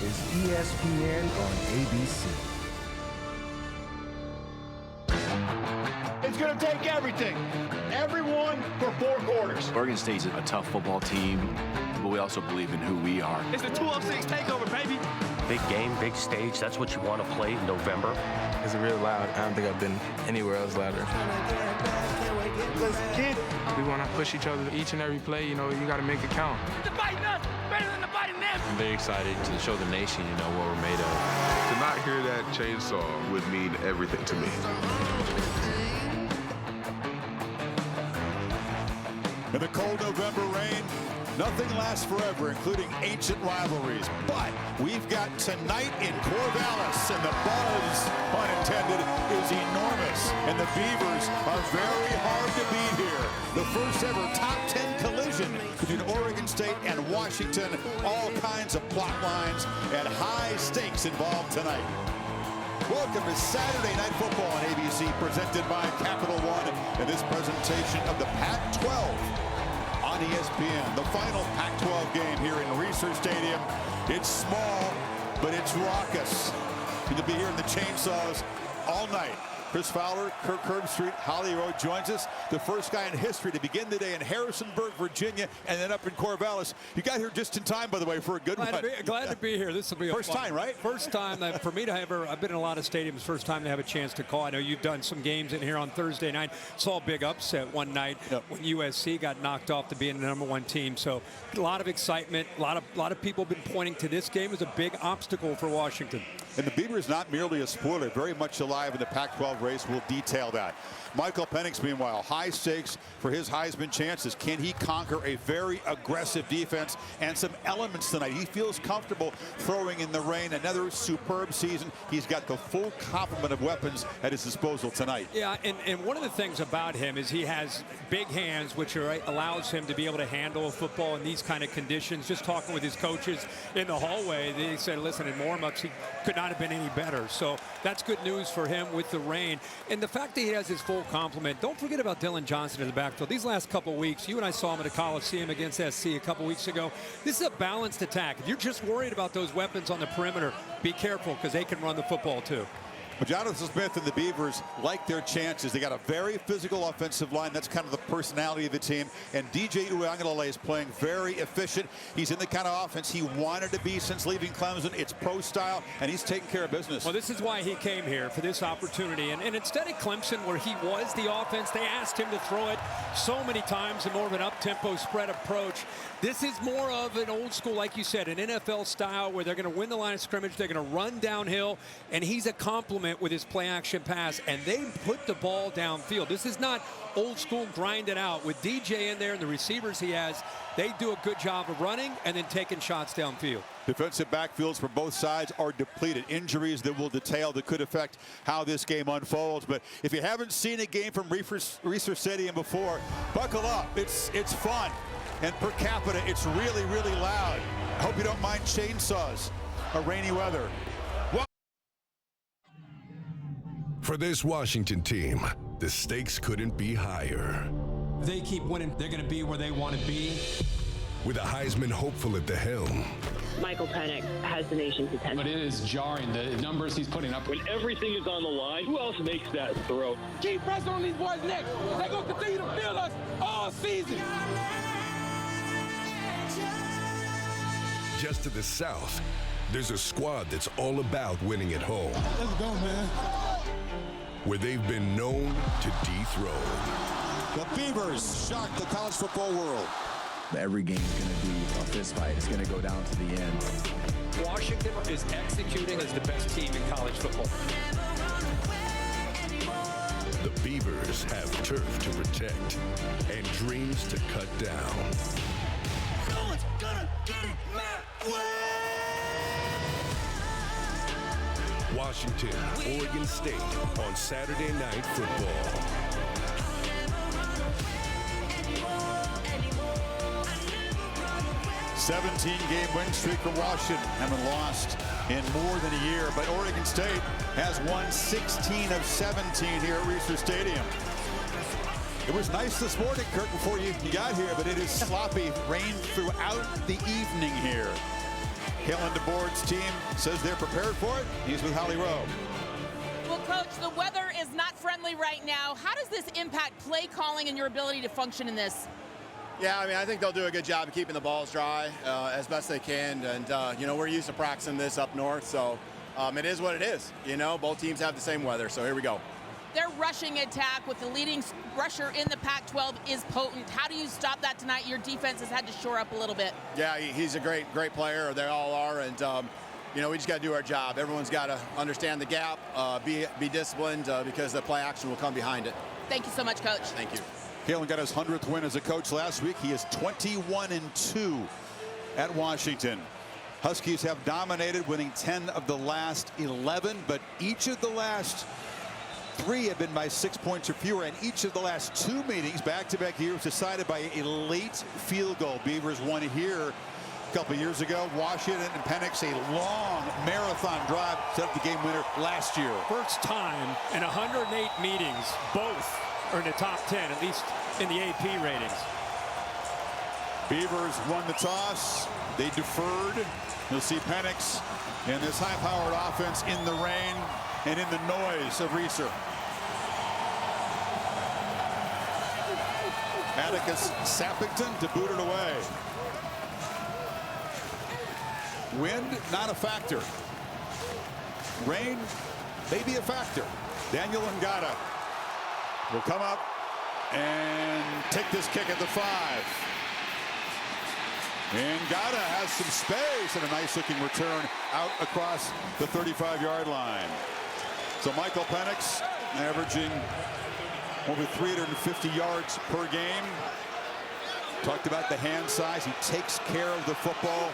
is ESPN on ABC. It's going to take everything. Everyone for 4 quarters. Oregon State's a tough football team, but we also believe in who we are. It's the 206 takeover, baby. Big game, big stage. That's what you want to play in November. It's really loud. I don't think I've been anywhere else louder. Let's get it. We want to push each other each and every play. You know, you got to make it count. The fighting us better than the fighting them. I'm very excited to show the nation, what we're made of. To not hear that chainsaw would mean everything to me. In the cold November rain, nothing lasts forever, including ancient rivalries. But we've got tonight in Corvallis, and the buzz, pun intended, is enormous. And the Beavers are very hard to beat here. The first ever top 10 collision between Oregon State and Washington. All kinds of plot lines and high stakes involved tonight. Welcome to Saturday Night Football on ABC, presented by Capital One, and this presentation of the Pac-12 on ESPN. The final Pac-12 game here in Reser Stadium. It's small, but it's raucous. Good to be here in the Chainsaws all night. Chris Fowler, Kirk Herbstreit, Holly Rowe joins us. The first guy in history to begin the day in Harrisonburg, Virginia, and then up in Corvallis. You got here just in time, by the way, for a good one. Glad to be here. This will be a first time, right? First time for me to I've been in a lot of stadiums. First time to have a chance to call. I know you've done some games in here on Thursday night. Saw a big upset one night when USC got knocked off to being the #1 team. So a lot of excitement. A lot of people have been pointing to this game as a big obstacle for Washington. And the Beavers not merely a spoiler, very much alive in the Pac-12 race. We'll detail that. Michael Penix, meanwhile, high stakes for his Heisman chances. Can he conquer a very aggressive defense and some elements tonight? He feels comfortable throwing in the rain. Another superb season. He's got the full complement of weapons at his disposal tonight. Yeah, and one of the things about him is he has big hands, which allows him to be able to handle a football in these kind of conditions. Just talking with his coaches in the hallway, they said, listen, in Moormucks, he could not have been any better. So that's good news for him with the rain. And the fact that he has his full complement. Don't forget about Dylan Johnson in the backfield. These last couple weeks, you and I saw him at the Coliseum against SC a couple weeks ago. This is a balanced attack. If you're just worried about those weapons on the perimeter, be careful because they can run the football too. Well, Jonathan Smith and the Beavers like their chances. They got a very physical offensive line. That's kind of the personality of the team. And DJ Uiagalelei is playing very efficient. He's in the kind of offense he wanted to be since leaving Clemson. It's pro style, and he's taking care of business. Well, this is why he came here, for this opportunity. And instead of Clemson, where he was the offense, they asked him to throw it so many times in more of an up-tempo spread approach. This is more of an old school, like you said, an NFL style where they're going to win the line of scrimmage. They're going to run downhill, and he's a complement with his play-action pass, and they put the ball downfield. This is not old school grind it out. With DJ in there and the receivers he has, they do a good job of running and then taking shots downfield. Defensive backfields for both sides are depleted. Injuries that we'll detail that could affect how this game unfolds. But if you haven't seen a game from Reser Stadium before, buckle up. It's fun. And per capita, it's really, really loud. I hope you don't mind chainsaws or rainy weather. For this Washington team, the stakes couldn't be higher. They keep winning, they're going to be where they want to be. With a Heisman hopeful at the helm. Michael Penix has the nation's attention. But it is jarring, the numbers he's putting up. When everything is on the line, who else makes that throw? Keep pressure on these boys' necks. They're going to continue to feel us all season. Just to the south, there's a squad that's all about winning at home. Let's go, man. Where they've been known to dethrone. The Beavers shock the college football world. Every game is going to be a fist fight. It's going to go down to the end. Washington is executing as the best team in college football. The Beavers have turf to protect and dreams to cut down. No one's gonna get it my way. Washington, Oregon State on Saturday Night Football. 17-game win streak for Washington. Haven't lost in more than a year, but Oregon State has won 16 of 17 here at Reser Stadium. It was nice this morning, Kirk, before you got here, but it is sloppy rain throughout the evening here. Kalen DeBoer's team says they're prepared for it. He's with Holly Rowe. Well, Coach, the weather is not friendly right now. How does this impact play calling and your ability to function in this? Yeah, I mean, I think they'll do a good job of keeping the balls dry as best they can. And, you know, we're used to practicing this up north, so it is what it is. You know, both teams have the same weather, so here we go. Their rushing attack with the leading rusher in the Pac-12 is potent. How do you stop that tonight? Your defense has had to shore up a little bit. Yeah, he's a great player. They all are. And, you know, we just got to do our job. Everyone's got to understand the gap, be disciplined because the play action will come behind it. Thank you so much, Coach. Thank you. Kalen got his 100th win as a coach last week. He is 21-2 at Washington. Huskies have dominated, winning 10 of the last 11, but each of the last 3 have been by 6 points or fewer, and each of the last 2 meetings back-to-back years decided by a late field goal. Beavers won here a couple of years ago. Washington and Penix, a long marathon drive, set up the game winner last year. First time in 108 meetings, both are in the top 10, at least in the AP ratings. Beavers won the toss. They deferred. You'll see Penix and this high-powered offense in the rain and in the noise of Reeser. Atticus Sappington to boot it away. Wind, not a factor. Rain, maybe a factor. Daniel Ngata will come up and take this kick at the 5. And Ngata has some space and a nice-looking return out across the 35-yard line. So Michael Penix averaging over 350 yards per game. Talked about the hand size. He takes care of the football.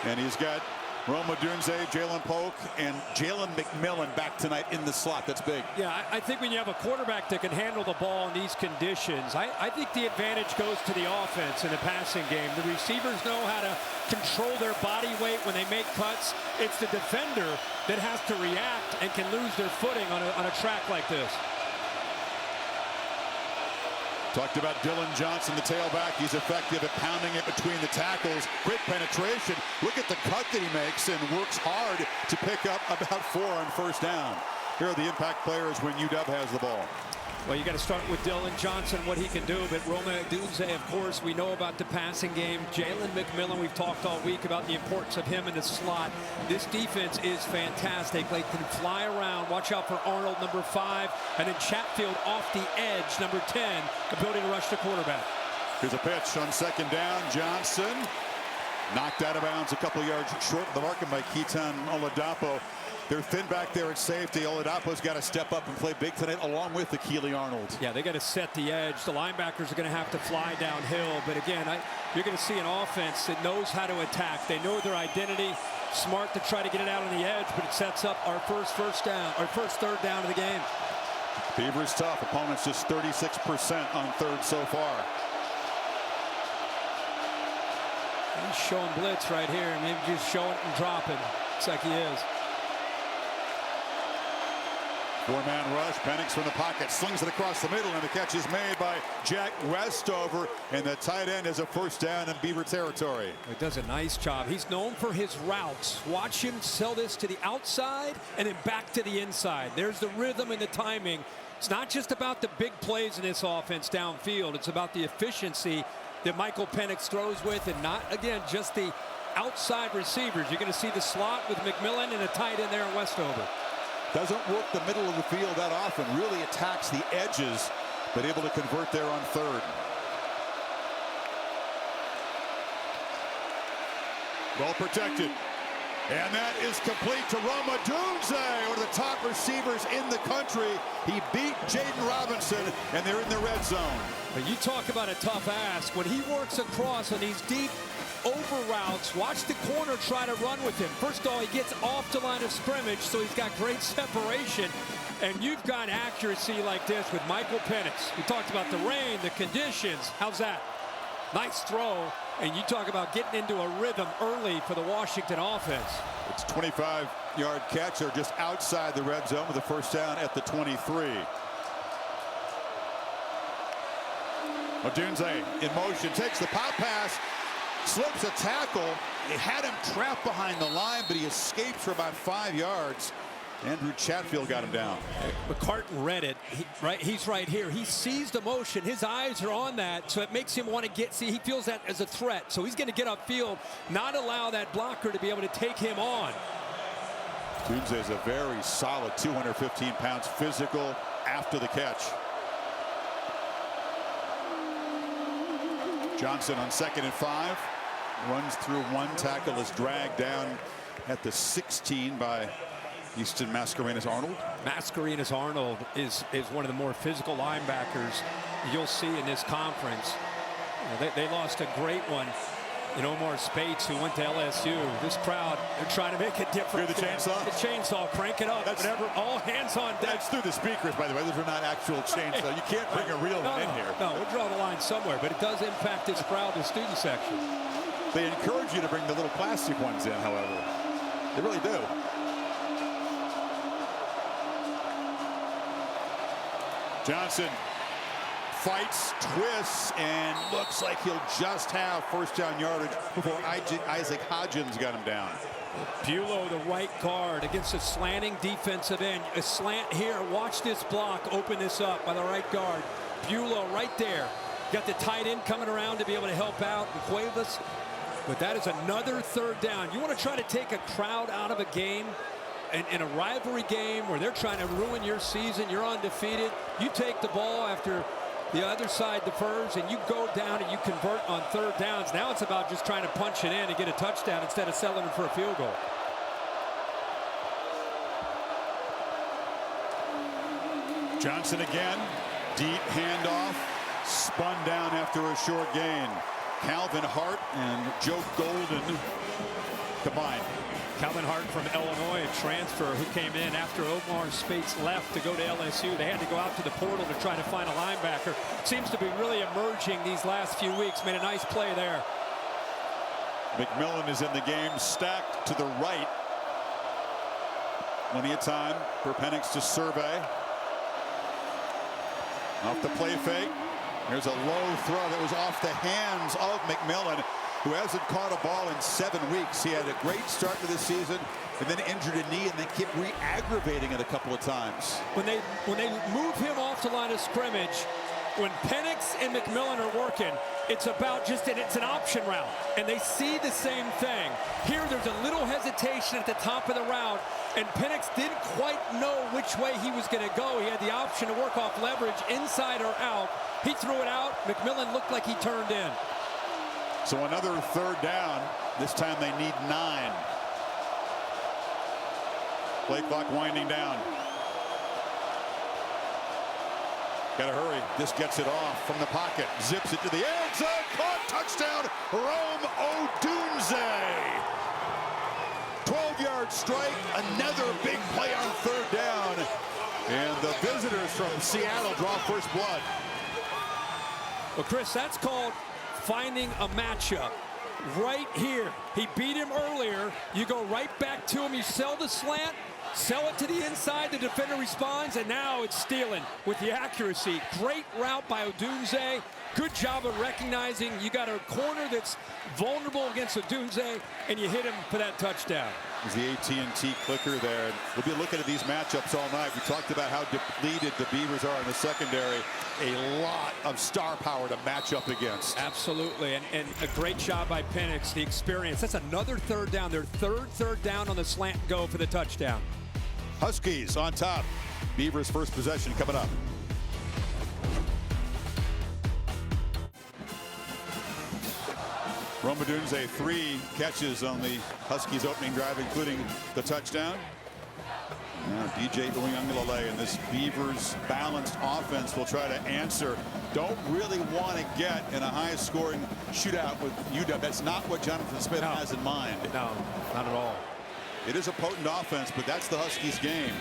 And he's got Rome Odunze, Jalen Polk, and Jalen McMillan back tonight in the slot. That's big. Yeah, I think when you have a quarterback that can handle the ball in these conditions, I think the advantage goes to the offense in the passing game. The receivers know how to control their body weight when they make cuts. It's the defender that has to react and can lose their footing on a track like this. Talked about Dylan Johnson, the tailback. He's effective at pounding it between the tackles. Quick penetration. Look at the cut that he makes and works hard to pick up about 4 on first down. Here are the impact players when UW has the ball. Well, you got to start with Dylan Johnson, what he can do. But Rome Odunze, of course, we know about the passing game. Jalen McMillan, we've talked all week about the importance of him in the slot. This defense is fantastic. They can fly around. Watch out for Arnold, number 5. And then Chatfield off the edge, number 10, ability to rush the quarterback. Here's a pitch on second down. Johnson knocked out of bounds a couple yards short of the mark by Keaton Oladapo. They're thin back there at safety. Oladapo's got to step up and play big tonight along with Keely Arnold. Yeah, they got to set the edge. The linebackers are going to have to fly downhill. But again, you're going to see an offense that knows how to attack. They know their identity. Smart to try to get it out on the edge, but it sets up our first third down of the game. Beavers tough. Opponents just 36% on third so far. He's showing blitz right here. Maybe just showing it and dropping. Looks like he is. 4-man rush. Penix from the pocket slings it across the middle, and the catch is made by Jack Westover, and the tight end is a first down in Beaver territory. He does a nice job. He's known for his routes. Watch him sell this to the outside and then back to the inside. There's the rhythm and the timing. It's not just about the big plays in this offense downfield. It's about the efficiency that Michael Penix throws with, and not, again, just the outside receivers. You're going to see the slot with McMillan and a tight end there in Westover. Doesn't work the middle of the field that often. Really attacks the edges, but able to convert there on third. Well protected. And that is complete to Rome Odunze, one of the top receivers in the country. He beat Jaden Robinson, and they're in the red zone. But you talk about a tough ask. When he works across on these deep over routes, watch the corner try to run with him. First of all, he gets off the line of scrimmage, so he's got great separation. And you've got accuracy like this with Michael Penix. We talked about the rain, the conditions. How's that? Nice throw. And you talk about getting into a rhythm early for the Washington offense. It's a 25-yard catch. They're just outside the red zone with a first down at the 23. Odunze in motion, takes the pop pass, slips a tackle. He had him trapped behind the line, but he escapes for about 5 yards. Andrew Chatfield got him down. McCartan read it. He's right here. He sees the motion. His eyes are on that, so it makes him want to see, he feels that as a threat. So he's going to get upfield, not allow that blocker to be able to take him on. Dunze is a very solid 215 pounds, physical after the catch. Johnson on 2nd and 5. Runs through one tackle, is dragged down at the 16 by Easton Mascarenas-Arnold. Mascarenas-Arnold is one of the more physical linebackers you'll see in this conference. They lost a great one in Omar Spates, who went to LSU. This crowd, they're trying to make a difference. Hear the chainsaw? The chainsaw, crank it up. Whatever, all hands on deck. That's through the speakers, by the way. Those are not actual chainsaw. You can't bring a real one in here. No, we'll draw the line somewhere, but it does impact this crowd, the student section. They encourage you to bring the little plastic ones in, however. They really do. Johnson fights, twists, and looks like he'll just have first down yardage before Isaac Hodgins got him down. Bulow, the right guard, against a slanting defensive end. A slant here. Watch this block. Open this up by the right guard. Bulow right there. Got the tight end coming around to be able to help out. And Cuevas. But that is another 3rd down. You want to try to take a crowd out of a game, in a rivalry game where they're trying to ruin your season. You're undefeated. You take the ball after the other side defers, and you go down and you convert on 3rd downs. Now it's about just trying to punch it in and get a touchdown instead of settling for a field goal. Johnson again, deep handoff, spun down after a short gain. Calvin Hart and Joe Golden combined. Calvin Hart from Illinois, a transfer who came in after Omar Spates left to go to LSU. They had to go out to the portal to try to find a linebacker. Seems to be really emerging these last few weeks. Made a nice play there. McMillan is in the game, stacked to the right. Plenty of time for Penix to survey. Off the play fake. There's a low throw that was off the hands of McMillan, who hasn't caught a ball in 7 weeks. He had a great start to the season and then injured a knee and they kept re-aggravating it a couple of times. When they move him off the line of scrimmage, when Penix and McMillan are working, it's about it's an option route, and they see the same thing. Here, there's a little hesitation at the top of the route, and Penix didn't quite know which way he was going to go. He had the option to work off leverage, inside or out. He threw it out. McMillan looked like he turned in. So another 3rd down. This time they need 9. Play clock winding down. Gotta hurry. This gets it off from the pocket. Zips it to the end zone. Caught. Touchdown. Rome Odunze. 12-yard strike. Another big play on 3rd down. And the visitors from Seattle draw first blood. Well, Chris, that's called finding a matchup. Right here. He beat him earlier. You go right back to him. You sell the slant. Sell it to the inside, the defender responds, and now it's stealing with the accuracy. Great route by Odunze. Good job of recognizing you got a corner that's vulnerable against Odunze, and you hit him for that touchdown. There's the AT&T clicker there. We'll be looking at these matchups all night. We talked about how depleted the Beavers are in the secondary. A lot of star power to match up against. Absolutely, and a great job by Penix, the experience. That's another 3rd down. Their third down on the slant go for the touchdown. Huskies on top. Beavers' first possession coming up. Rome Odunze 3 catches on the Huskies' opening drive, including the touchdown. Now DJ Uiagalelei and this Beavers balanced offense will try to answer. Don't really want to get in a high-scoring shootout with UW. That's not what Jonathan Smith has in mind. No, not at all. It is a potent offense, but that's the Huskies' game.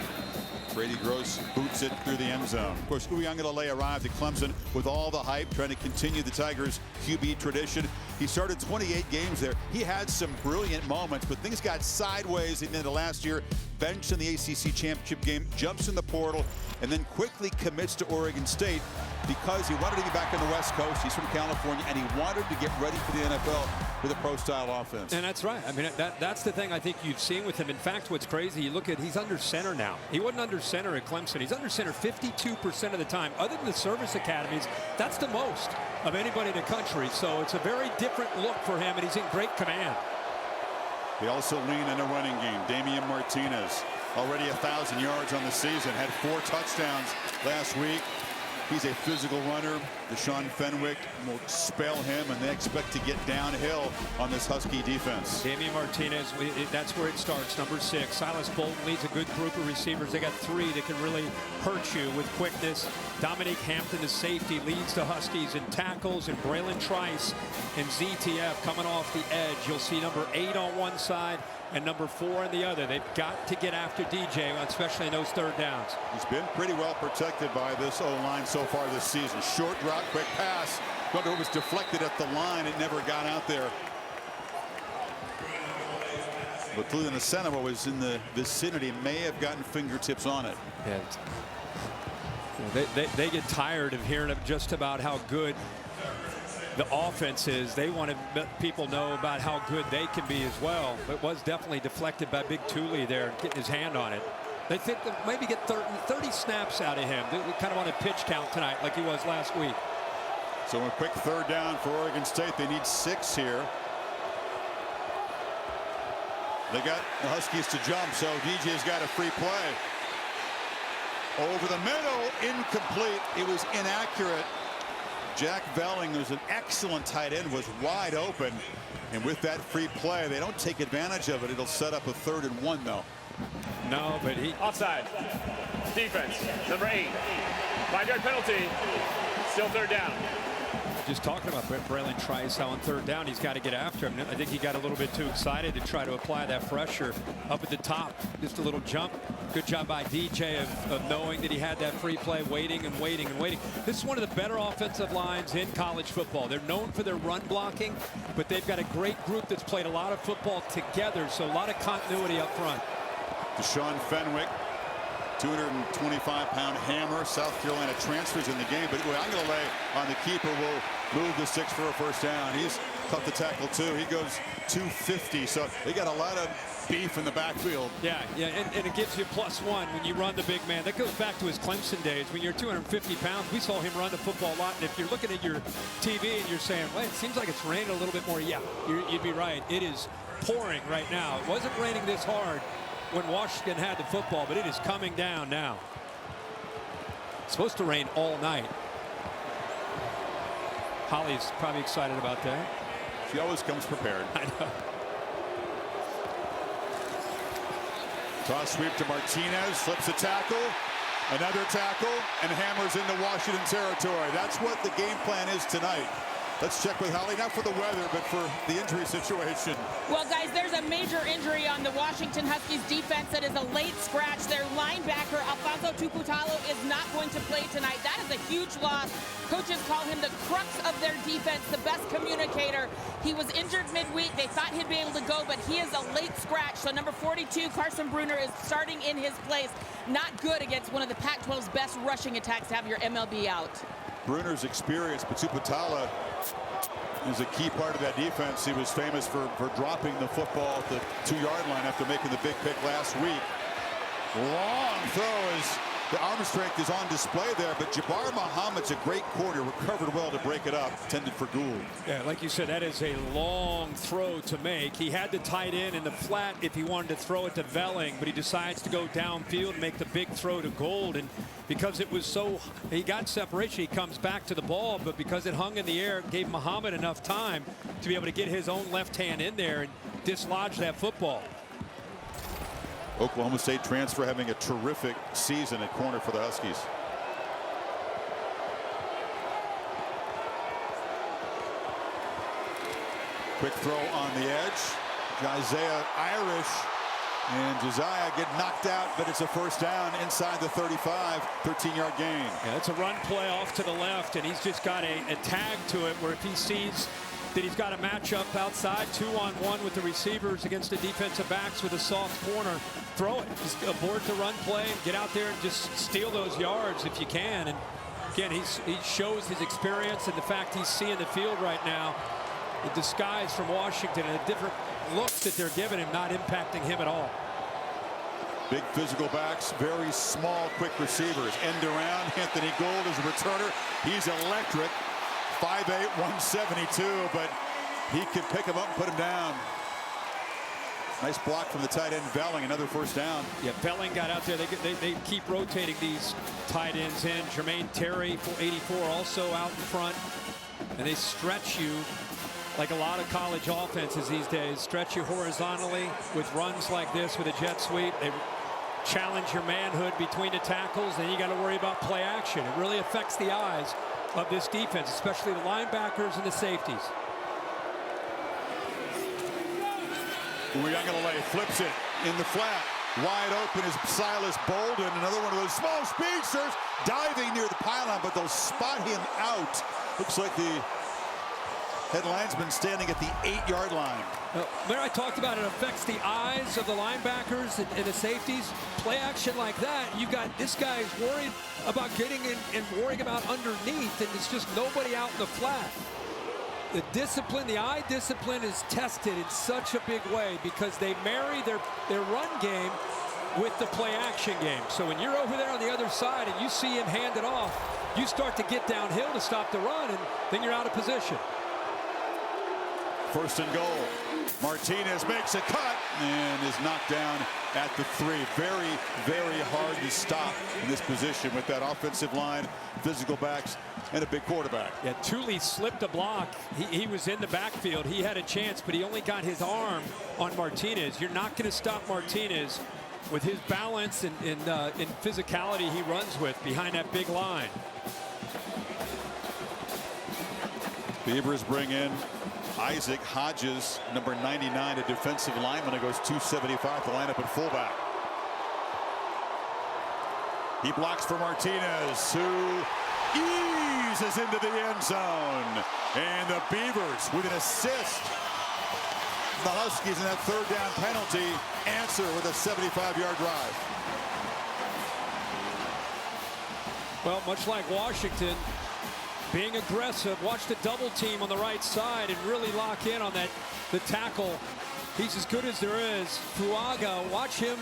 Brady Gross boots it through the end zone. Of course, Uiagalelei arrived at Clemson with all the hype, trying to continue the Tigers' QB tradition. He started 28 games there. He had some brilliant moments, but things got sideways in the last year. Benched in the ACC championship game, jumps in the portal, and then quickly commits to Oregon State because he wanted to be back on the West Coast. He's from California, and he wanted to get ready for the NFL. with a pro-style offense. And that's right. I mean, that's the thing I think you've seen with him. In fact, what's crazy, you look at, he's under center now. He wasn't under center at Clemson. He's under center 52% of the time. Other than the service academies, that's the most of anybody in the country. So it's a very different look for him, and he's in great command. They also lean in a running game. Damian Martinez, already 1,000 yards on the season, had 4 touchdowns last week. He's a physical runner. Deshaun Fenwick will spell him, and they expect to get downhill on this Husky defense. Damian Martinez, that's where it starts, number 6. Silas Bolton leads a good group of receivers. They got 3 that can really hurt you with quickness. Dominique Hampton, the safety, leads the Huskies in tackles, and Braylon Trice and ZTF coming off the edge. You'll see number 8 on one side and number 4 on the other. They've got to get after DJ, especially in those third downs. He's been pretty well protected by this O-line so far this season. Short drop, quick pass. But it was deflected at the line. It never got out there. But Cleveland, the center, was in the vicinity, may have gotten fingertips on it. Yeah. They get tired of hearing just about how good the offense is. They want to let people know about how good they can be as well. But it was definitely deflected by Big Thule there, getting his hand on it. They think that maybe get 30 snaps out of him. They're kind of on a pitch count tonight like he was last week. So a quick third down for Oregon State. They need 6 here. They got the Huskies to jump, so DJ's got a free play. Over the middle, incomplete. It was inaccurate. Jack Velling, who's an excellent tight end, was wide open. And with that free play, they don't take advantage of it. It'll set up a 3rd and 1, though. No, but he... Offside. Defense. Number 8. 5-yard penalty. Still 3rd down. Just talking about Braylon Trice, how on 3rd down he's got to get after him. I think he got a little bit too excited to try to apply that pressure up at the top. Just a little jump. Good job by DJ of knowing that he had that free play, waiting and waiting and waiting. This is one of the better offensive lines in college football. They're known for their run blocking, but they've got a great group that's played a lot of football together, so a lot of continuity up front. Deshaun Fenwick, 225-pound hammer. South Carolina transfers in the game, but I'm going to lay on the keeper. Will move the 6 for a 1st down. He's tough to tackle too. He goes 250, so they got a lot of beef in the backfield. Yeah, and it gives you +1 when you run the big man. That goes back to his Clemson days. When you're 250 pounds, we saw him run the football a lot. And if you're looking at your TV and you're saying, well, it seems like it's raining a little bit more. Yeah, you'd be right. It is pouring right now. It wasn't raining this hard when Washington had the football, but it is coming down now. It's supposed to rain all night. Holly's probably excited about that. She always comes prepared. I know. Toss sweep to Martinez, flips a tackle, another tackle, and hammers into Washington territory. That's what the game plan is tonight. Let's check with Holly, not for the weather, but for the injury situation. Well, guys, there's a major injury on the Washington Huskies defense. That is a late scratch. Their linebacker, Alfonso Tuputalo, is not going to play tonight. That is a huge loss. Coaches call him the crux of their defense, the best communicator. He was injured midweek. They thought he'd be able to go, but he is a late scratch. So number 42, Carson Bruner, is starting in his place. Not good against one of the Pac-12's best rushing attacks to have your MLB out. Bruner's experience, but Tuputala is a key part of that defense. He was famous for dropping the football at the 2-yard line after making the big pick last week. Long throw is the arm strength is on display there, but Jabbar Muhammad's a great corner, recovered well to break it up, intended for Gould. Yeah, like you said, that is a long throw to make. He had the tight end in the flat if he wanted to throw it to Velling, but he decides to go downfield and make the big throw to Gould. And because it was so, he got separation, he comes back to the ball, but because it hung in the air, it gave Muhammad enough time to be able to get his own left hand in there and dislodge that football. Oklahoma State transfer having a terrific season at corner for the Huskies. Quick throw on the edge. Isaiah Irish and Josiah get knocked out, but it's a 1st down inside the 35, 13-yard gain. Yeah, it's a run play off to the left, and he's just got a tag to it where if he sees that he's got a matchup outside 2-on-1 with the receivers against the defensive backs with a soft corner, throw it. Just abort the run play and get out there and just steal those yards if you can. And again, he shows his experience and the fact he's seeing the field right now. the disguise from Washington and the different looks that they're giving him not impacting him at all. Big physical backs, very small, quick receivers. End around. Anthony Gould is a returner. He's electric. 5'8", 172, but he can pick him up and put him down. Nice block from the tight end, Velling. Another first down. Yeah, Velling got out there. They keep rotating these tight ends in. Jermaine Terry, 84, also out in front. And they stretch you like a lot of college offenses these days. Stretch you horizontally with runs like this with a jet sweep. They challenge your manhood between the tackles. Then you got to worry about play action. It really affects the eyes of this defense, especially the linebackers and the safeties. Uyunglele flips it in the flat. Wide open is Silas Bolden. Another one of those small speedsters diving near the pylon, but they'll spot him out. Looks like the head linesman standing at the 8-yard line. Where I talked about it affects the eyes of the linebackers and the safeties. Play action like that, you got this guy is worried about getting in and worrying about underneath, and it's just nobody out in the flat. The discipline, the eye discipline is tested in such a big way because they marry their run game with the play action game. So when you're over there on the other side and you see him hand it off, you start to get downhill to stop the run, and then you're out of position. First and goal. Martinez makes a cut and is knocked down at the 3. Very, very hard to stop in this position with that offensive line, physical backs, and a big quarterback. Yeah, Thule slipped a block. He was in the backfield. He had a chance, but he only got his arm on Martinez. You're not going to stop Martinez with his balance and physicality he runs with behind that big line. Beavers bring in Isaac Hodges, number 99, a defensive lineman who goes 275 to line up at fullback. He blocks for Martinez, who eases into the end zone. And the Beavers with an assist. The Huskies in that third down penalty answer with a 75-yard drive. Well, much like Washington, being aggressive, watch the double team on the right side and really lock in on the tackle. He's as good as there is. Fuaga, watch him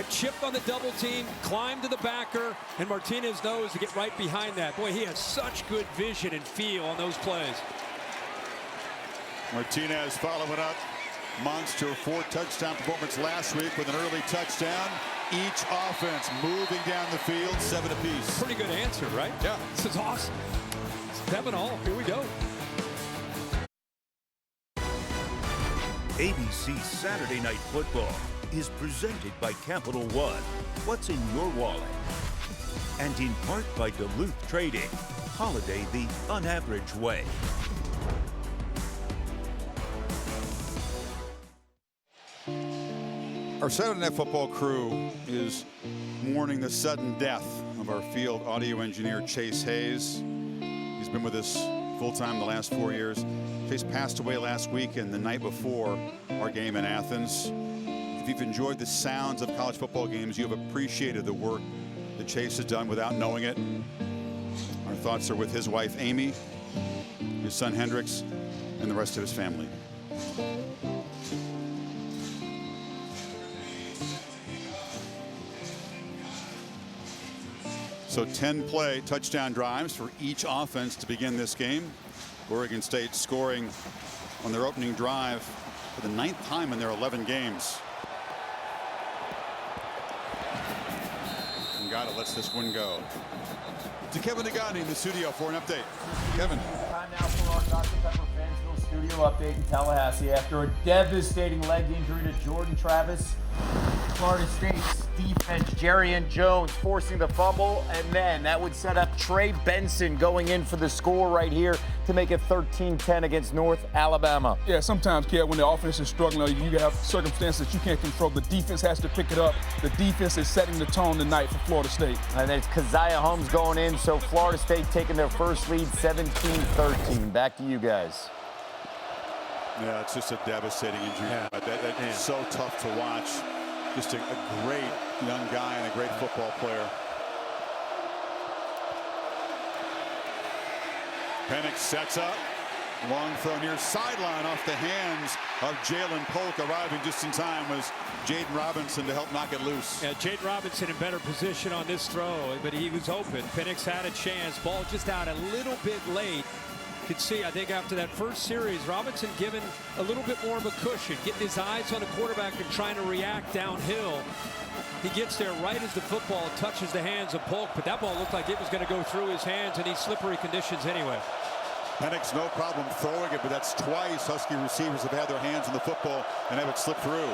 chip on the double team, climb to the backer, and Martinez knows to get right behind that. Boy, he has such good vision and feel on those plays. Martinez following up. Monster 4-touchdown performance last week with an early touchdown. Each offense moving down the field, 7 apiece. Pretty good answer, right? Yeah. This is awesome. 7-all. Here we go. ABC Saturday Night Football is presented by Capital One. What's in your wallet? And in part by Duluth Trading. Holiday the unaverage way. Our Saturday Night Football crew is mourning the sudden death of our field audio engineer, Chase Hayes. He's been with us full-time the last 4 years. Chase passed away last week and the night before our game in Athens. If you've enjoyed the sounds of college football games, you have appreciated the work that Chase has done without knowing it. Our thoughts are with his wife, Amy, his son, Hendrix, and the rest of his family. So 10 play touchdown drives for each offense to begin this game. Oregon State scoring on their opening drive for the 9th time in their 11 games. Ngata lets this one go. To Kevin Negandhi in the studio for an update. Kevin. Time now for our Dr. Pepper Fansville studio update in Tallahassee. After a devastating leg injury to Jordan Travis, Florida State's defense, Jerrion Jones forcing the fumble, and then that would set up Trey Benson going in for the score right here to make it 13-10 against North Alabama. Yeah, sometimes, Kev, when the offense is struggling, you have circumstances that you can't control. The defense has to pick it up. The defense is setting the tone tonight for Florida State. And then it's Keziah Holmes going in, so Florida State taking their first lead, 17-13. Back to you guys. Yeah, it's just a devastating injury. Yeah. That's so tough to watch. Just a great young guy and a great football player. Penix sets up. Long throw near sideline off the hands of Jalen Polk. Arriving just in time was Jaden Robinson to help knock it loose. Yeah, Jaden Robinson in better position on this throw, but he was open. Penix had a chance. Ball just out a little bit late. You could see, I think, after that first series, Robinson given a little bit more of a cushion, getting his eyes on the quarterback and trying to react downhill. He gets there right as the football touches the hands of Polk, but that ball looked like it was going to go through his hands in these slippery conditions anyway. Penix no problem throwing it, but that's twice Husky receivers have had their hands on the football and have it slip through.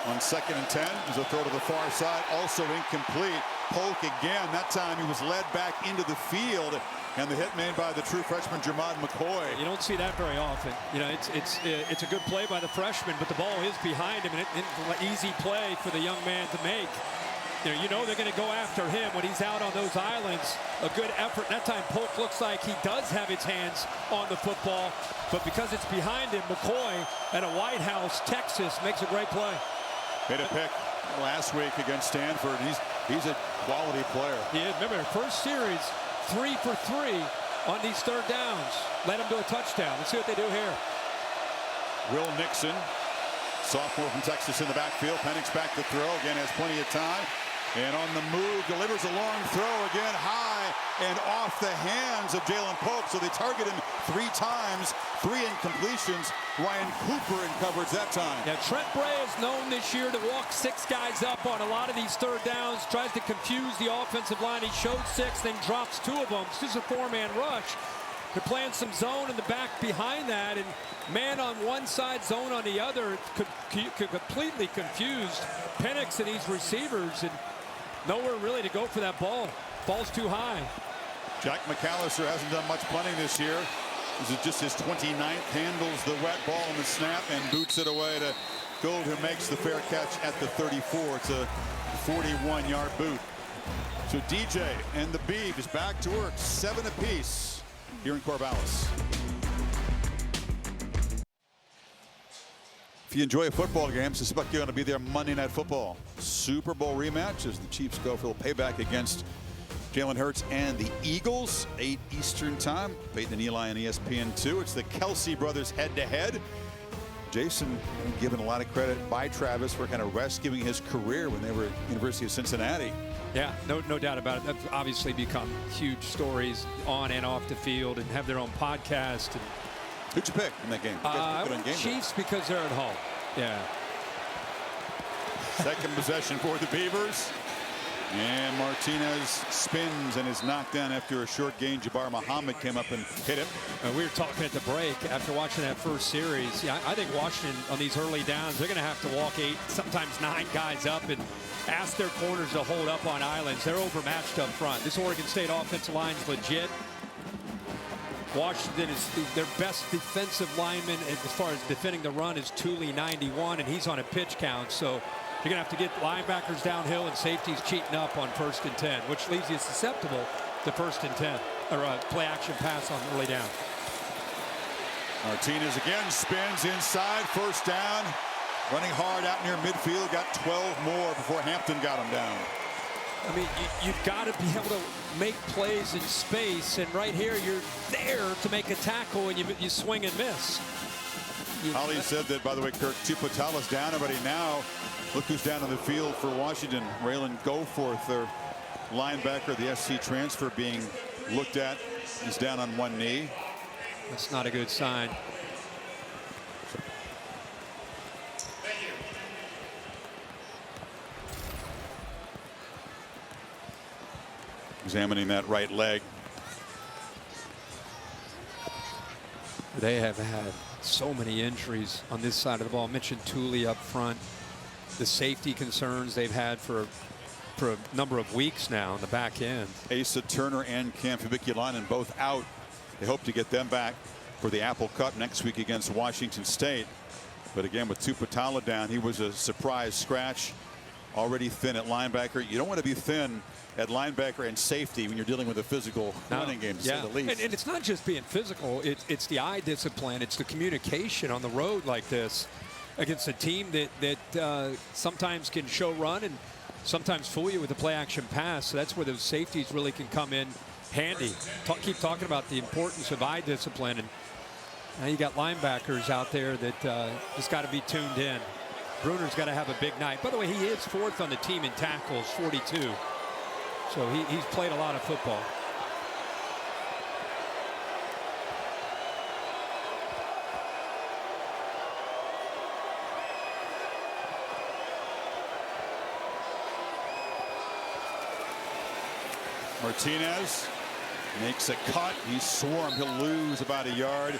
On 2nd and 10, there's a throw to the far side, also incomplete. Polk again, that time he was led back into the field, and the hit made by the true freshman Jermod McCoy. You don't see that very often. You know, it's a good play by the freshman, but the ball is behind him, and it's an easy play for the young man to make. You know they're going to go after him when he's out on those islands. A good effort. That time Polk looks like he does have his hands on the football, but because it's behind him, McCoy at a White House, Texas, makes a great play. Made a pick last week against Stanford. He's a quality player. He is. Remember, first series, 3 for 3 on these third downs. Led him to a touchdown. Let's see what they do here. Will Nixon, sophomore from Texas, in the backfield. Penix back to throw. Again, has plenty of time. And on the move, delivers a long throw again, high and off the hands of Jalen Polk. So they target him 3 times, 3 incompletions. Ryan Cooper in coverage that time. Yeah, Trent Bray is known this year to walk 6 guys up on a lot of these third downs. Tries to confuse the offensive line. He showed 6, then drops 2 of them. It's just a 4-man rush. They're playing some zone in the back behind that, and man on one side, zone on the other. Could completely confuse Penix and these receivers, and nowhere really to go for that ball. Ball's too high. Jack McAllister hasn't done much punting this year. This is just his 29th. Handles the wet ball in the snap and boots it away to Gould, who makes the fair catch at the 34. It's a 41-yard boot. So DJ and the Beavs back to work, 7 apiece here in Corvallis. If you enjoy a football game, suspect you're going to be there Monday Night Football. Super Bowl rematch as the Chiefs go for a payback against Jalen Hurts and the Eagles. 8 Eastern time. Peyton and Eli on ESPN2. It's the Kelsey brothers head-to-head. Jason given a lot of credit by Travis for kind of rescuing his career when they were at University of Cincinnati. Yeah, no doubt about it. They've obviously become huge stories on and off the field and have their own podcast. And who'd you pick in that game? I went Chiefs because they're at home. Yeah. Second possession for the Beavers. And Martinez spins and is knocked down after a short gain. Jabbar Muhammad came up and hit him. We were talking at the break after watching that first series. Yeah, I think Washington on these early downs, they're going to have to walk 8, sometimes 9 guys up and ask their corners to hold up on islands. They're overmatched up front. This Oregon State offensive line is legit. Washington is their best defensive lineman as far as defending the run is Thule, 91, and he's on a pitch count. So you're going to have to get linebackers downhill and safeties cheating up on 1st and 10, which leaves you susceptible to 1st and 10, or a play action pass on early down. Martinez again spins inside, 1st down. Running hard out near midfield, got 12 more before Hampton got him down. I mean, you've got to be able to make plays in space, and right here you're there to make a tackle, and you swing and miss. Holly said that, by the way, Kirk Tuputala's down already now. Look who's down on the field for Washington. Raylan Goforth, their linebacker, the SC transfer, being looked at. He's down on one knee. That's not a good sign. Examining that right leg. They have had so many injuries on this side of the ball. I mentioned Thule up front. The safety concerns they've had for a number of weeks now on the back end. Asa Turner and Cam Fabiculainen both out. They hope to get them back for the Apple Cup next week against Washington State. But again, with Tuputala down, he was a surprise scratch. Already thin at linebacker. You don't want to be thin at linebacker and safety when you're dealing with a physical running game, to say the least. And it's not just being physical. It's the eye discipline. It's the communication on the road like this against a team that sometimes can show run and sometimes fool you with a play action pass. So that's where those safeties really can come in handy. Keep talking about the importance of eye discipline. And Now you got linebackers out there that just got to be tuned in. Bruner's got to have a big night. By the way, he is 4th on the team in tackles, 42. So he's played a lot of football. Martinez makes a cut. He's swarmed. He'll lose about a yard.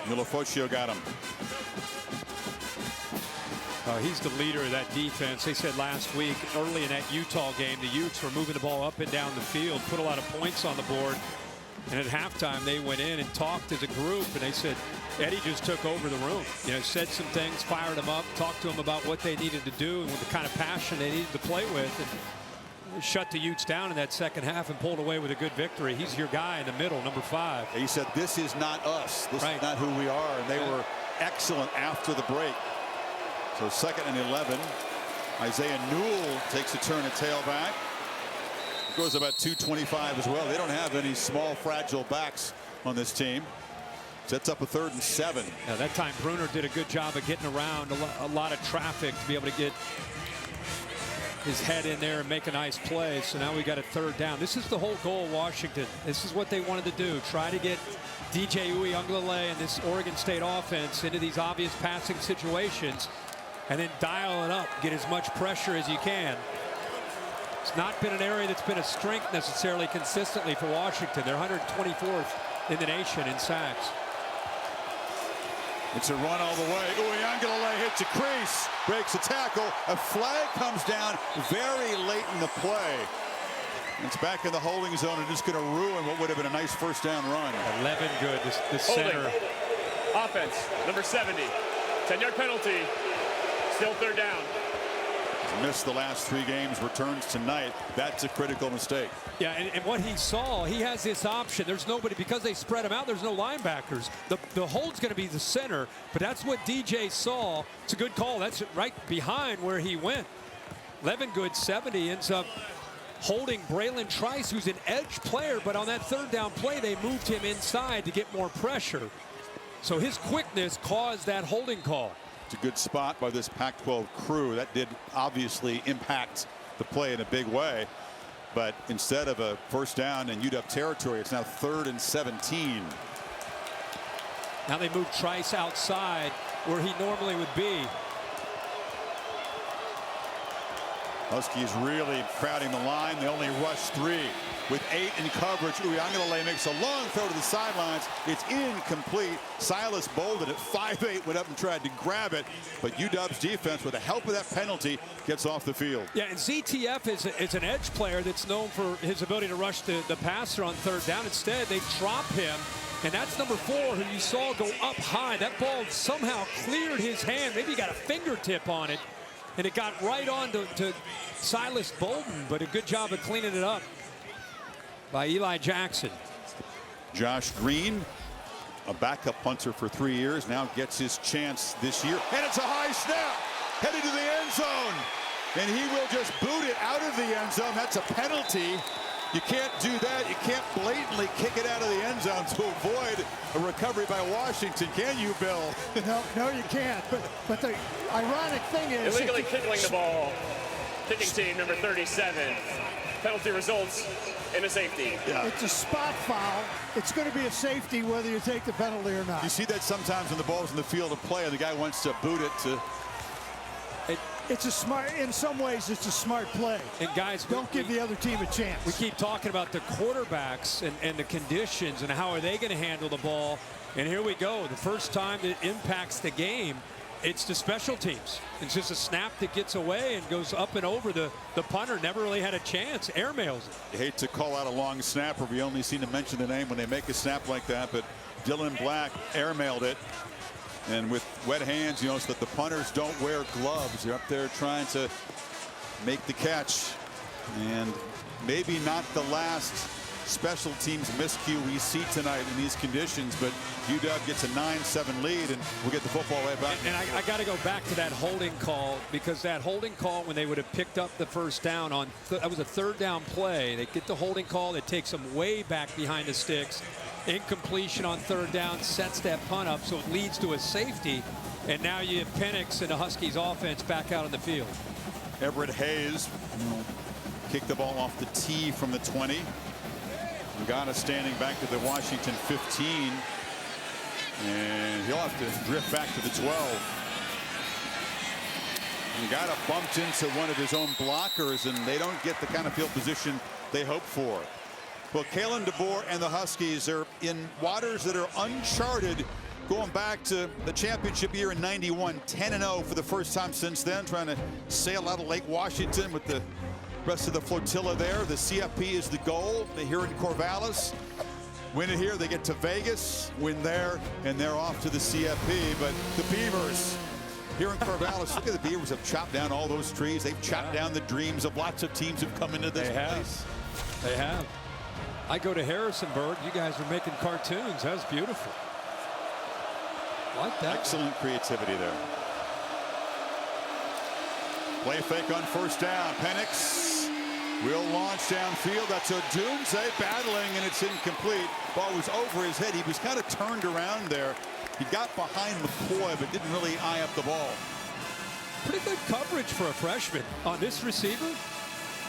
Milofocchio got him. He's the leader of that defense. They said last week, early in that Utah game, the Utes were moving the ball up and down the field, put a lot of points on the board. And at halftime, they went in and talked as a group, and they said Eddie just took over the room. You know, said some things, fired them up, talked to them about what they needed to do and with the kind of passion they needed to play with. And shut the Utes down in that second half and pulled away with a good victory. He's your guy in the middle, number 5. He said, this is not us. This is not who we are. And they were excellent after the break. So 2nd and 11. Isaiah Newell takes a turn at tailback. Goes about 225 as well. They don't have any small, fragile backs on this team. Sets up a 3rd and 7. Now that time Bruner did a good job of getting around a lot of traffic to be able to get his head in there and make a nice play. So now we got a 3rd down. This is the whole goal of Washington. This is what they wanted to do. Try to get DJ Uiagalelei and this Oregon State offense into these obvious passing situations and then dial it up, get as much pressure as you can. It's not been an area that's been a strength necessarily consistently for Washington. They're 124th in the nation in sacks. It's a run all the way. Uiagalelei hits a crease, breaks a tackle. A flag comes down very late in the play. It's back in the holding zone and just going to ruin what would have been a nice 1st down run. Levengood, the center. Offense, number 70. 10-yard penalty. Still 3rd down. He's missed the last 3 games, returns tonight. That's a critical mistake. Yeah, and what he saw, he has this option. There's nobody, because they spread him out, there's no linebackers. The hold's going to be the center, but that's what DJ saw. It's a good call. That's right behind where he went. Levengood, 70, ends up holding Braylon Trice, who's an edge player, but on that 3rd down play, they moved him inside to get more pressure. So his quickness caused that holding call. It's a good spot by this Pac-12 crew. That did obviously impact the play in a big way. But instead of a 1st down in UW territory, it's now 3rd and 17. Now they move Trice outside where he normally would be. Huskies really crowding the line. They only rush 3 with 8 in coverage. Uiagalelei makes a long throw to the sidelines. It's incomplete. Silas Bolden at 5'8" went up and tried to grab it, but UW's defense, with the help of that penalty, gets off the field. Yeah, and ZTF is an edge player that's known for his ability to rush the passer on 3rd down. Instead, they drop him, and that's number 4, who you saw go up high. That ball somehow cleared his hand. Maybe he got a fingertip on it, and it got right on to Silas Bolden, but a good job of cleaning it up by Eli Jackson. Josh Green, a backup punter for 3 years, now gets his chance this year. And it's a high snap, headed to the end zone. And he will just boot it out of the end zone. That's a penalty. You can't do that. You can't blatantly kick it out of the end zone to avoid a recovery by Washington, can you, Bill? No, you can't. But the ironic thing is... Illegally kickling the ball. Kicking team, number 37. Penalty results in a safety. Yeah. It's a spot foul. It's going to be a safety whether you take the penalty or not. You see that sometimes when the ball's in the field of play and the guy wants to boot it to... It's a smart, in some ways, it's a smart play. And guys, don't give the other team a chance. We keep talking about the quarterbacks and the conditions and how are they going to handle the ball. And here we go. The first time it impacts the game, it's the special teams. It's just a snap that gets away and goes up and over the punter. Never really had a chance. Airmails it. You hate to call out a long snapper. We only seem to mention the name when they make a snap like that. But Dylan Black airmailed it. And with wet hands, you know, so that the punters don't wear gloves. They're up there trying to make the catch. And maybe not the last special teams miscue we see tonight in these conditions, but UW gets a 9-7 lead, and we'll get the football right back. And I got to go back to that holding call, because that holding call, when they would have picked up the 1st down on, that was a 3rd down play. They get the holding call that takes them way back behind the sticks. incompletion on third down, sets that punt up, so it leads to a safety. And now you have Penix and the Huskies offense back out on the field. Everett Hayes kicked the ball off the tee from the 20. Ngata standing back to the Washington 15. And he'll have to drift back to the 12. Ngata bumped into one of his own blockers, and they don't get the kind of field position they hope for. Well, Kalen DeBoer and the Huskies are in waters that are uncharted, going back to the championship year in '91, 10-0 for the first time since then, trying to sail out of Lake Washington with the rest of the flotilla there. The CFP is the goal. They're here in Corvallis. Win it here, they get to Vegas, win there, and they're off to the CFP. But the Beavers here in Corvallis, look at the Beavers have chopped down all those trees. They've chopped down the dreams of lots of teams who've come into this place. They have. I go to Harrisonburg. You guys are making cartoons. That was beautiful. Like that. Excellent creativity there. Play fake on first down. Penix will launch downfield. That's Odunze battling, and it's incomplete. Ball was over his head. He was kind of turned around there. He got behind McCoy, but didn't really eye up the ball. Pretty good coverage for a freshman on this receiver.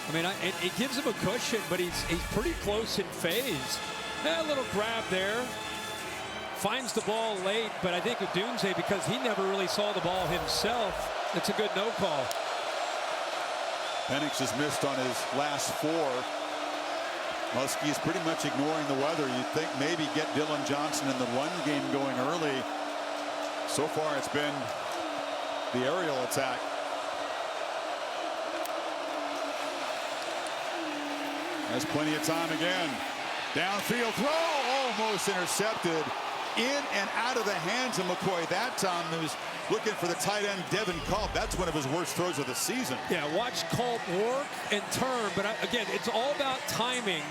I mean, it gives him a cushion, but he's pretty close in phase. A little grab there. Finds the ball late, but I think Odunze, because he never really saw the ball himself, it's a good no call. Penix has missed on his last 4. Huskies pretty much ignoring the weather. You'd think maybe get Dylan Johnson in the run game going early. So far, it's been the aerial attack. Has plenty of time again. Downfield throw, almost intercepted. In and out of the hands of McCoy. That time he was looking for the tight end, Devin Culp. That's one of his worst throws of the season. Yeah, watch Culp work and turn. But again, it's all about timing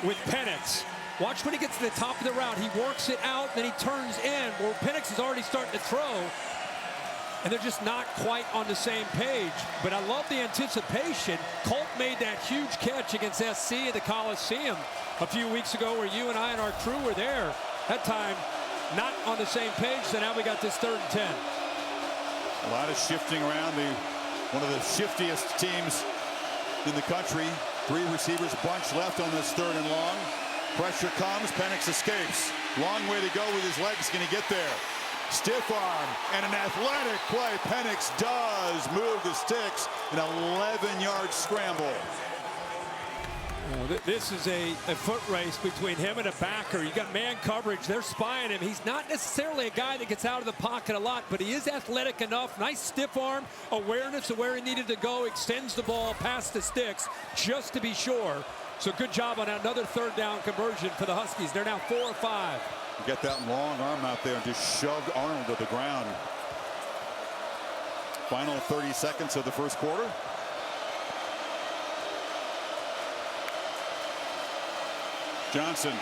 with Penix. Watch when he gets to the top of the route. He works it out, then he turns in. Where Penix is already starting to throw. And they're just not quite on the same page. But I love the anticipation. Culp made that huge catch against SC at the Coliseum a few weeks ago where you and I and our crew were there. That time, not on the same page, so now we got this 3rd and 10. A lot of shifting around. One of the shiftiest teams in the country. 3 receivers, bunch left on this 3rd and long. Pressure comes, Penix escapes. Long way to go with his legs. Can he get there? Stiff arm and an athletic play. Penix does move the sticks. An 11-yard scramble. This is a foot race between him and a backer. You got man coverage. They're spying him. He's not necessarily a guy that gets out of the pocket a lot, but he is athletic enough. Nice stiff arm, awareness of where he needed to go, extends the ball past the sticks just to be sure. So good job on another 3rd down conversion for the Huskies. They're now 4 or 5. Get that long arm out there and just shoved Arnold to the ground. Final 30 seconds of the first quarter. Johnson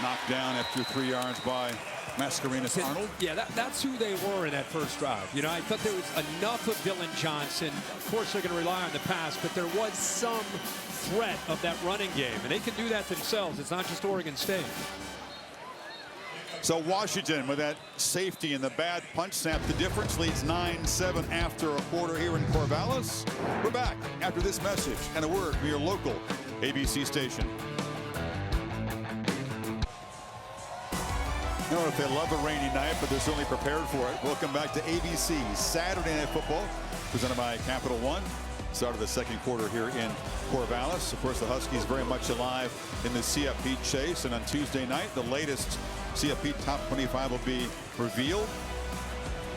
knocked down after 3 yards by Mascarenas Arnold. Yeah, that's who they were in that first drive. You know, I thought there was enough of Dylan Johnson. Of course, they're going to rely on the pass, but there was some threat of that running game, and they can do that themselves. It's not just Oregon State. So Washington with that safety and the bad punch snap. The difference leads 9-7 after a quarter here in Corvallis. We're back after this message and a word from your local ABC station. I don't know if they love a rainy night, but they're certainly prepared for it. Welcome back to ABC Saturday Night Football, presented by Capital One. Start of the second quarter here in Corvallis. Of course, the Huskies very much alive in the CFP chase. And on Tuesday night, the latest CFP Top 25 will be revealed.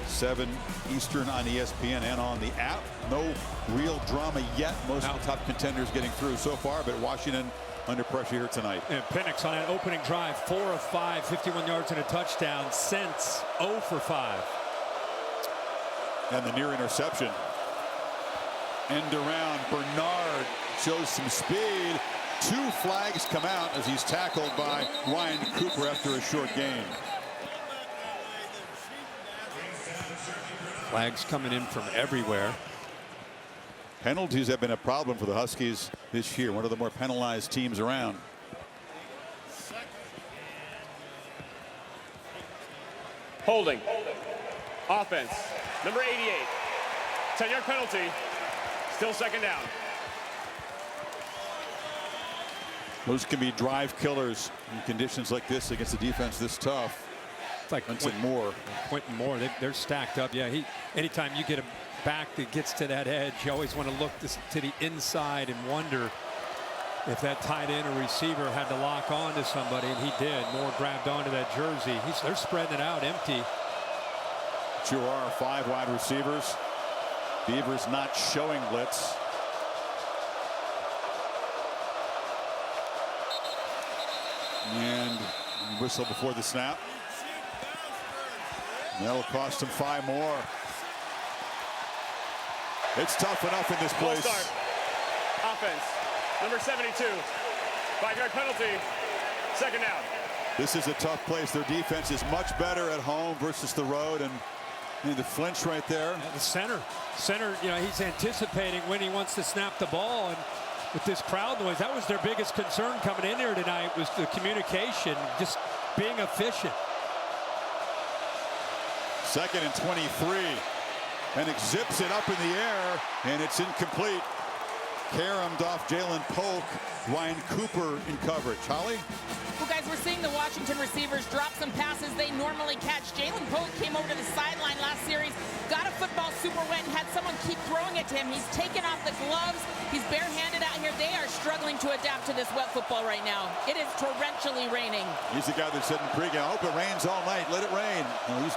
7 Eastern on ESPN and on the app. No real drama yet. Most of the top contenders getting through so far, but Washington under pressure here tonight. And Penix on that opening drive, 4 of 5, 51 yards and a touchdown. Since 0 for 5. And the near interception. End around, Bernard shows some speed. 2 flags come out as he's tackled by Ryan Cooper after a short gain. Flags coming in from everywhere. Penalties have been a problem for the Huskies this year. One of the more penalized teams around. Holding. Offense. Number 88. 10-yard penalty. Still second down. Those can be drive killers in conditions like this against a defense this tough. It's like Quinton Moore. Quinton Moore, they're stacked up. Yeah, anytime you get a back that gets to that edge, you always want to look to the inside and wonder if that tight end or receiver had to lock on to somebody, and he did. Moore grabbed onto that jersey. They're spreading it out empty. Sure are 5 wide receivers. Beavers not showing blitz. And whistle before the snap. That'll cost him 5 more. It's tough enough in this place. Full start. Offense. Number 72. 5-yard penalty. Second down. This is a tough place. Their defense is much better at home versus the road, and the flinch right there. Yeah, the center, you know, he's anticipating when he wants to snap the ball, and with this crowd noise, that was their biggest concern coming in here tonight, was the communication, just being efficient. 2nd and 23, and it zips it up in the air, and it's incomplete. Caromed off Jalen Polk. Ryan Cooper in coverage. Holly? Well, guys, we're seeing the Washington receivers drop some passes they normally catch. Jalen Polk came over to the sideline last series, got a football super wet, and had someone keep throwing it to him. He's taken off the gloves. He's barehanded out here. They are struggling to adapt to this wet football right now. It is torrentially raining. He's the guy that said in pregame, I hope it rains all night. Let it rain. Well, he's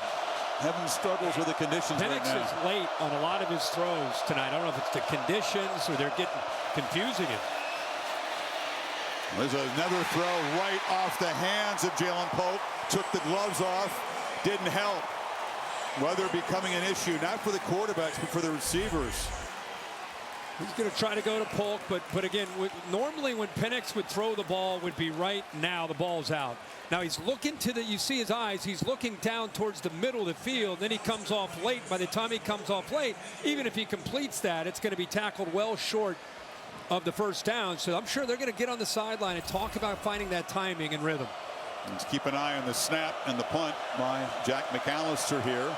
having struggles with the conditions Penix right now. is late on a lot of his throws tonight. I don't know if it's the conditions or they're getting confusing him. There's another throw right off the hands of Jalen Polk. Took the gloves off. Didn't help. Weather becoming an issue, not for the quarterbacks, but for the receivers. He's going to try to go to Polk, but again, normally when Penix would throw the ball would be right now, the ball's out. Now he's looking to you see his eyes, he's looking down towards the middle of the field, then he comes off late. By the time he comes off late, even if he completes that, it's going to be tackled well short of the first down. So I'm sure they're going to get on the sideline and talk about finding that timing and rhythm. Let's keep an eye on the snap and the punt by Jack McAllister here.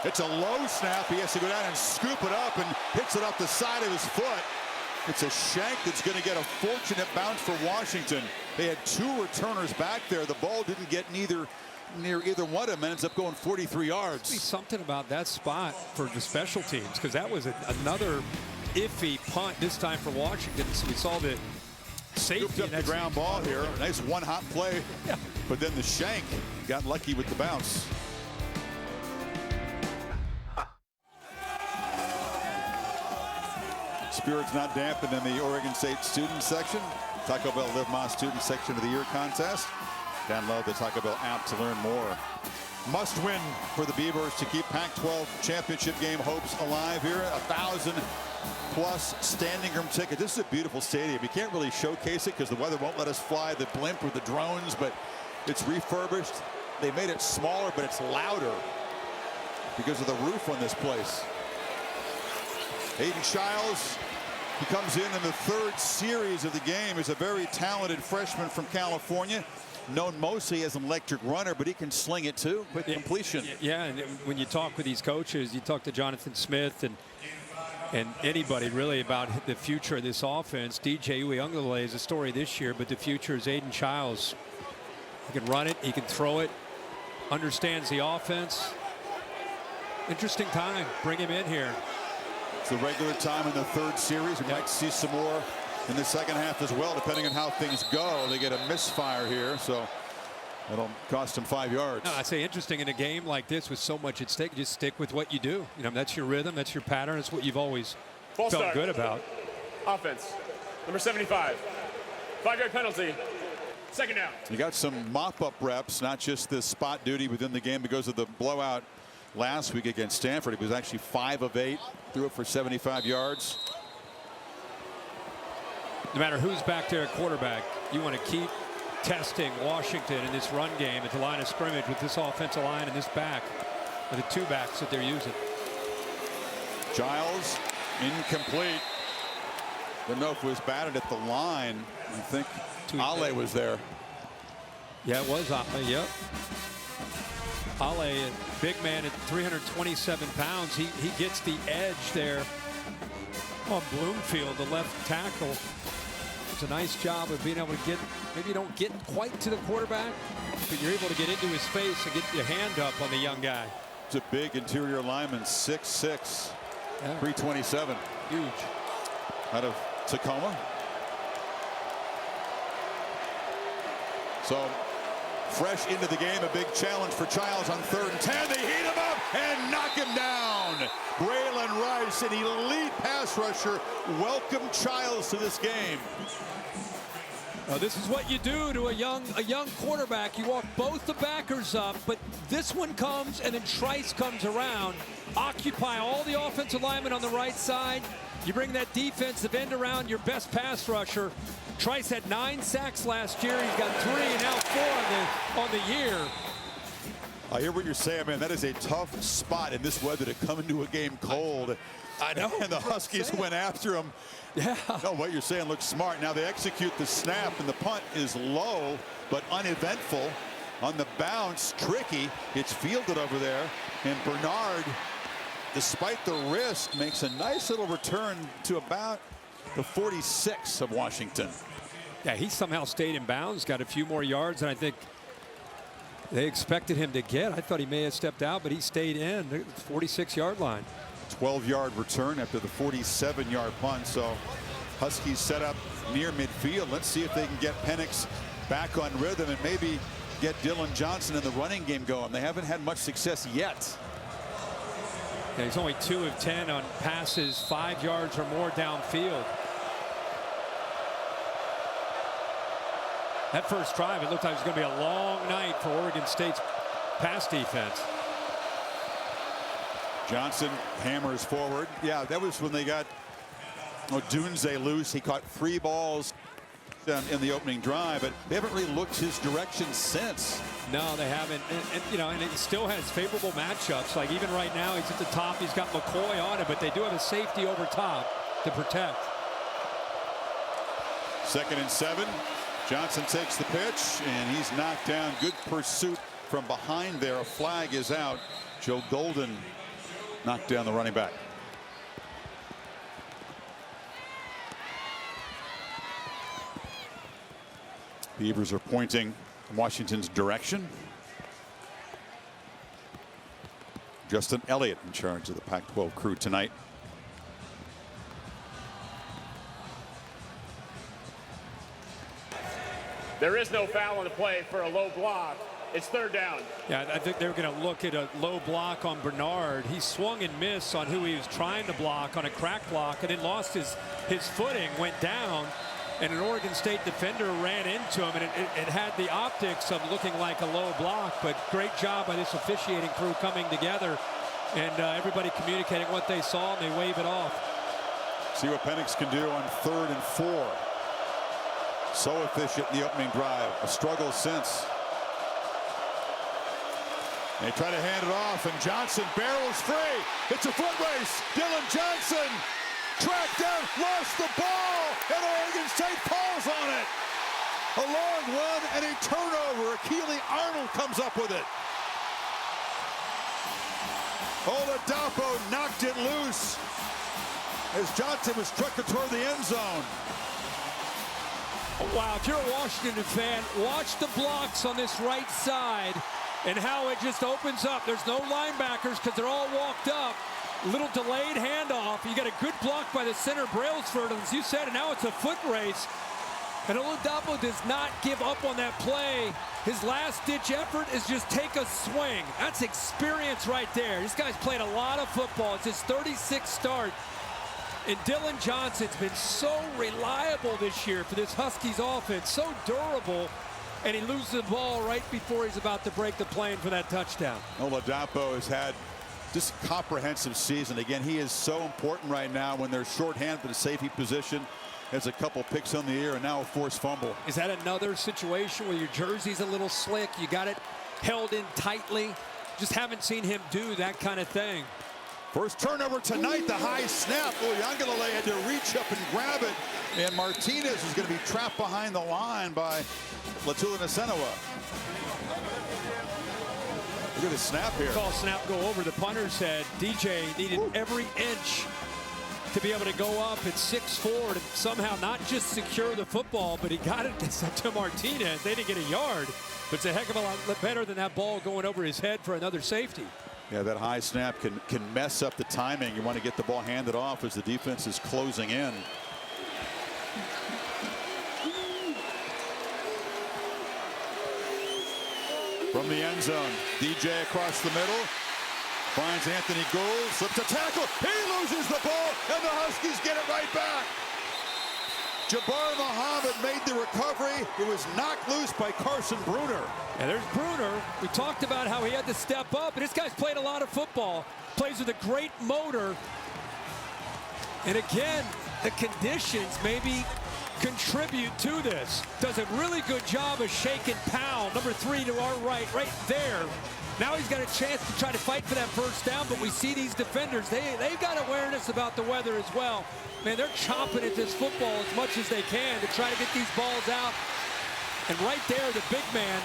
It's a low snap. He has to go down and scoop it up and hits it off the side of his foot. It's a shank that's going to get a fortunate bounce for Washington. They had 2 returners back there. The ball didn't get near either one of them and ends up going 43 yards. There's something about that spot for the special teams, because that was another iffy punt this time for Washington. So we saw the safety. Scooped up the ground ball here. Nice one-hop play. Yeah. But then the shank got lucky with the bounce. Spirits not dampened in the Oregon State student section. Taco Bell Live Más Student Section of the Year contest. Download the Taco Bell app to learn more. Must win for the Beavers to keep Pac-12 championship game hopes alive here. 1,000+ standing room ticket. This is a beautiful stadium. You can't really showcase it because the weather won't let us fly the blimp or the drones, but it's refurbished. They made it smaller, but it's louder because of the roof on this place. Hayden Childs, he comes in the 3rd series of the game. Is a very talented freshman from California. Known mostly as an electric runner, but he can sling it too. Quick completion. Yeah, and when you talk with these coaches, you talk to Jonathan Smith and anybody really about the future of this offense. DJ Uiagalelei is a story this year, but the future is Hayden Childs. He can run it, he can throw it, understands the offense. Interesting time. Bring him in here. It's the regular time in the 3rd series. We might see some more in the second half as well, depending on how things go. They get a misfire here, so that'll cost them 5 yards. No, I say interesting in a game like this with so much at stake. Just stick with what you do. You know, that's your rhythm, that's your pattern. That's what you've always felt good about. Offense, number 75. 5-yard penalty. Second down. You got some mop-up reps, not just the spot duty within the game because of the blowout last week against Stanford. He was actually 5 of 8, threw it for 75 yards. No matter who's back there at quarterback, you want to keep testing Washington in this run game at the line of scrimmage with this offensive line and this back, with the 2 backs that they're using. Giles, incomplete. Didn't know if it was batted at the line. I think Ale was there. Yeah, it was Ale, yep. Ale, a big man at 327 pounds, he gets the edge there on Bloomfield, the left tackle. It's a nice job of being able to get, maybe you don't get quite to the quarterback, but you're able to get into his face and get your hand up on the young guy. It's a big interior lineman, 6'6", 327. Huge. Out of Tacoma. So fresh into the game, a big challenge for Childs on 3rd and 10. They heat him up and knock him down. Braylon Rice, an elite pass rusher. Welcome Childs to this game. This is what you do to a young quarterback. You walk both the backers up, but this one comes and then Trice comes around. Occupy all the offensive linemen on the right side. You bring that defensive end around your best pass rusher. Trice had 9 sacks last year. He's got 3 and now 4 on the year. I hear what you're saying, man. That is a tough spot in this weather to come into a game cold. I know. And the Huskies went after him. Yeah. No, what you're saying looks smart. Now they execute the snap, and the punt is low but uneventful. On the bounce, tricky. It's fielded over there, and Bernard, despite the risk, makes a nice little return to about the 46 of Washington. Yeah, he somehow stayed in bounds, got a few more yards than I think they expected him to get. I thought he may have stepped out, but he stayed in the 46-yard line. 12-yard return after the 47-yard punt. So Huskies set up near midfield. Let's see if they can get Penix back on rhythm and maybe get Dylan Johnson in the running game going. They haven't had much success yet. Yeah, he's only 2 of 10 on passes 5 yards or more downfield. That first drive, it looked like it was going to be a long night for Oregon State's pass defense. Johnson hammers forward. Yeah, that was when they got Odunze loose. He caught 3 balls in the opening drive, but they haven't really looked his direction since. No, they haven't. And you know, and he still has favorable matchups. Like even right now, he's at the top. He's got McCoy on it, but they do have a safety over top to protect. 2nd and 7. Johnson takes the pitch, and he's knocked down. Good pursuit from behind there. A flag is out. Joe Golden knocked down the running back. Beavers are pointing Washington's direction. Justin Elliott in charge of the Pac-12 crew tonight. There is no foul on the play for a low block. It's 3rd down. Yeah, I think they're going to look at a low block on Bernard. He swung and missed on who he was trying to block on a crack block and then lost his footing, went down, and an Oregon State defender ran into him, and it had the optics of looking like a low block, but great job by this officiating crew coming together and everybody communicating what they saw, and they wave it off. See what Penix can do on 3rd and 4. So efficient in the opening drive. A struggle since. They try to hand it off, and Johnson barrels free. It's a foot race. Dylan Johnson tracked down, lost the ball, and Oregon State falls on it. A long run and a turnover. Keely Arnold comes up with it. Oladapo knocked it loose as Johnson was trucked toward the end zone. Wow, if you're a Washington fan, watch the blocks on this right side and how it just opens up. There's no linebackers because they're all walked up. Little delayed handoff. You got a good block by the center, Brailsford, as you said, and now it's a foot race. And Oladapo does not give up on that play. His last-ditch effort is just take a swing. That's experience right there. This guy's played a lot of football. It's his 36th start. And Dylan Johnson's been so reliable this year for this Huskies offense, so durable, and he loses the ball right before he's about to break the plane for that touchdown. Oladapo has had just a comprehensive season. Again, he is so important right now when they're shorthanded for the safety position. Has a couple picks on the ear and now a forced fumble. Is that another situation where your jersey's a little slick, you got it held in tightly? Just haven't seen him do that kind of thing. First turnover tonight, the high snap. Uiagalelei had to reach up and grab it, and Martinez is going to be trapped behind the line by Latula Nasenawa. Look at the snap here. Call snap go over the punter's head. DJ needed every inch to be able to go up at 6'4" to somehow not just secure the football, but he got it to Martinez. They didn't get a yard, but it's a heck of a lot better than that ball going over his head for another safety. Yeah, that high snap can mess up the timing. You want to get the ball handed off as the defense is closing in. From the end zone, DJ across the middle. Finds Anthony Gould, slips a tackle. He loses the ball, and the Huskies get it right back. Jabbar Muhammad made the recovery. It was knocked loose by Carson Bruner. And there's Bruner. We talked about how he had to step up, and this guy's played a lot of football. Plays with a great motor. And again, the conditions maybe contribute to this. Does a really good job of shaking Powell, number 3 to our right there. Now he's got a chance to try to fight for that first down, but we see these defenders, they've got awareness about the weather as well. Man, they're chomping at this football as much as they can to try to get these balls out. And right there, the big man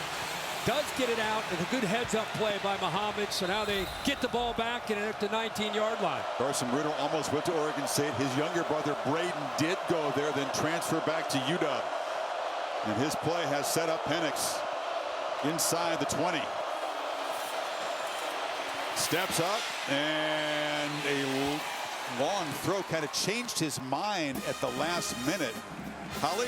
does get it out with a good heads-up play by Muhammad. So now they get the ball back and at the 19-yard line. Carson Bruner almost went to Oregon State. His younger brother, Braden, did go there, then transfer back to UW. And his play has set up Penix inside the 20. Steps up, and a long throw kind of changed his mind at the last minute. Holly?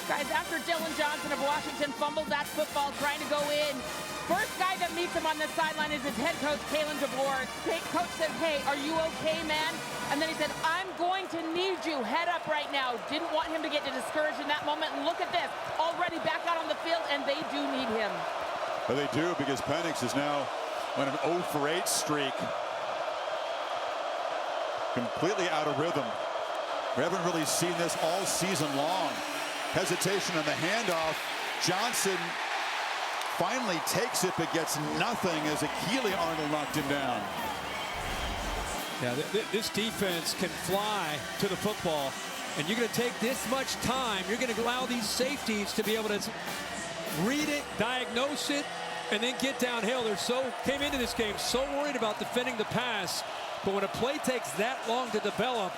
Guys, after Dylan Johnson of Washington fumbles that football trying to go in, first guy that meets him on the sideline is his head coach, Kalen DeBoer. Coach says, hey, are you okay, man? And then he said, I'm going to need you. Head up right now. Didn't want him to get discouraged in that moment. And look at this. Already back out on the field, and they do need him. Well, they do, because Penix is now on an 0 for 8 streak. Completely out of rhythm. We haven't really seen this all season long. Hesitation on the handoff. Johnson finally takes it, but gets nothing as Achille Arnold knocked him down. Yeah, this defense can fly to the football, and you're going to take this much time. You're going to allow these safeties to be able to read it, diagnose it, and then get downhill. Came into this game so worried about defending the pass, but when a play takes that long to develop,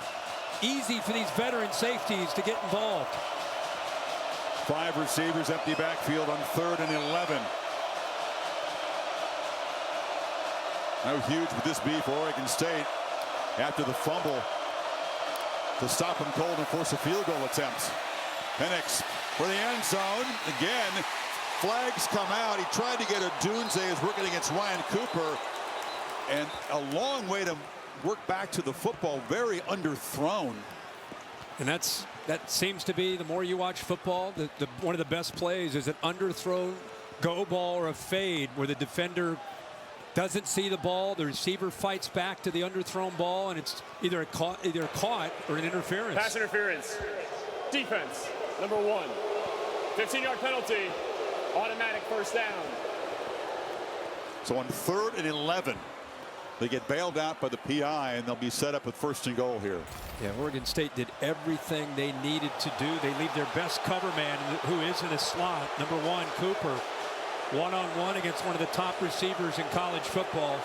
easy for these veteran safeties to get involved. 5 receivers, empty backfield on 3rd and 11. How huge would this be for Oregon State after the fumble to stop him cold and force a field goal attempt? Penix for the end zone. Again, flags come out. He tried to get a Dunze as working against Ryan Cooper. And a long way to work back to the football. Very underthrown. And that seems to be, the more you watch football, one of the best plays is an underthrown go ball or a fade where the defender doesn't see the ball, the receiver fights back to the underthrown ball, and it's either caught or an interference. Pass interference. Defense, number 1. 15-yard penalty, automatic first down. So on 3rd and 11, they get bailed out by the PI, and they'll be set up with 1st and goal here. Yeah, Oregon State did everything they needed to do. They leave their best cover man, who is in a slot, number 1, Cooper, one-on-one against one of the top receivers in college football.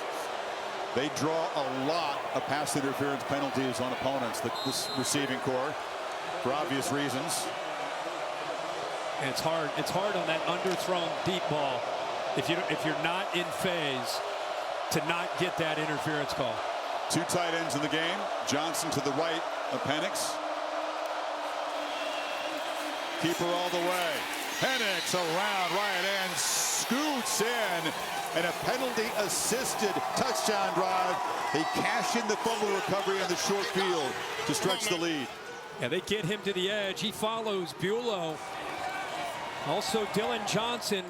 They draw a lot of pass interference penalties on opponents, this receiving corps, for obvious reasons. And it's hard on that underthrown deep ball if you're not in phase to not get that interference call. 2 tight ends in the game. Johnson to the right of Penix. Keeper all the way. Penix around right and scoots in. And a penalty-assisted touchdown drive. They cash in the fumble recovery on the short field to stretch the lead. Yeah, they get him to the edge. He follows Bulow. Also Dylan Johnson.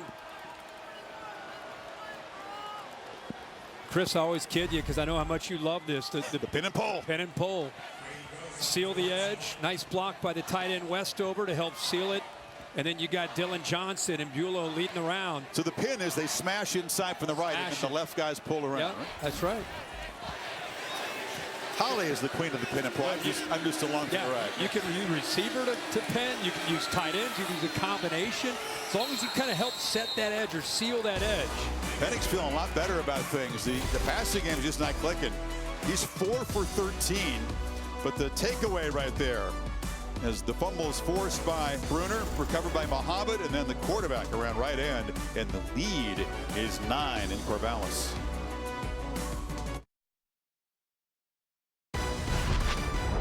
Chris, I always kid you because I know how much you love this. The pin and pull. Pin and pull. Seal the edge. Nice block by the tight end Westover to help seal it. And then you got Dylan Johnson and Bulow leading around. So the pin is they smash inside from the right and the left guys pull around. Yeah, right? That's right. Holly is the queen of the pin and pull. I'm just along for the ride. You can use receiver to pin. You can use tight ends. You can use a combination. As long as you kind of help set that edge or seal that edge. Penix feeling a lot better about things. The passing game is just not clicking. He's 4 for 13, but the takeaway right there as the fumble is forced by Bruner, recovered by Muhammad, and then the quarterback around right end, and the lead is 9 in Corvallis.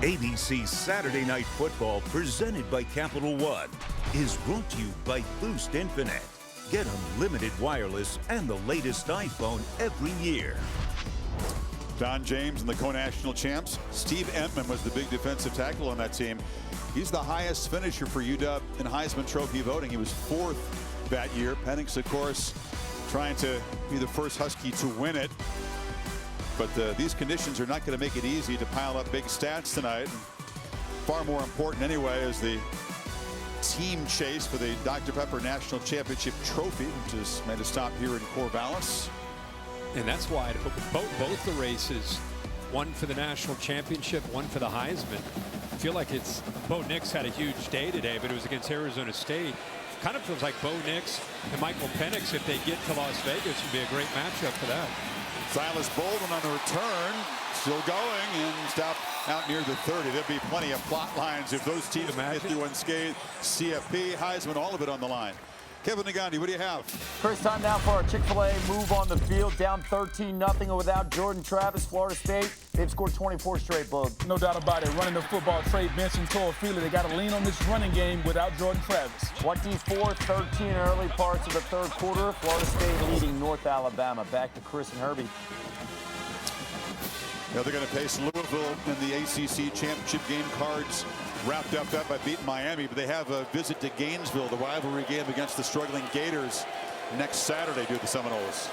ABC Saturday Night Football, presented by Capital One, is brought to you by Boost Infinite. Get unlimited wireless and the latest iPhone every year. Don James and the co-national champs. Steve Entman was the big defensive tackle on that team. He's the highest finisher for UW in Heisman Trophy voting. He was 4th that year. Penix, of course, trying to be the first Husky to win it. But these conditions are not going to make it easy to pile up big stats tonight. Far more important anyway is the team chase for the Dr. Pepper National Championship Trophy, which is made a stop here in Corvallis. And that's why both the races, one for the national championship, one for the Heisman. I feel like it's Bo Nix had a huge day today, but it was against Arizona State. Kind of feels like Bo Nix and Michael Penix, if they get to Las Vegas, would be a great matchup for that. Silas Bolden on the return, still going and stopped out near the 30. There'll be plenty of plot lines if those teams get through unscathed. CFP, Heisman, all of it on the line. Kevin Negandhi, what do you have? Chris, time now for our Chick-fil-A move on the field. Down 13-0 without Jordan Travis, Florida State. They've scored 24 straight, Bug. No doubt about it. Running the football, Trey Benson, Toafili. They got to lean on this running game without Jordan Travis. 24-13 in early parts of the third quarter. Florida State leading North Alabama. Back to Chris and Herbie. Now they're going to face Louisville in the ACC championship game. Cards wrapped up by beating Miami, but they have a visit to Gainesville, the rivalry game against the struggling Gators next Saturday due to the Seminoles.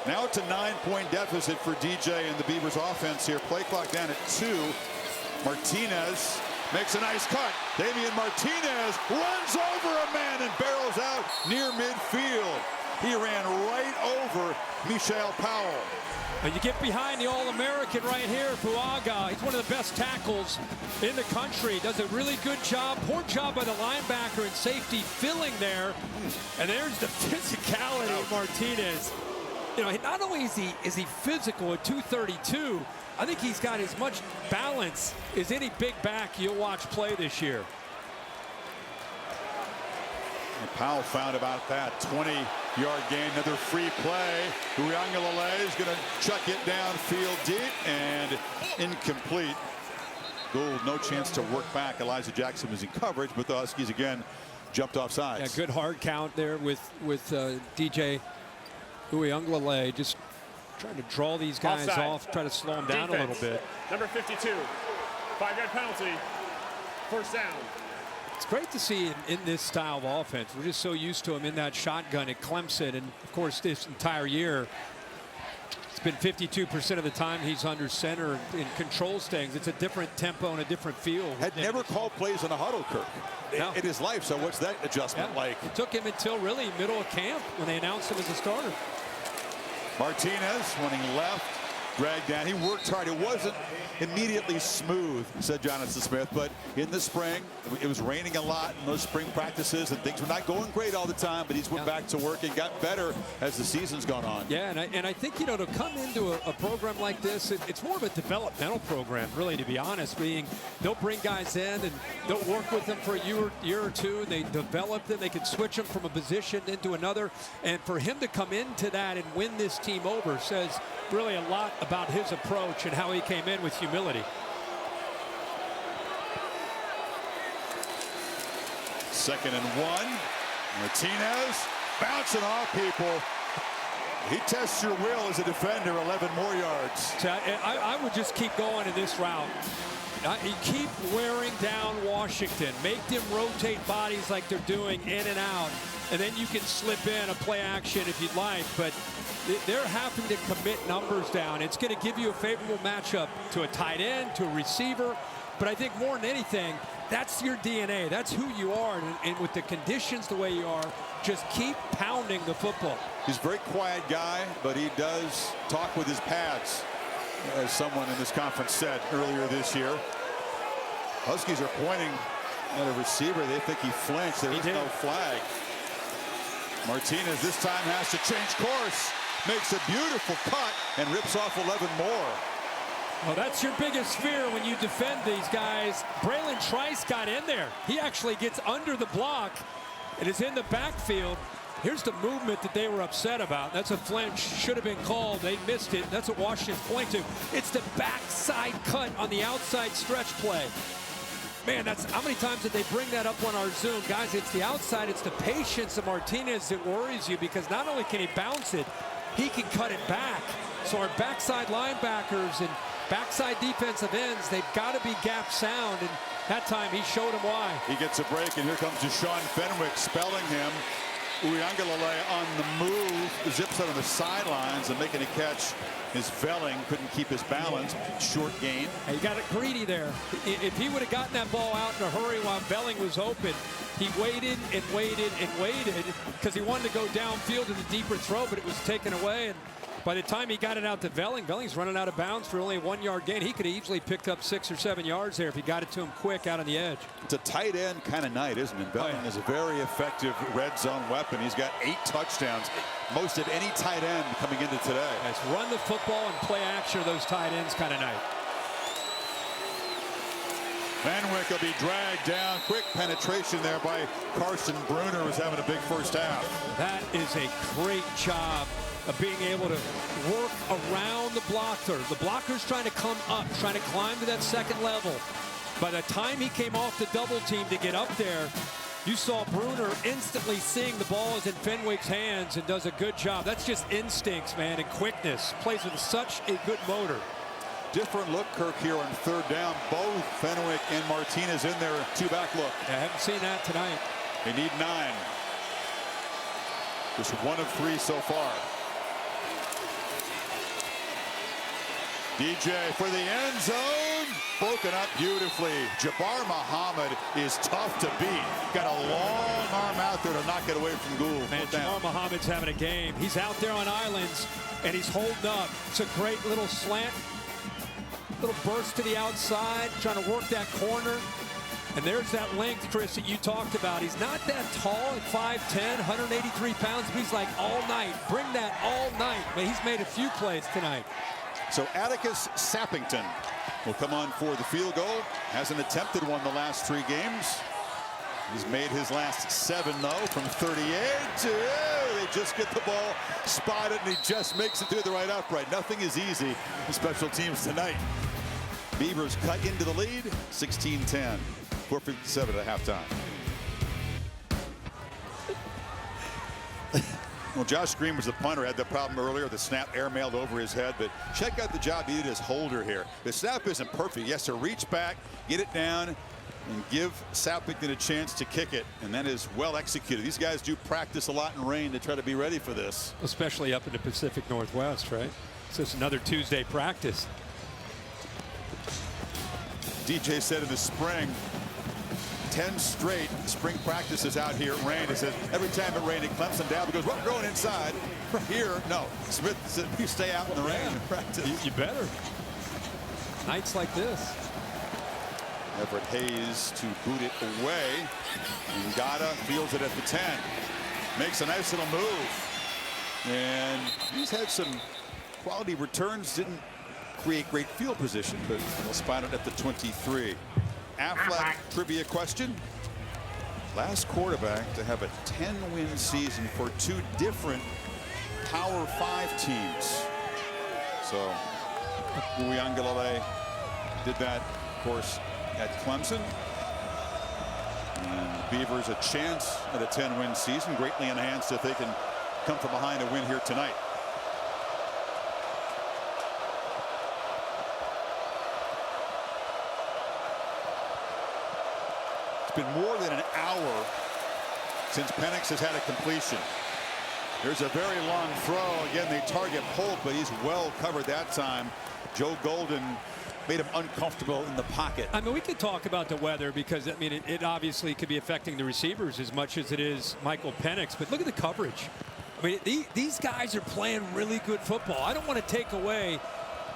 Now it's a 9-point deficit for DJ and the Beavers offense here. Play clock down at 2. Martinez makes a nice cut. Damian Martinez runs over a man and barrels out near midfield. He ran right over Michelle Powell. And you get behind the All-American right here, Fuaga. He's one of the best tackles in the country. Does a really good job. Poor job by the linebacker and safety filling there. And there's the physicality of Martinez. You know, not only is he physical at 232, I think he's got as much balance as any big back you'll watch play this year. And Powell found about that 20-yard gain, another free play. Uiagalelei is going to chuck it downfield deep and incomplete. Gould, no chance to work back. Elijah Jackson was in coverage, but the Huskies again jumped off sides. Yeah, good hard count there with DJ Uiagalelei, just trying to draw these guys off, try to slow them down a little bit. Number 52, 5-yard penalty, first down. It's great to see in this style of offense. We're just so used to him in that shotgun at Clemson, and of course this entire year it's been 52% of the time he's under center and controls things. It's a different tempo and a different feel. Had never called plays in a huddle, Kirk, in his life. So what's that adjustment like? It took him until really middle of camp when they announced him as a starter. Martinez running left, dragged down. He worked hard. It wasn't immediately smooth, said Jonathan Smith, but in the spring, it was raining a lot in those spring practices, and things were not going great all the time, but he's went back to work and got better as the season's gone on. Yeah, and I think, you know, to come into a program like this, it's more of a developmental program, really, to be honest, being they'll bring guys in and they'll work with them for a year or two, and they develop them, they can switch them from a position into another, and for him to come into that and win this team over says really a lot about his approach and how he came in with humility. Second and 1. Martinez bouncing off people. He tests your will as a defender. 11 more yards. So I would just keep going in this route. You keep wearing down Washington. Make them rotate bodies like they're doing in and out. And then you can slip in a play action if you'd like. But they're having to commit numbers down. It's going to give you a favorable matchup to a tight end, to a receiver. But I think more than anything, that's your DNA. That's who you are. And with the conditions the way you are, just keep pounding the football. He's a very quiet guy, but he does talk with his pads. as someone in this conference said earlier this year. Huskies are pointing at a receiver. They think he flinched. There is no flag. Martinez this time has to change course. Makes a beautiful cut and rips off 11 more. Well, that's your biggest fear when you defend these guys. Braylon Trice got in there. He actually gets under the block. It is in the backfield. Here's the movement that they were upset about. That's a flinch. Should have been called. They missed it. That's what Washington's pointing to. It's the backside cut on the outside stretch play. Man, that's how many times did they bring that up on our Zoom? Guys, it's the outside. It's the patience of Martinez that worries you, because not only can he bounce it, he can cut it back. So our backside linebackers and backside defensive ends, they've got to be gap sound, and that time he showed them why. He gets a break, and here comes Deshaun Fenwick spelling him. Uiagalelei on the move, zips out on the sidelines and making a catch. His Velling couldn't keep his balance. Short gain. He got it greedy there. If he would have gotten that ball out in a hurry while Velling was open, he waited and waited and waited because he wanted to go downfield to the deeper throw, but it was taken away. And by the time he got it out to Velling, Velling's running out of bounds for only a 1-yard gain. He could have easily picked up 6 or 7 yards there if he got it to him quick out on the edge. It's a tight end kind of night, isn't it? Velling is a very effective red zone weapon. He's got 8 touchdowns, most of any tight end coming into today. Let's run the football and play action of those tight ends kind of night. Fenwick will be dragged down. Quick penetration there by Carson Bruner, who's having a big first half. That is a great job of being able to work around the blocker. The blocker's trying to come up, trying to climb to that second level. By the time he came off the double team to get up there, you saw Bruner instantly seeing the ball is in Fenwick's hands and does a good job. That's just instincts, man, and quickness. Plays with such a good motor. Different look, Kirk, here on third down. Both Fenwick and Martinez in their 2-back look. I haven't seen that tonight. They need 9. Just 1 of 3 so far. DJ for the end zone. Broken up beautifully. Jabbar Muhammad is tough to beat. Got a long arm out there to knock it away from Gould. Man, Jabbar Muhammad's having a game. He's out there on islands, and he's holding up. It's a great little slant. Little burst to the outside, trying to work that corner. And there's that length, Chris, that you talked about. He's not that tall at 5'10", 183 pounds, but he's like all night. Bring that all night. But he's made a few plays tonight. So Atticus Sappington will come on for the field goal. Hasn't attempted one the last 3 games. He's made his last 7, though, from 38. They just get the ball spotted, and he just makes it through the right upright. Nothing is easy in special teams tonight. Beavers cut into the lead, 16-10. 4:57 at halftime. Well, Josh Green was the punter, had the problem earlier. The snap airmailed over his head, but check out the job he did as holder here. The snap isn't perfect. He has to reach back, get it down, and give Sappington a chance to kick it, and that is well executed. These guys do practice a lot in rain to try to be ready for this. Especially up in the Pacific Northwest, right? It's just another Tuesday practice. DJ said in the spring, 10 straight spring practices out here at rain. He says every time it rained at Clemson, Dabo goes, well, we're going inside. Here, no. Smith said, you stay out in the rain and practice. You better. Nights like this. Everett Hayes to boot it away. Ngata fields it at the 10. Makes a nice little move. And he's had some quality returns. Didn't create great field position, but he'll spot it at the 23. Athletic trivia question. Last quarterback to have a 10-win season for 2 different Power 5 teams. So Uiagalelei did that, of course, at Clemson. And Beavers a chance at a 10-win season, greatly enhanced if they can come from behind and win here tonight. Been more than an hour since Penix has had a completion. There's a very long throw. Again, they target Polk, but he's well covered that time. Joe Golden made him uncomfortable in the pocket. I mean, we could talk about the weather because, I mean, it obviously could be affecting the receivers as much as it is Michael Penix. But look at the coverage. I mean, these guys are playing really good football. I don't want to take away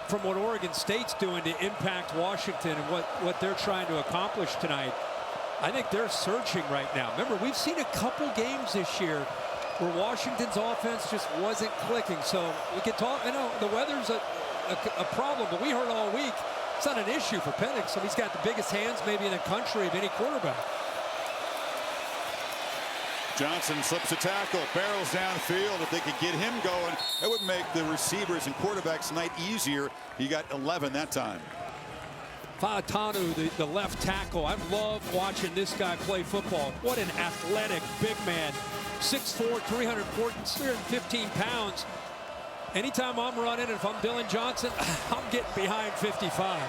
from what Oregon State's doing to impact Washington and what they're trying to accomplish tonight. I think they're searching right now. Remember, we've seen a couple games this year where Washington's offense just wasn't clicking. So we can talk. I know the weather's a problem, but we heard all week it's not an issue for Penix. So he's got the biggest hands maybe in the country of any quarterback. Johnson slips a tackle, barrels downfield. If they could get him going, that would make the receivers and quarterbacks night easier. He got 11 that time. Fautanu, the left tackle. I love watching this guy play football. What an athletic big man. 6'4", 315 pounds. Anytime I'm running, if I'm Dylan Johnson, I'm getting behind 55.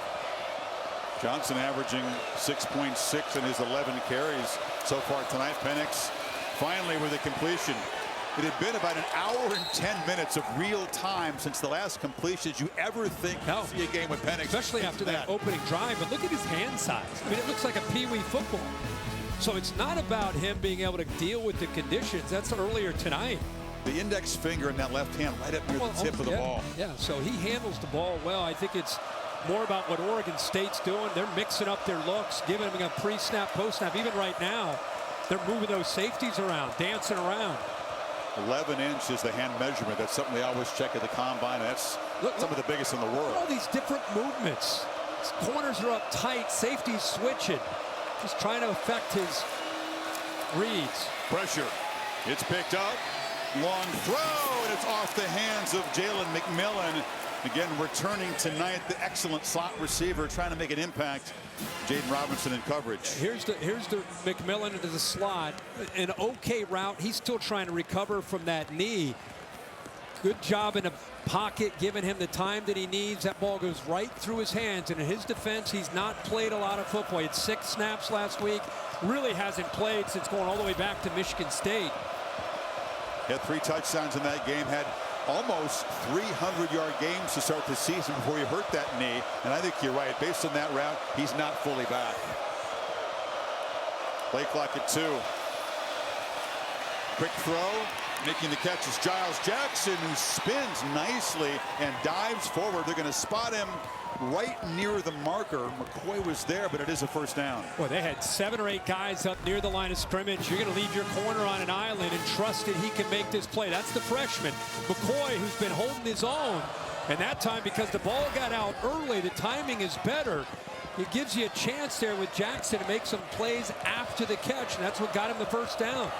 Johnson averaging 6.6 in his 11 carries so far tonight. Penix finally with a completion. It had been about an hour and 10 minutes of real time since the last completion. Did you ever think you'd see a game with Penix? Especially after that opening drive. But look at his hand size. I mean, it looks like a peewee football. So it's not about him being able to deal with the conditions. That's earlier tonight. The index finger in that left hand right up near the tip of the ball. Yeah, so he handles the ball well. I think it's more about what Oregon State's doing. They're mixing up their looks, giving him a pre-snap, post-snap. Even right now, they're moving those safeties around, dancing around. 11 inches, the hand measurement. That's something they always check at the combine. That's some of the biggest in the world. All these different movements. His corners are up tight, safeties switching. Just trying to affect his reads. Pressure. It's picked up. Long throw, and it's off the hands of Jalen McMillan. Again, returning tonight, the excellent slot receiver trying to make an impact. Jaden Robinson in coverage. Here's the McMillan into the slot. An okay route. He's still trying to recover from that knee. Good job in the pocket, giving him the time that he needs. That ball goes right through his hands. And in his defense, he's not played a lot of football. He had 6 snaps last week. Really hasn't played since going all the way back to Michigan State. Had 3 touchdowns in that game. Had almost 300-yard games to start the season before he hurt that knee. And I think you're right. Based on that route, he's not fully back. Play clock at 2. Quick throw. Making the catch is Giles Jackson, who spins nicely and dives forward. They're going to spot him right near the marker. McCoy was there, but it is a first down. Boy, they had 7 or 8 guys up near the line of scrimmage. You're going to leave your corner on an island and trust that he can make this play. That's the freshman, McCoy, who's been holding his own. And that time, because the ball got out early, the timing is better. It gives you a chance there with Jackson to make some plays after the catch, and that's what got him the first down.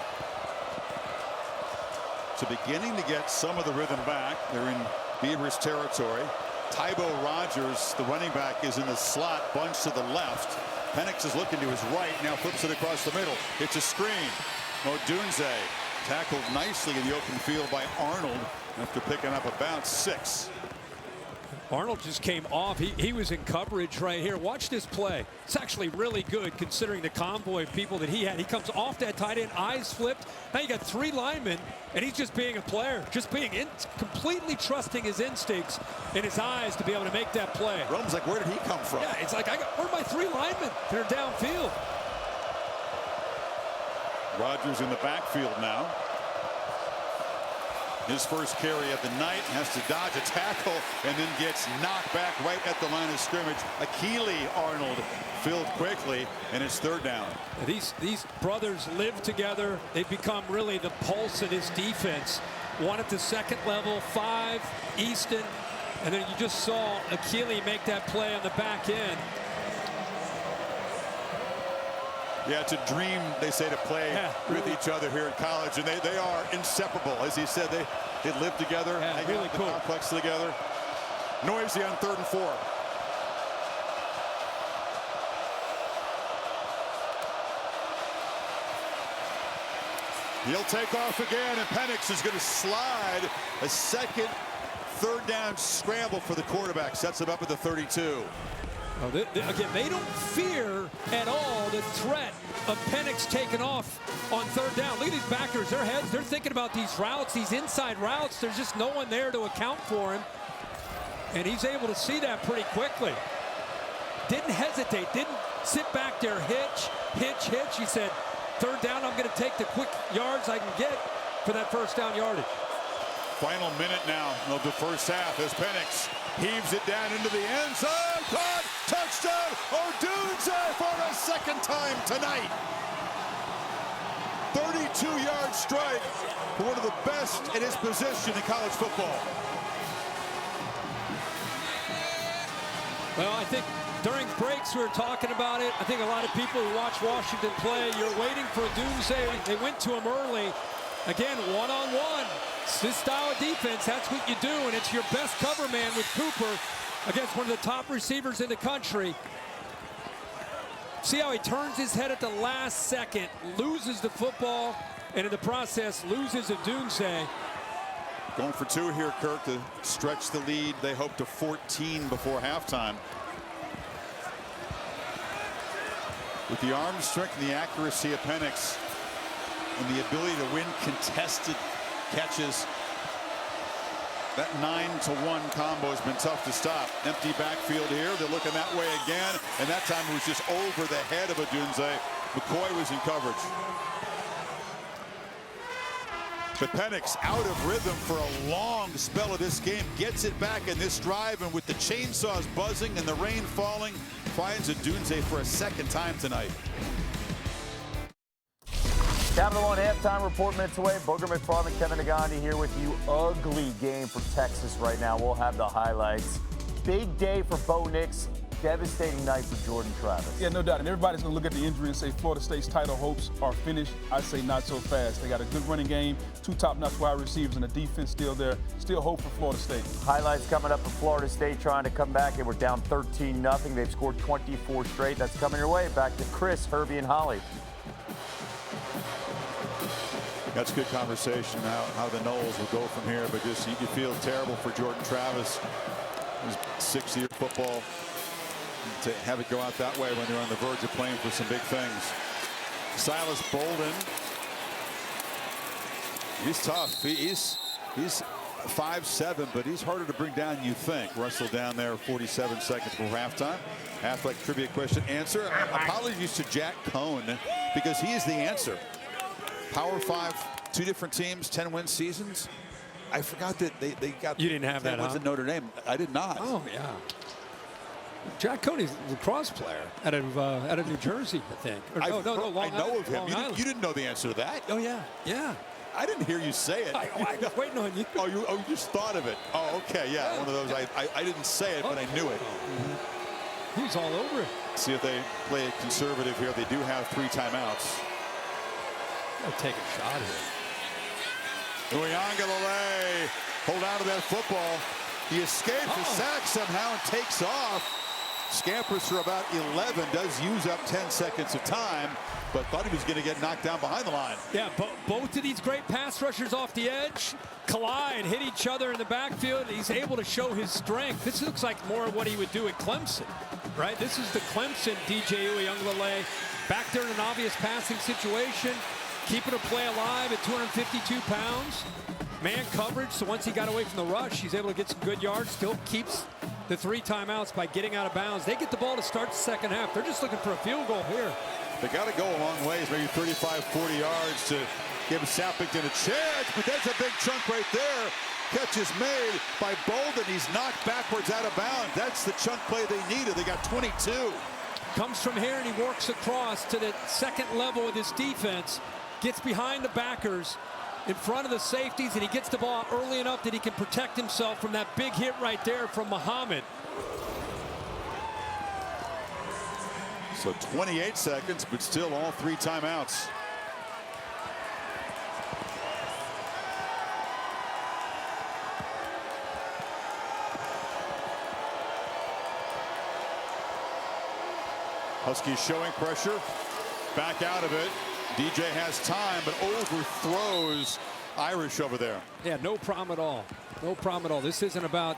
So beginning to get some of the rhythm back. They're in Beavers territory. Tybo Rogers, the running back, is in the slot, bunched to the left. Penix is looking to his right, now flips it across the middle. It's a screen. Odunze tackled nicely in the open field by Arnold after picking up about 6. Arnold just came off. He was in coverage right here. Watch this play. It's actually really good considering the convoy of people that he had. He comes off that tight end, eyes flipped. Now you got 3 linemen, and he's just being a player, just being completely trusting his instincts and his eyes to be able to make that play. Rome's like, where did he come from? Yeah, it's like, where are my 3 linemen that are downfield? Rogers in the backfield now. His first carry of the night, has to dodge a tackle and then gets knocked back right at the line of scrimmage. Akili Arnold filled quickly, and it's 3rd down. These brothers live together. They've become really the pulse of this defense. 1 at the 2nd level, 5 Easton, and then you just saw Akili make that play on the back end. Yeah, it's a dream, they say, to play with each other here at college, and they are inseparable. As he said, they live together, hang really out in cool. the complex together. Noisy on 3rd and 4. He'll take off again, and Penix is going to slide a second 3rd down scramble for the quarterback. Sets him up at the 32. Again, they don't fear at all the threat of Penix taking off on 3rd down. Look at these backers, their heads, they're thinking about these routes, these inside routes. There's just no one there to account for him. And he's able to see that pretty quickly. Didn't hesitate, didn't sit back there, hitch. He said, 3rd down, I'm going to take the quick yards I can get for that 1st down yardage. Final minute now of the first half as Penix heaves it down into the end zone. Caught! Touchdown! Odunze for a second time tonight. 32-yard strike for one of the best in his position in college football. Well, I think during breaks we were talking about it. I think a lot of people who watch Washington play, you're waiting for Odunze. They went to him early. Again, one-on-one. This style of defense, that's what you do, and it's your best cover man with Cooper against one of the top receivers in the country. See how he turns his head at the last second, loses the football, and in the process loses Odunze. Going for two here, Kirk, to stretch the lead. They hope to 14 before halftime. With the arm strength and the accuracy of Penix and the ability to win contested catches, that 9-to-1 combo has been tough to stop. Empty backfield here. They're looking that way again, and that time it was just over the head of Odunze. McCoy was in coverage. But Penix out of rhythm for a long spell of this game, gets it back in this drive, and with the chainsaws buzzing and the rain falling, finds Odunze for a second time tonight. Capital One halftime report minutes away. Booger McFarland, Kevin Negandhi here with you. Ugly game for Texas right now. We'll have the highlights. Big day for Bo Nix. Devastating night for Jordan Travis. Yeah, no doubt. And everybody's going to look at the injury and say Florida State's title hopes are finished. I say not so fast. They got a good running game, two top-notch wide receivers, and the defense still there. Still hope for Florida State. Highlights coming up for Florida State trying to come back. They were down 13-0. They've scored 24 straight. That's coming your way. Back to Chris, Herbie, and Holly. That's good conversation how the Noles will go from here, but just you feel terrible for Jordan Travis. His sixth-year football, to have it go out that way when they're on the verge of playing for some big things. Silas Bolden, he's tough. He's 5'7", but he's harder to bring down, you think. Russell down there, 47 seconds before halftime. Athletic trivia question answer. Apologies to Jack Cohn, because he is the answer. Power 5, two different teams, 10-win seasons. I forgot that they got. You didn't have that, wins at Notre Dame. I did not. Oh yeah. Jack Coney's a lacrosse player out of New Jersey, I think. Or, no, Long Island. I know of him. You didn't know the answer to that. Oh yeah, yeah. I didn't hear you say it. I was waiting on you. Oh, you just thought of it. Oh, okay, yeah. One of those. I didn't say it, but I knew it. Mm-hmm. He's all over it. See if they play it conservative here. They do have 3 timeouts. I'll take a shot here. Uiagalelei hold on to that football. He escapes the sack somehow and takes off. Scampers for about 11, does use up 10 seconds of time, but thought he was going to get knocked down behind the line. Yeah, both of these great pass rushers off the edge collide, hit each other in the backfield. He's able to show his strength. This looks like more of what he would do at Clemson, right? This is the Clemson DJ Uiagalelei back there in an obvious passing situation, keeping a play alive at 252 pounds. Man coverage, so once he got away from the rush, he's able to get some good yards, still keeps the 3 timeouts by getting out of bounds. They get the ball to start the second half. They're just looking for a field goal here. They got to go a long ways, maybe 35, 40 yards to give Sappington a chance, but that's a big chunk right there. Catch is made by Bolden. He's knocked backwards out of bounds. That's the chunk play they needed. They got 22. Comes from here and he works across to the second level of this defense, gets behind the backers, in front of the safeties, and he gets the ball early enough that he can protect himself from that big hit right there from Muhammad. So 28 seconds, but still all 3 timeouts. Huskies showing pressure, back out of it. DJ has time, but overthrows Irish over there. Yeah, no problem at all. No problem at all. This isn't about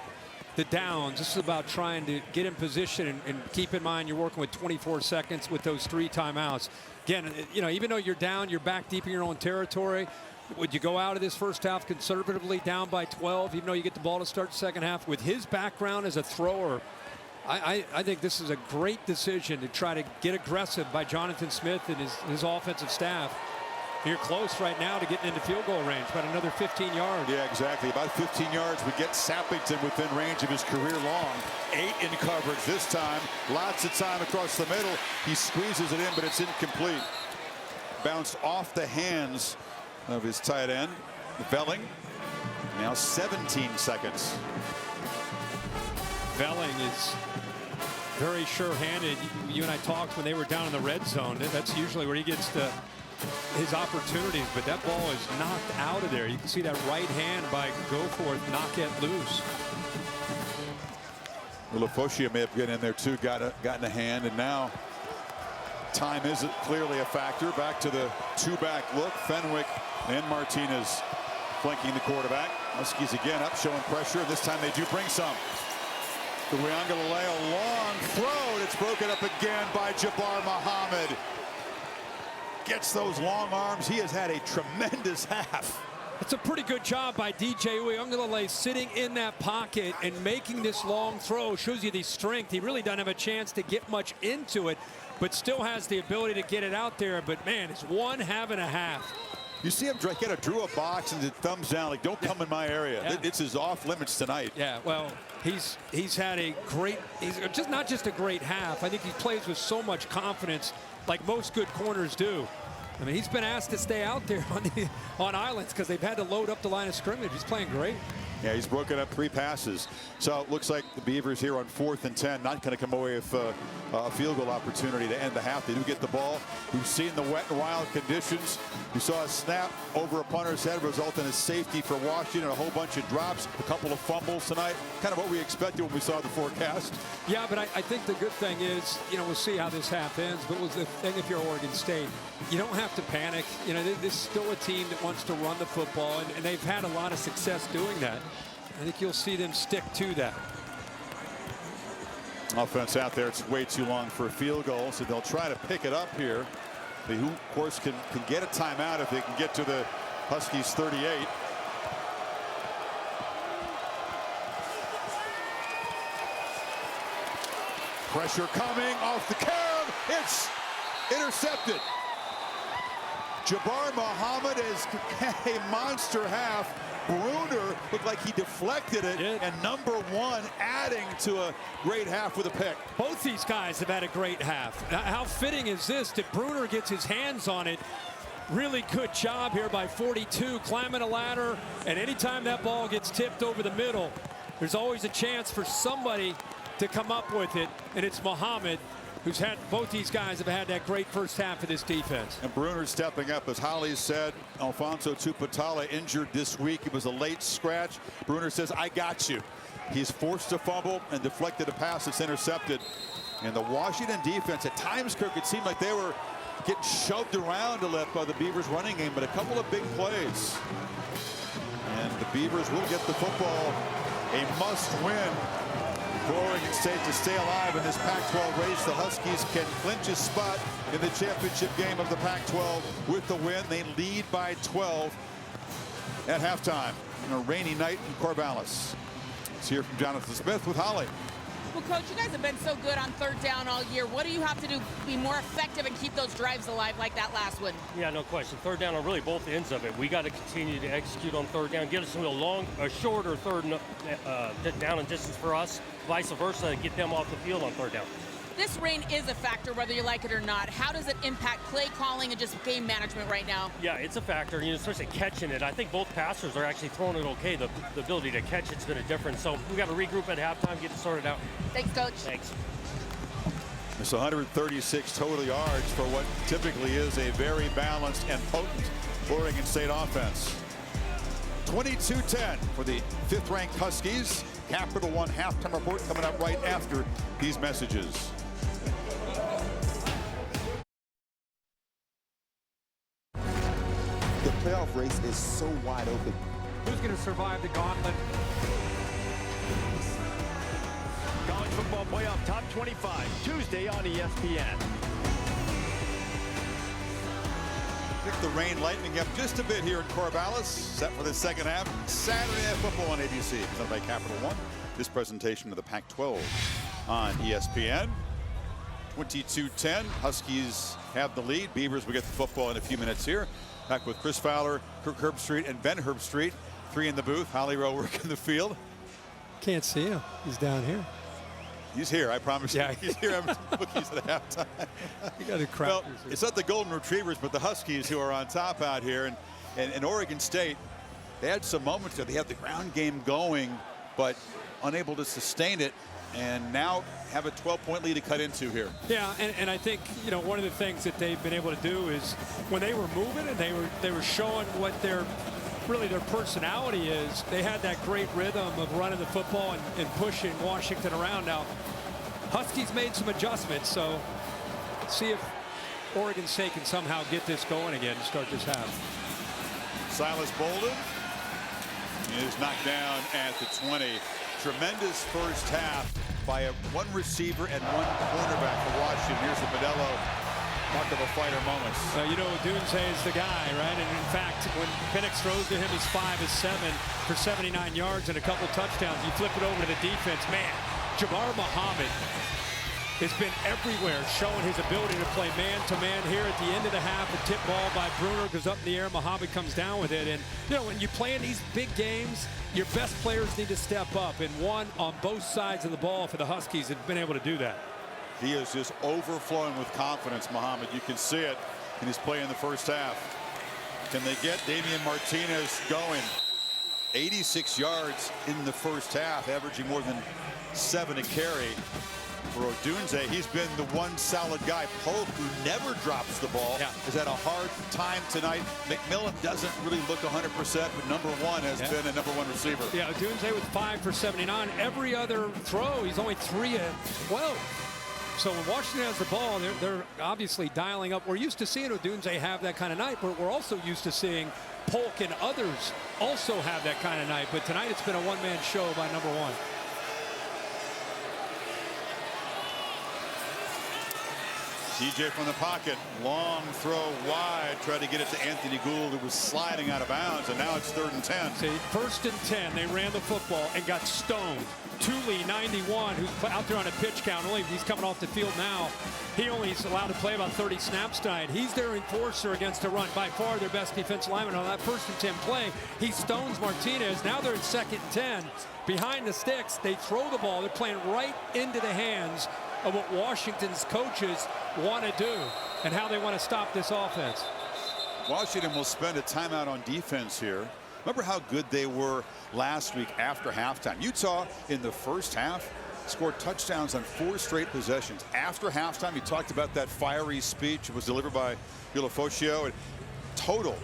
the downs. This is about trying to get in position and keep in mind you're working with 24 seconds with those 3 timeouts. Again, you know, even though you're down, you're back deep in your own territory. Would you go out of this first half conservatively down by 12, even though you get the ball to start the second half? With his background as a thrower, I think this is a great decision to try to get aggressive by Jonathan Smith and his offensive staff. You're close right now to getting into field goal range, about another 15 yards. Yeah, exactly. About 15 yards would get Sappington within range of his career long. 8 in coverage this time. Lots of time across the middle. He squeezes it in, but it's incomplete. Bounced off the hands of his tight end, Velling. Now 17 seconds. Velling is very sure-handed. You and I talked when they were down in the red zone. That's usually where he gets his opportunities, but that ball is knocked out of there. You can see that right hand by Goforth knock it loose. Lafoshia may have gotten in there too, gotten a hand, and now time isn't clearly a factor. Back to the two-back look. Fenwick and Martinez flanking the quarterback. Huskies again up, showing pressure. This time they do bring some. Uiagalelei, a long throw. It's broken up again by Jabbar Muhammad. Gets those long arms. He has had a tremendous half. It's a pretty good job by DJ Uiagalelei sitting in that pocket and making this long throw. Shows you the strength. He really doesn't have a chance to get much into it, but still has the ability to get it out there. But man, it's one and a half. You see him drew a box and did thumbs down, like, don't come in my area. Yeah. It's his off limits tonight. Yeah, well, he's had a great, not just a great half. I think he plays with so much confidence, like most good corners do. I mean, he's been asked to stay out there on islands because they've had to load up the line of scrimmage. He's playing great. Yeah, he's broken up 3 passes. So it looks like the Beavers here on 4th and 10, not going to come away with a field goal opportunity to end the half. They do get the ball. We've seen the wet and wild conditions. We saw a snap over a punter's head result in a safety for Washington, a whole bunch of drops, a couple of fumbles tonight. Kind of what we expected when we saw the forecast. Yeah, but I think the good thing is, we'll see how this half ends, but was the thing if you're Oregon State, you don't have to panic. This is still a team that wants to run the football, and they've had a lot of success doing that. I think you'll see them stick to that. Offense out there, it's way too long for a field goal, so they'll try to pick it up here. They, of course, can get a timeout if they can get to the Huskies 38. Pressure coming off the curve. It's intercepted. Jabbar Muhammad has had a monster half. Bruner looked like he deflected it, and number 1 adding to a great half with a pick. Both these guys have had a great half. How fitting is this that Bruner gets his hands on it? Really good job here by 42, climbing a ladder, and anytime that ball gets tipped over the middle, there's always a chance for somebody to come up with it, and it's Muhammad, who's had, both these guys have had that great first half of this defense. And Bruner stepping up, as Holly said. Alfonso Tuputala injured this week. It was a late scratch. Bruner says, I got you. He's forced a fumble and deflected a pass that's intercepted. And the Washington defense, at times, Kirk, it seemed like they were getting shoved around a little by the Beavers running game, but a couple of big plays. And the Beavers will get the football. A must-win for Oregon State to stay alive in this Pac-12 race. The Huskies can clinch a spot in the championship game of the Pac-12 with the win. They lead by 12 at halftime on a rainy night in Corvallis. Let's hear from Jonathan Smith with Holly. Well, Coach, you guys have been so good on 3rd down all year. What do you have to do to be more effective and keep those drives alive like that last one? Yeah, no question. 3rd down on really both ends of it. We got to continue to execute on 3rd down, get us a shorter 3rd down and distance for us. Vice versa, get them off the field on 3rd down. This rain is a factor, whether you like it or not. How does it impact play calling and just game management right now? Yeah, it's a factor, especially catching it. I think both passers are actually throwing it okay. The ability to catch it's been a difference. So we got to regroup at halftime, get it sorted out. Thanks, Coach. Thanks. It's 136 total yards for what typically is a very balanced and potent Oregon State offense. 22-10 for the 5th-ranked Huskies. Capital One halftime report coming up right after these messages. The playoff race is so wide open. Who's going to survive the gauntlet? College football playoff top 25, Tuesday on ESPN. I think the rain lightening up just a bit here in Corvallis. Set for the second half. Saturday Night Football on ABC. Presented by Capital One. This presentation of the Pac-12 on ESPN. 22-10. Huskies have the lead. Beavers will get the football in a few minutes here. Back with Chris Fowler, Kirk Herbstreit, and Ben Herbstreit. 3 in the booth. Holly Rowe working the field. Can't see him. He's down here. He's here, I promise Yeah. you. He's here having some cookies at halftime. You got to crack. Well, it's not the Golden Retrievers, but the Huskies who are on top out here. And Oregon State, they had some moments there. They had the ground game going, but unable to sustain it. And now have a 12-point lead to cut into here. Yeah, and I think, you know, one of the things that they've been able to do is when they were moving and they were showing what their personality is, they had that great rhythm of running the football and pushing Washington around. Now, Huskies made some adjustments, so see if Oregon State can somehow get this going again to start this half. Silas Bolden is knocked down at the 20. Tremendous first half by one receiver and one cornerback for Washington. Here's the Modelo. Talk of a fighter moments. You know, Dunze is the guy, right? And in fact, when Penix throws to him, he's 5-7 for 79 yards and a couple touchdowns. You flip it over to the defense, man. Jabbar Muhammad has been everywhere, showing his ability to play man-to-man here at the end of the half. A tip ball by Bruner goes up in the air. Muhammad comes down with it. And, you know, when you play in these big games, your best players need to step up. And one on both sides of the ball for the Huskies have been able to do that. He is just overflowing with confidence, Muhammad. You can see it in his play in the first half. Can they get Damian Martinez going? 86 yards in the first half, averaging more than 7 a carry. For Odunze, he's been the one solid guy. Polk, who never drops the ball, has had a hard time tonight. McMillan doesn't really look 100%, but number 1 has been a number 1 receiver. Yeah, Odunze was 5 for 79. Every other throw, he's only 3 of 12. So when Washington has the ball, they're obviously dialing up. We're used to seeing Odunze have that kind of night, but we're also used to seeing Polk and others also have that kind of night. But tonight it's been a one-man show by number 1. DJ from the pocket, long throw wide, tried to get it to Anthony Gould, who was sliding out of bounds, and now it's 3rd and 10. See, 1st and 10, they ran the football and got stoned. Thule, 91, who's out there on a pitch count. He's coming off the field now. He only is allowed to play about 30 snaps tonight. He's their enforcer against a run. By far their best defensive lineman on that 1st and 10 play. He stones Martinez. Now they're in 2nd and 10. Behind the sticks, they throw the ball. They're playing right into the hands of what Washington's coaches want to do and how they want to stop this offense. Washington will spend a timeout on defense here. Remember how good they were last week after halftime. Utah in the first half scored touchdowns on 4 straight possessions. After halftime, you talked about that fiery speech. It was delivered by Ulofoshio. A total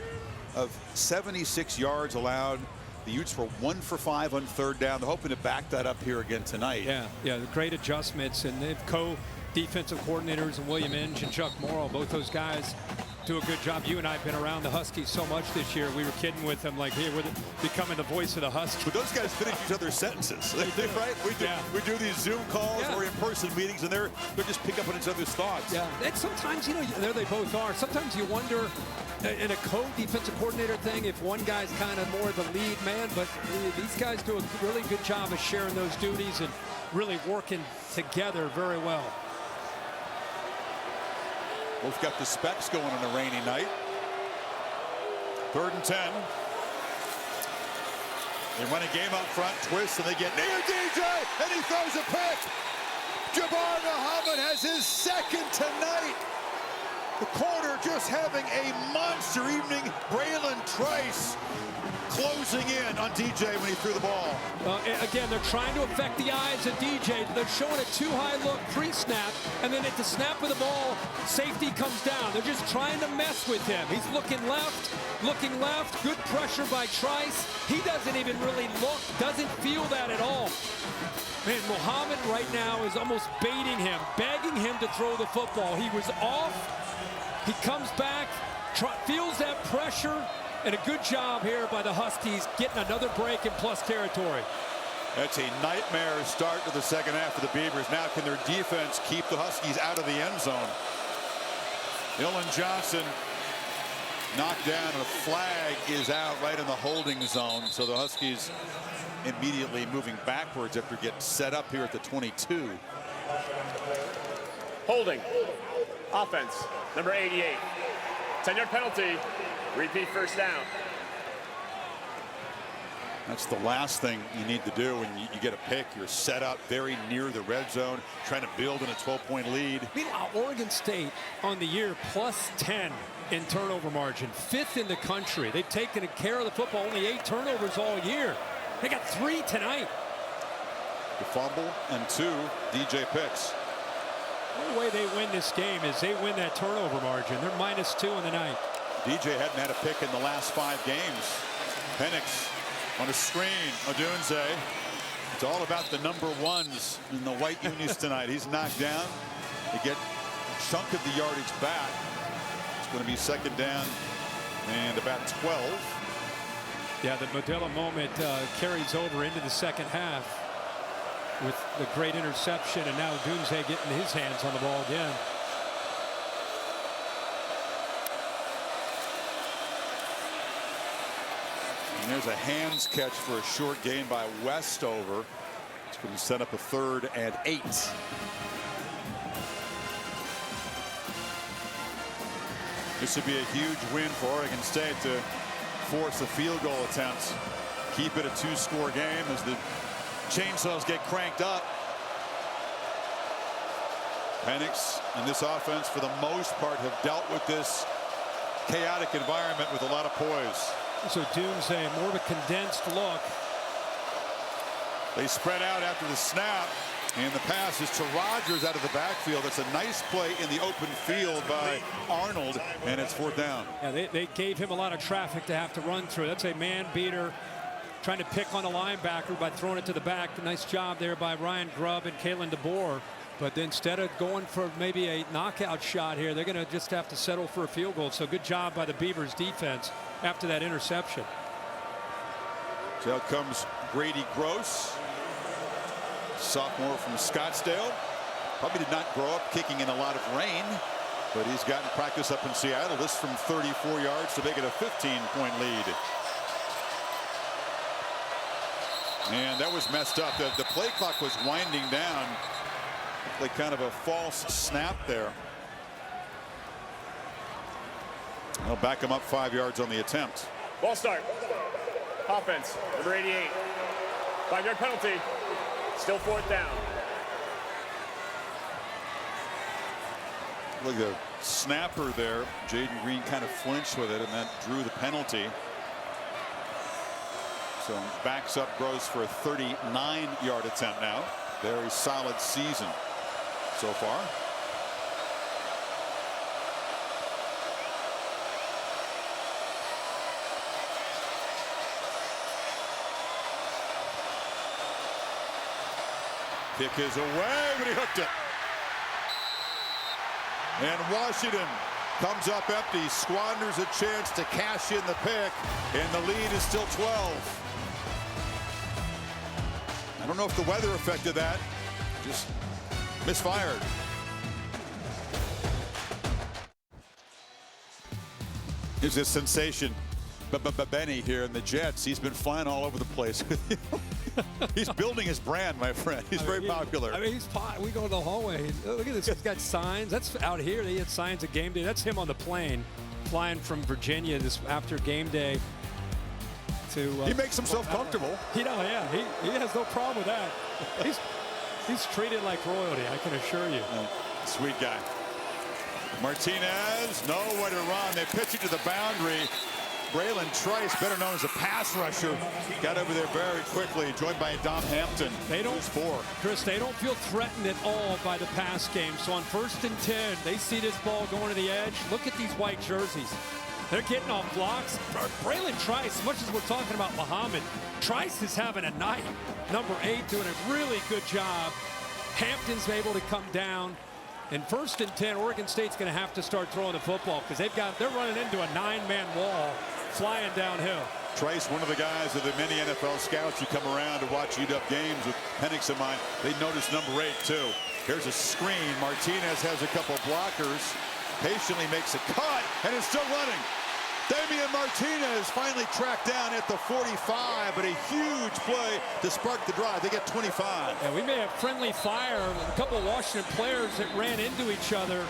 of 76 yards allowed. The Utes were 1 for 5 on 3rd down. They're hoping to back that up here again tonight. Yeah, great adjustments, and they've co-defensive coordinators and William Inge and Chuck Morrow. Both those guys do a good job. You and I have been around the Huskies so much this year. We were kidding with them, like, hey, we're becoming the voice of the Huskies. But those guys finish each other's sentences, right? We do these Zoom calls or in-person meetings, and they're just picking up on each other's thoughts. Yeah, and sometimes, you know, there they both are. Sometimes you wonder in a co-defensive coordinator thing if one guy's kind of more the lead man, but these guys do a really good job of sharing those duties and really working together very well. Both got the specs going on a rainy night. 3rd and 10. They run a game up front, twist, and they get near DJ, and he throws a pick. Jabbar Muhammad has his 2nd tonight. The corner just having a monster evening. Braylon Trice closing in on DJ when he threw the ball. Again, they're trying to affect the eyes of DJ. They're showing a too-high look pre-snap, and then at the snap of the ball, safety comes down. They're just trying to mess with him. He's looking left. Good pressure by Trice. He doesn't even really look, doesn't feel that at all. Man, Muhammad right now is almost baiting him, begging him to throw the football. He was off. He comes back, feels that pressure, and a good job here by the Huskies getting another break in plus territory. That's a nightmare start to the 2nd half for the Beavers. Now can their defense keep the Huskies out of the end zone? Dylan Johnson knocked down, and a flag is out right in the holding zone. So the Huskies immediately moving backwards after getting set up here at the 22. Holding. Offense, number 88. 10-yard penalty. Repeat first down. That's the last thing you need to do when you get a pick. You're set up very near the red zone, trying to build in a 12-point lead. Meanwhile, Oregon State on the year +10 in turnover margin, 5th in the country. They've taken care of the football, only 8 turnovers all year. They got 3 tonight. The fumble and 2 DJ picks. The only way they win this game is they win that turnover margin. They're -2 in the night. DJ hadn't had a pick in the last 5 games. Penix on a screen. Odunze. It's all about the number 1s in the white unis tonight. He's knocked down. They get a chunk of the yardage back. It's going to be second down and about 12. Yeah, the Modelo moment carries over into the second half with the great interception, and now Odunze getting his hands on the ball again. And there's a hands catch for a short gain by Westover. It's going to set up a 3rd and 8. This would be a huge win for Oregon State to force a field goal attempt. Keep it a 2-score game as the chainsaws get cranked up. Penix and this offense, for the most part, have dealt with this chaotic environment with a lot of poise. So Odunze, more of a condensed look. They spread out after the snap, and the pass is to Rogers out of the backfield. It's a nice play in the open field by Arnold, and it's 4th down. Yeah, they gave him a lot of traffic to have to run through. That's a man beater, trying to pick on the linebacker by throwing it to the back. Nice job there by Ryan Grubb and Kalen DeBoer. But instead of going for maybe a knockout shot here, they're going to just have to settle for a field goal. So good job by the Beavers defense after that interception. So out comes Grady Gross, sophomore from Scottsdale. Probably did not grow up kicking in a lot of rain, but he's gotten practice up in Seattle. This from 34 yards to make it a 15-point lead. And that was messed up. The play clock was winding down. Like kind of a false snap there. They'll back him up 5 yards on the attempt. Ball start. Offense, number 88. 5-yard penalty. Still 4th down. Look at the snapper there. Jaden Green kind of flinched with it, and that drew the penalty. So backs up Gross for a 39-yard attempt now. Very solid season so far. Kick is away, but he hooked it. And Washington comes up empty, squanders a chance to cash in the pick, and the lead is still 12. I don't know if the weather affected that. Just misfired. Here's a sensation. Benny here in the Jets. He's been flying all over the place. He's building his brand, my friend. He's very popular. I mean, we go to the hallway. Look at this. He's got signs. That's out here. They had signs at game day. That's him on the plane flying from Virginia this after game day. He makes himself comfortable. You know, yeah, he has no problem with that. He's treated like royalty, I can assure you. Sweet guy. Martinez, nowhere to run. They pitch it to the boundary. Braylon Trice, better known as a pass rusher, got over there very quickly, joined by Dom Hampton. They don't, Chris, they don't feel threatened at all by the pass game. So on 1st and 10, they see this ball going to the edge. Look at these white jerseys. They're getting off blocks. Braylon Trice, as much as we're talking about Muhammad, Trice is having a night. Number 8 doing a really good job. Hampton's able to come down. And 1st and 10, Oregon State's going to have to start throwing the football because they're running into a 9-man wall flying downhill. Trice, one of the guys of the many NFL scouts who come around to watch UW games with Penix in mind. They notice number 8 too. Here's a screen. Martinez has a couple blockers. Patiently makes a cut and is still running. Damian Martinez finally tracked down at the 45, but a huge play to spark the drive. They get 25. Yeah, we may have friendly fire. A couple of Washington players that ran into each other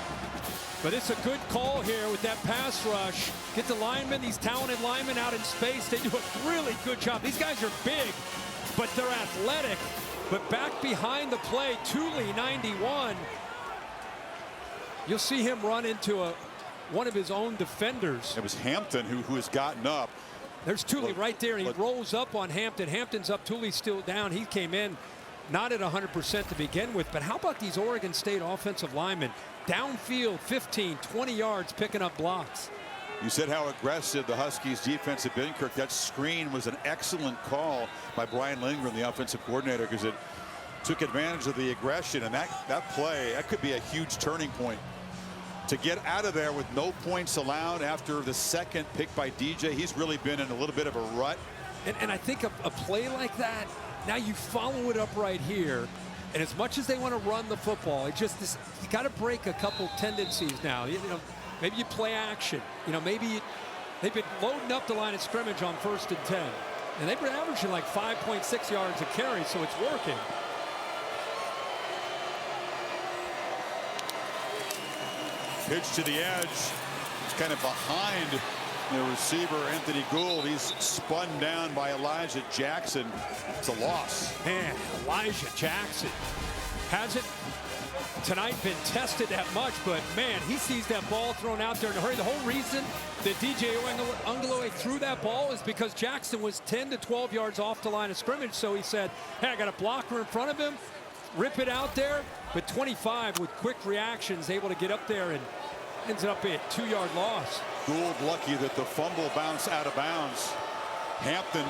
But it's a good call here with that pass rush. Get the linemen, these talented linemen out in space. They do a really good job. These guys are big, but they're athletic. But back behind the play, Thule, 91. You'll see him run into one of his own defenders. It was Hampton who has gotten up. There's Thule right there, and he rolls up on Hampton. Hampton's up, Thule's still down. He came in not at 100% to begin with, but how about these Oregon State offensive linemen? Downfield, 15, 20 yards, picking up blocks. You said how aggressive the Huskies defense had been, Kirk. That screen was an excellent call by Brian Lindgren, the offensive coordinator, because it took advantage of the aggression. And that play, that could be a huge turning point. To get out of there with no points allowed after the second pick by DJ, he's really been in a little bit of a rut. And I think a play like that, now you follow it up right here. And as much as they want to run the football, you got to break a couple tendencies now. You know, maybe you play action. You know, maybe they've been loading up the line of scrimmage on 1st and 10. And they've been averaging like 5.6 yards a carry, so it's working. Pitch to the edge. It's kind of behind the receiver, Anthony Gould. He's spun down by Elijah Jackson. It's a loss. Man, Elijah Jackson hasn't tonight been tested that much, but man, he sees that ball thrown out there in a hurry. The whole reason that DJ Uiagalelei threw that ball is because Jackson was 10 to 12 yards off the line of scrimmage. So he said, hey, I got a blocker in front of him, rip it out there. But 25 with quick reactions, able to get up there, and ends up being a 2-yard loss. Gould lucky that the fumble bounced out of bounds. Hampton,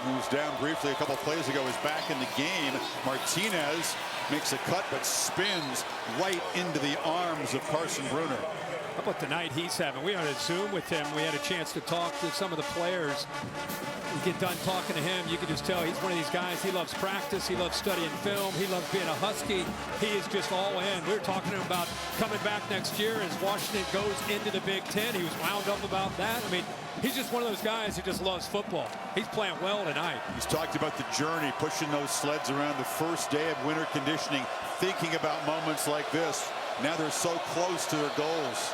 who was down briefly a couple plays ago, is back in the game. Martinez makes a cut but spins right into the arms of Carson Bruner. How about the night he's having? We had a Zoom with him. We had a chance to talk to some of the players. You get done talking to him, you can just tell he's one of these guys. He loves practice. He loves studying film. He loves being a Husky. He is just all in. We were talking to him about coming back next year as Washington goes into the Big Ten. He was wound up about that. I mean, he's just one of those guys who just loves football. He's playing well tonight. He's talked about the journey, pushing those sleds around the first day of winter conditioning, thinking about moments like this. Now they're so close to their goals.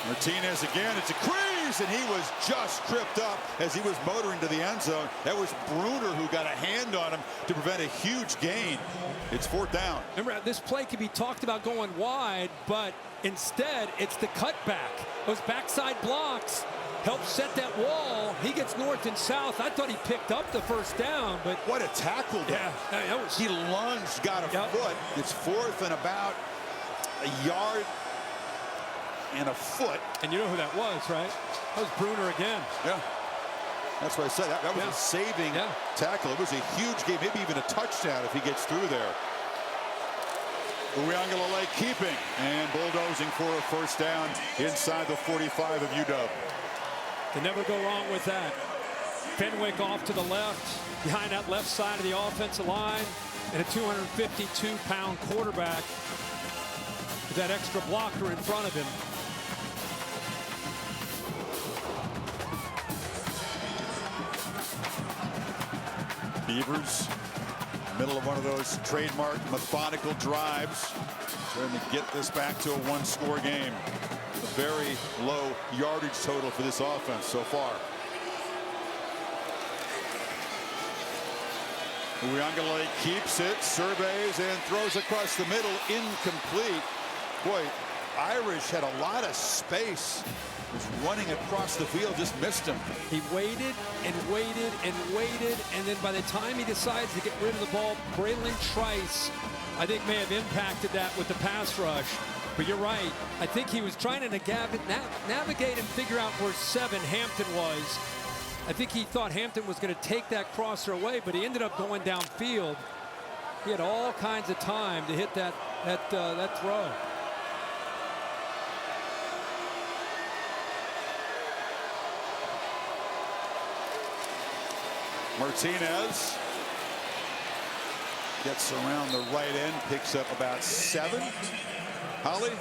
Martinez again, it's a crease, and he was just tripped up as he was motoring to the end zone. That was Bruner who got a hand on him to prevent a huge gain. It's 4th down. Remember, this play could be talked about going wide, but instead it's the cutback. Those backside blocks help set that wall. He gets north and south. I thought he picked up the 1st down, but what a tackle! Yeah, that was. He lunged, got a foot. It's 4th and about a yard and a foot. And you know who that was, right? That was Bruner again. Yeah. That's what I said. That was a saving tackle. It was a huge game, maybe even a touchdown if he gets through there. Uiagalelei keeping and bulldozing for a 1st down inside the 45 of UW. Can never go wrong with that. Fenwick off to the left, behind that left side of the offensive line, and a 252-pound quarterback with that extra blocker in front of him. Beavers, middle of one of those trademark methodical drives, trying to get this back to a 1-score game. A very low yardage total for this offense so far. Uiagalelei keeps it, surveys, and throws across the middle, incomplete. Boy, Irish had a lot of space. Was running across the field, just missed him. He waited and waited and waited, and then by the time he decides to get rid of the ball, Braylon Trice, I think, may have impacted that with the pass rush. But you're right. I think he was trying to navigate and figure out where 7 Hampton was. I think he thought Hampton was going to take that crosser away, but he ended up going downfield. He had all kinds of time to hit that throw. Martinez gets around the right end, picks up about 7. Holly?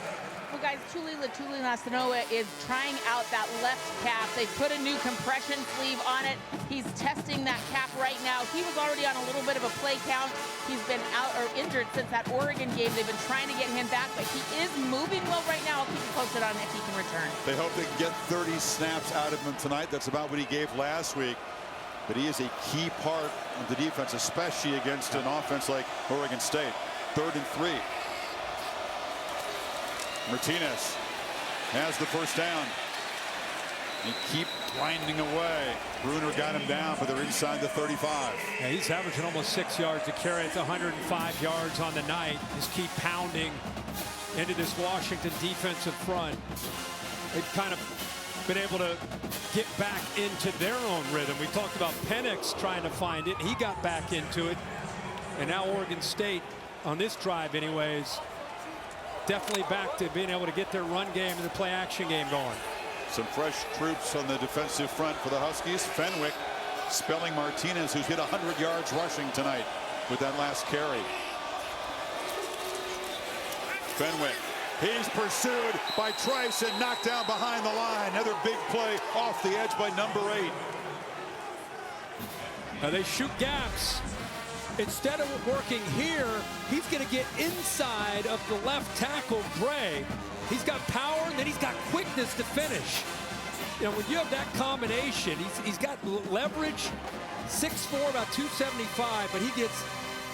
Well, guys, Tuli Letuligasenoa is trying out that left calf. They put a new compression sleeve on it. He's testing that calf right now. He was already on a little bit of a play count. He's been out or injured since that Oregon game. They've been trying to get him back, but he is moving well right now. I'll keep you posted on if he can return. They hope they can get 30 snaps out of him tonight. That's about what he gave last week. But he is a key part of the defense, especially against an offense like Oregon State. 3rd and 3. Martinez has the first down. They keep grinding away. Bruner got him down, but they're inside the 35. Yeah, he's averaging almost 6 yards a carry. It's 105 yards on the night. Just keep pounding into this Washington defensive front. They've kind of been able to get back into their own rhythm. We talked about Penix trying to find it. He got back into it. And now Oregon State, on this drive anyways, definitely back to being able to get their run game and the play action game going. Some fresh troops on the defensive front for the Huskies. Fenwick spelling Martinez, who's hit 100 yards rushing tonight with that last carry. Fenwick, he's pursued by Trice and knocked down behind the line. Another big play off the edge by number 8. Now they shoot gaps. Instead of working here, he's going to get inside of the left tackle, Gray. He's got power, and then he's got quickness to finish. You know, when you have that combination, he's got leverage, 6'4", about 275, but he gets,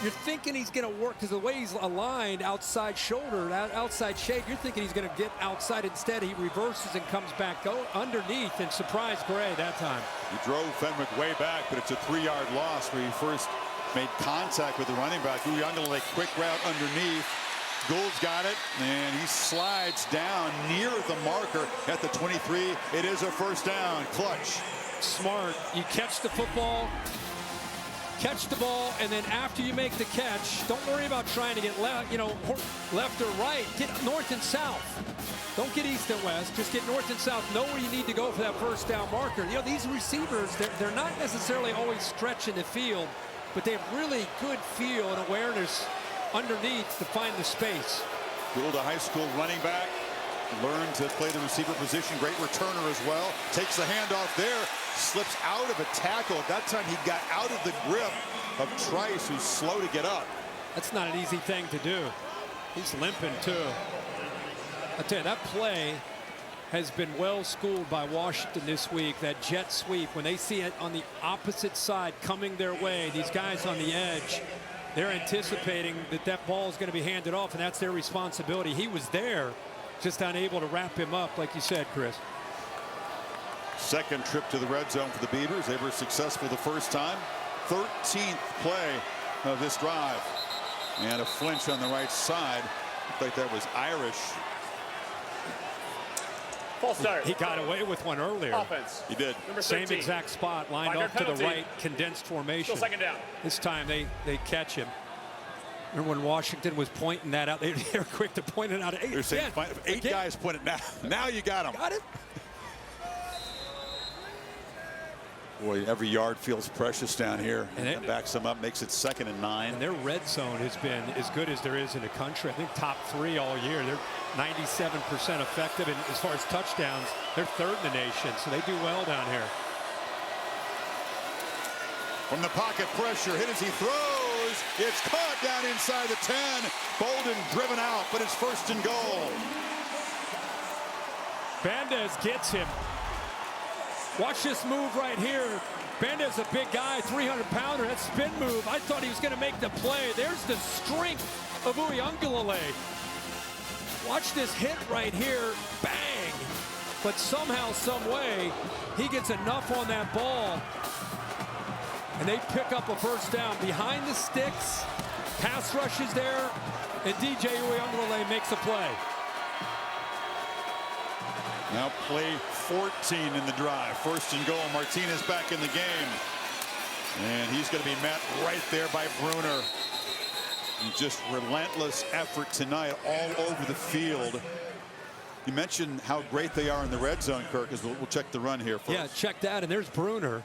you're thinking he's going to work because the way he's aligned outside shoulder, outside shake, you're thinking he's going to get outside. Instead, he reverses and comes back underneath and surprised Gray that time. He drove Fenwick way back, but it's a 3-yard loss where he first made contact with the running back. Uiagalelei, quick route underneath. Gould's got it, and he slides down near the marker at the 23. It is a first down. Clutch. Smart. You catch the football, catch the ball, and then after you make the catch, don't worry about trying to get left or right. Get north and south. Don't get east and west. Just get north and south. Know where you need to go for that first down marker. You know, these receivers, they're not necessarily always stretching the field, but they have really good feel and awareness underneath to find the space. Gould, a high school running back, learned to play the receiver position. Great returner as well. Takes the handoff there, slips out of a tackle. That time he got out of the grip of Trice, who's slow to get up. That's not an easy thing to do. He's limping too. I tell you, that play has been well schooled by Washington this week. That jet sweep, when they see it on the opposite side coming their way, these guys on the edge, they're anticipating that ball is going to be handed off, and that's their responsibility. He was there, just unable to wrap him up, like you said, Chris. Second trip to the red zone for the Beavers. They were successful the first time. 13th play of this drive. And a flinch on the right side. Looked like that was Irish. Full start. He got away with one earlier. Offense. He did. Number 13. 13. Same exact spot, lined off to the right, condensed formation. Still second down. This time they catch him. Remember when Washington was pointing that out? They were quick to point it out. They're saying eight guys pointed now. Now you got him. Got it. Boy, every yard feels precious down here. And that backs them up, makes it 2nd and 9. And their red zone has been as good as there is in the country. I think top 3 all year. They're 97% effective, and as far as touchdowns, they're 3rd in the nation, so they do well down here. From the pocket, pressure, hit as he throws. It's caught down inside the 10. Bolden driven out, but it's 1st and goal. Bandez gets him. Watch this move right here. Bandez a big guy, 300-pounder. That spin move, I thought he was going to make the play. There's the strength of Uiagalelei. Watch this hit right here. Bang! But somehow, some way, he gets enough on that ball. And they pick up a first down. Behind the sticks, pass rush is there, and DJ Uiagalelei makes a play. Now play 14 in the drive. 1st and goal. Martinez back in the game. And he's going to be met right there by Bruner. And just relentless effort tonight all over the field. You mentioned how great they are in the red zone, Kirk, as we'll check the run here first. Yeah, check that, and there's Bruner.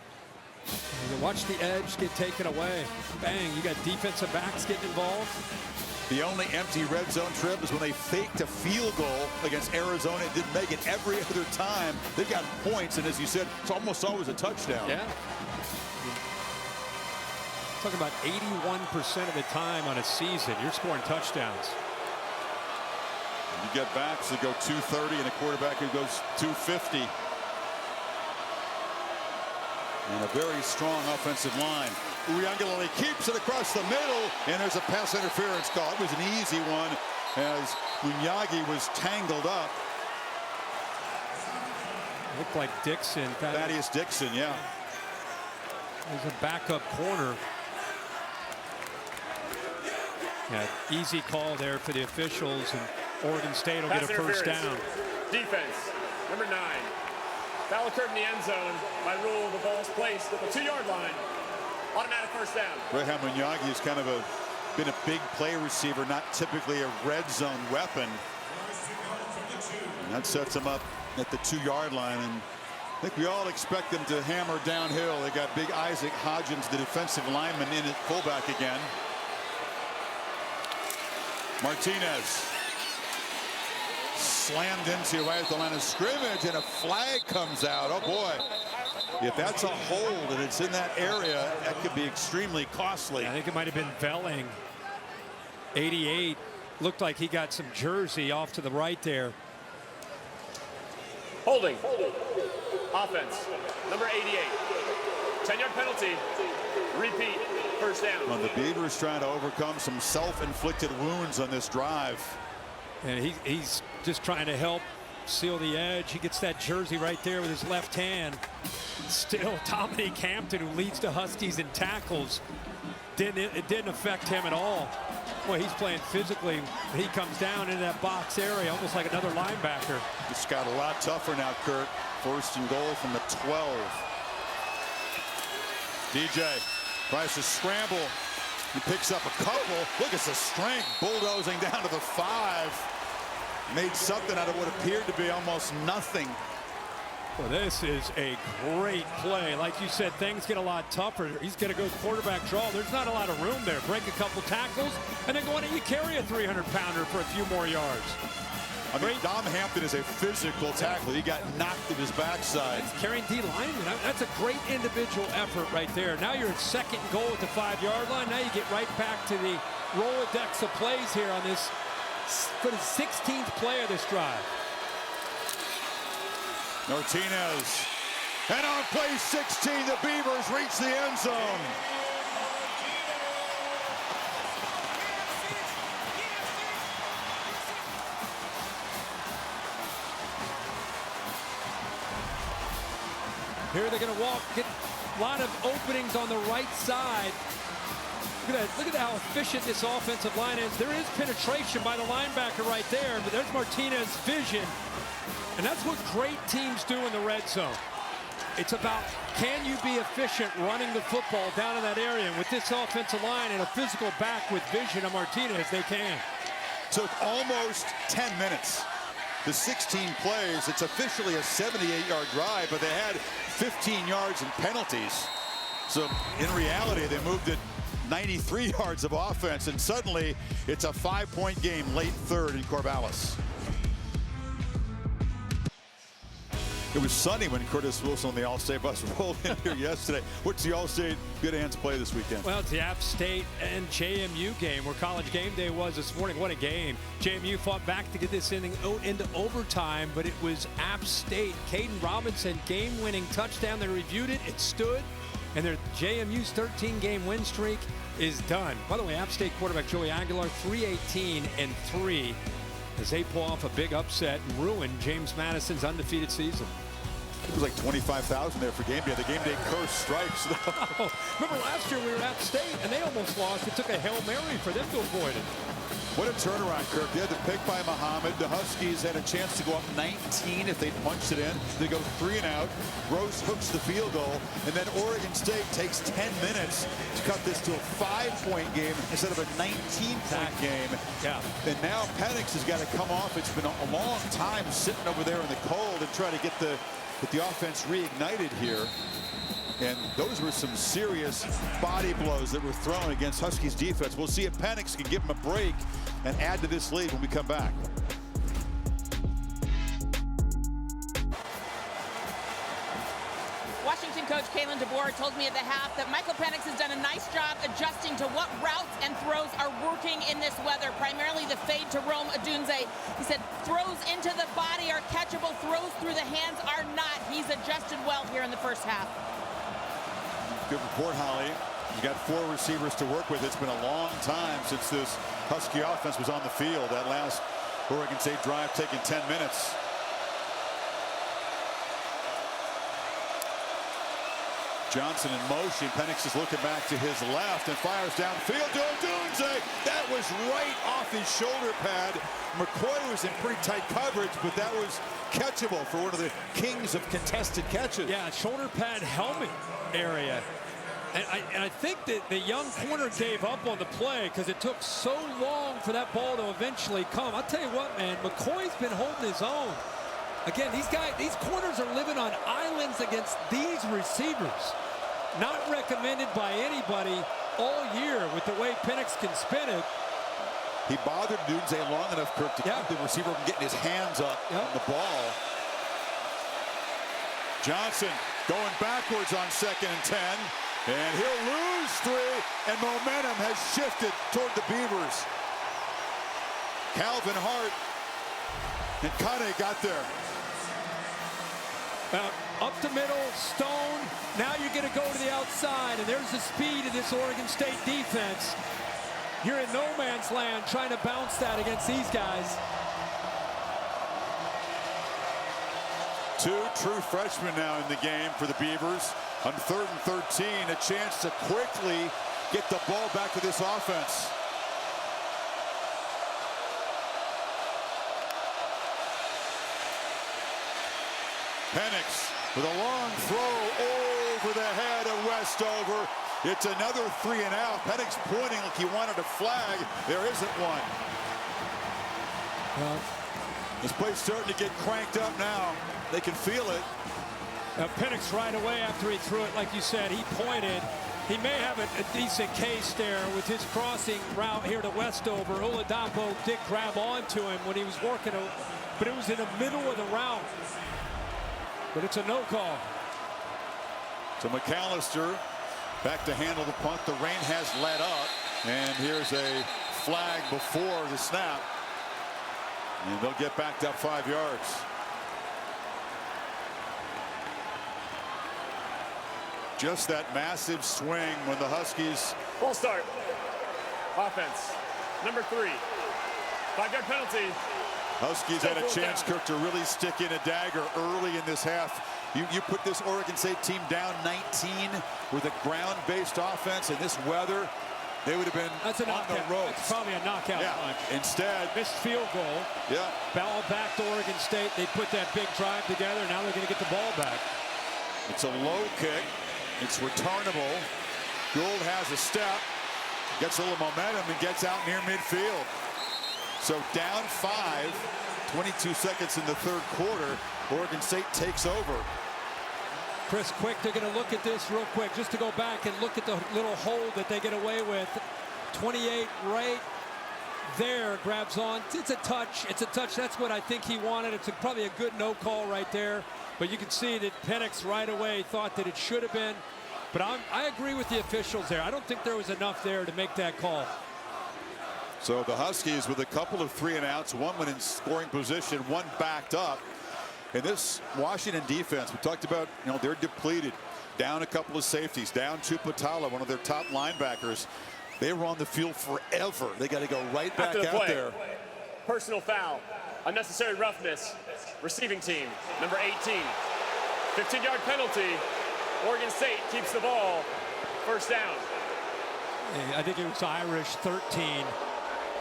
And watch the edge get taken away. Bang, you got defensive backs getting involved. The only empty red zone trip is when they faked a field goal against Arizona. It didn't make it. Every other time they've got points, and as you said, it's almost always a touchdown. Yeah. Talking about 81% of the time on a season, you're scoring touchdowns. You get backs that go 230 and a quarterback who goes 250. And a very strong offensive line. Uiagalelei keeps it across the middle, and there's a pass interference call. It was an easy one as Unyagi was tangled up. Looked like Dixon. Thaddeus Dixon, yeah. There's a backup corner. Yeah, easy call there for the officials, and Oregon State will get a first down. Defense, number 9. Foul occurred in the end zone. By rule, the ball is placed at the 2-yard line. Automatic first down. Reham Unyagi has kind of been a big play receiver, not typically a red zone weapon. And that sets him up at the 2-yard line. And I think we all expect them to hammer downhill. They got big Isaac Hodgins, the defensive lineman, in at fullback again. Martinez slammed into right at the line of scrimmage, and a flag comes out. Oh boy, if that's a hold and it's in that area, that could be extremely costly. I think it might have been Velling. 88 looked like he got some jersey off to the right there. Holding. Offense, number 88. 10-yard penalty. Repeat. First down. Well, the Beavers trying to overcome some self-inflicted wounds on this drive. And he's just trying to help seal the edge. He gets that jersey right there with his left hand. Still, Dominique Hampton, who leads the Huskies in tackles, it didn't affect him at all. Boy, he's playing physically. He comes down into that box area, almost like another linebacker. It's got a lot tougher now, Kurt. First and goal from the 12. DJ tries to scramble. He picks up a couple. Look at the strength, bulldozing down to the 5. Made something out of what appeared to be almost nothing. Well, this is a great play. Like you said, things get a lot tougher. He's going to go quarterback draw. There's not a lot of room there. Break a couple tackles, and then go in and you carry a 300-pounder for a few more yards. I mean, Dom Hampton is a physical tackler. He got knocked at his backside. He's carrying D lineman. That's a great individual effort right there. Now you're at second and goal at the 5-yard line. Now you get right back to the Rolodex of plays here on this, for the 16th play of this drive. Martinez. And on play 16, the Beavers reach the end zone. Here they're going to walk, get a lot of openings on the right side. Look at how efficient this offensive line is. There is penetration by the linebacker right there, but there's Martinez's vision. And that's what great teams do in the red zone. It's about, can you be efficient running the football down in that area? And with this offensive line and a physical back with vision of Martinez, they can. Took almost 10 minutes. The 16 plays, it's officially a 78-yard drive, but they had 15 yards in penalties. So in reality, they moved it 93 yards of offense, and suddenly it's a 5-point game late third in Corvallis. It was sunny when Curtis Wilson on the All-State bus rolled in here yesterday. What's the All-State Good Hands play this weekend? Well, it's the App State and JMU game where College Game Day was this morning. What a game. JMU fought back to get this inning into overtime, but it was App State. Caden Robinson, game-winning touchdown. They reviewed it. It stood. And their JMU's 13-game win streak is done. By the way, App State quarterback Joey Aguilar, 318-3, as they pull off a big upset and ruin James Madison's undefeated season. It was like 25,000 there for game day. The game day curse strikes. Oh, remember last year we were at App State and they almost lost. It took a Hail Mary for them to avoid it. What a turnaround, Kirk. They had the pick by Muhammad. The Huskies had a chance to go up 19 if they punched it in. They go 3 and out. Gross hooks the field goal. And then Oregon State takes 10 minutes to cut this to a 5-point game instead of a 19-point game. Yeah. And now Penix has got to come off. It's been a long time sitting over there in the cold and try to get the offense reignited here. And those were some serious body blows that were thrown against Huskies defense. We'll see if Penix can give them a break and add to this lead when we come back. Washington coach Kalen DeBoer told me at the half that Michael Penix has done a nice job adjusting to what routes and throws are working in this weather, primarily the fade to Rome Odunze. He said throws into the body are catchable, throws through the hands are not. He's adjusted well here in the first half. Good report, Holly. He's got 4 receivers to work with. It's been a long time since this Husky offense was on the field. That last Oregon State drive taking 10 minutes. Johnson in motion. Penix is looking back to his left and fires downfield to Odunze. That was right off his shoulder pad. McCoy was in pretty tight coverage, but that was catchable for one of the kings of contested catches. Yeah, shoulder pad helmet area. And I think that the young corner gave up on the play because it took so long for that ball to eventually come. I'll tell you what, man, McCoy's been holding his own. Again, these corners are living on islands against these receivers. Not recommended by anybody all year with the way Penix can spin it. He bothered Odunze long enough, Kirk, to keep the receiver from getting his hands up on the ball. Johnson going backwards on 2nd and 10. And he'll lose 3, and momentum has shifted toward the Beavers. Calvin Hart and Kane got there. Up the middle, Stone. Now you're going to go to the outside, and there's the speed of this Oregon State defense. You're in no man's land trying to bounce that against these guys. 2 true freshmen now in the game for the Beavers. On 3rd and 13, a chance to quickly get the ball back to this offense. Penix with a long throw over the head of Westover. It's another 3 and out. Penix pointing like he wanted a flag. There isn't one. Well, this play's starting to get cranked up now. They can feel it. Penix right away after he threw it, like you said, he pointed. He may have a decent case there with his crossing route here to Westover. Oladapo did grab onto him when he was working, but it was in the middle of the route. But it's a no call. So McAllister back to handle the punt. The rain has let up, and here's a flag before the snap. And they'll get backed up 5 yards. Just that massive swing when the Huskies. Full start. Offense. Number 3. 5-yard penalty. Huskies had a chance, Kirk, to really stick in a dagger early in this half. You put this Oregon State team down 19 with a ground-based offense in this weather, they would have been on the ropes. That's probably a knockout punch. Instead, missed field goal. Yeah. Ball back to Oregon State. They put that big drive together. Now they're going to get the ball back. It's a low kick. It's returnable. Gould has a step, gets a little momentum, and gets out near midfield. So down 5, 22 seconds in the 3rd quarter. Oregon State takes over. Chris Quick, they're going to look at this real quick, just to go back and look at the little hold that they get away with. 28 right there, grabs on. It's a touch. It's a touch. That's what I think he wanted. It's probably a good no call right there. But you can see that Penix right away thought that it should have been. But I agree with the officials there. I don't think there was enough there to make that call. So the Huskies with a couple of 3 and outs, one went in scoring position, one backed up. And this Washington defense, we talked about, they're depleted. Down a couple of safeties, down Tuputala, one of their top linebackers. They were on the field forever. They got to go right back out there. Personal foul, unnecessary roughness, receiving team, number 18. 15-yard penalty. Oregon State keeps the ball. First down. I think it was Irish 13.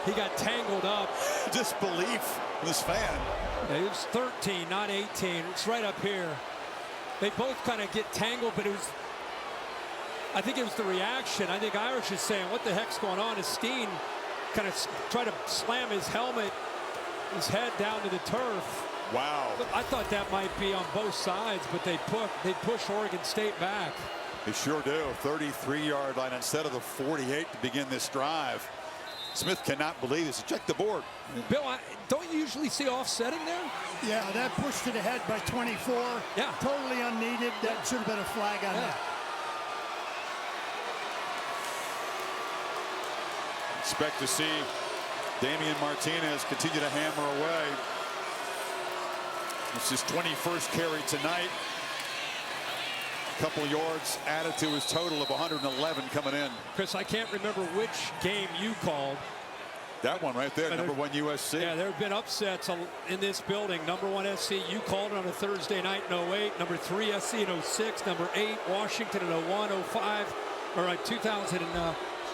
He got tangled up. Disbelief in this fan. Yeah, it was 13, not 18. It's right up here. They both kind of get tangled, but I think it was the reaction. I think Irish is saying, what the heck's going on? As Steen kind of tried to slam his helmet, his head down to the turf. Wow. I thought that might be on both sides, but they push Oregon State back. They sure do. 33-yard line instead of the 48 to begin this drive. Smith cannot believe this. Check the board. Bill, don't you usually see offsetting there? Yeah, that pushed it ahead by 24. Yeah. Totally unneeded. That should have been a flag on that. Expect to see Damian Martinez continue to hammer away. It's his 21st carry tonight. A couple yards added to his total of 111 coming in. Chris, I can't remember which game you called. That one right there, number 1 USC. Yeah, there have been upsets in this building. Number 1 SC, you called it on a Thursday night in 08. Number 3 SC in 06. Number 8 Washington in 01, 05, or 2000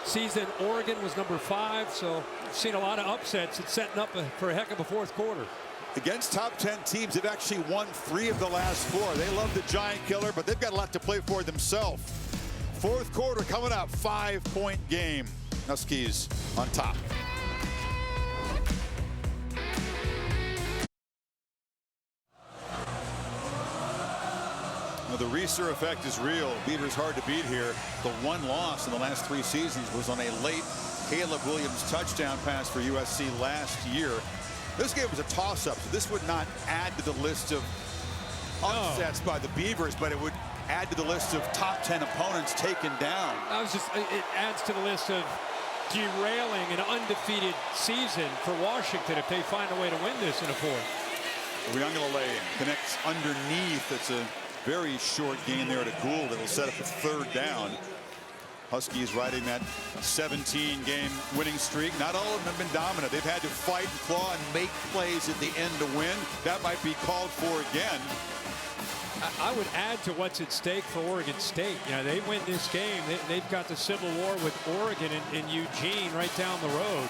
season. Oregon was number 5. So we've seen a lot of upsets. It's setting up for a heck of a fourth quarter. Against top 10 teams, they've actually won 3 of the last 4. They love the giant killer, but they've got a lot to play for themselves. Fourth quarter coming up, 5-point game. Huskies on top. Now, the Reeser effect is real. Beaver's hard to beat here. The one loss in the last 3 seasons was on a late Caleb Williams touchdown pass for USC last year. This game was a toss-up, so this would not add to the list of upsets by the Beavers, but it would add to the list of top 10 opponents taken down. It adds to the list of derailing an undefeated season for Washington if they find a way to win this in a fourth. Uyunglele connects underneath. It's a very short gain there to Gould. It'll set up a 3rd down. Huskies riding that 17-game winning streak. Not all of them have been dominant. They've had to fight and claw and make plays at the end to win. That might be called for again. I would add to what's at stake for Oregon State. You know, they win this game. They've got the Civil War with Oregon in Eugene right down the road.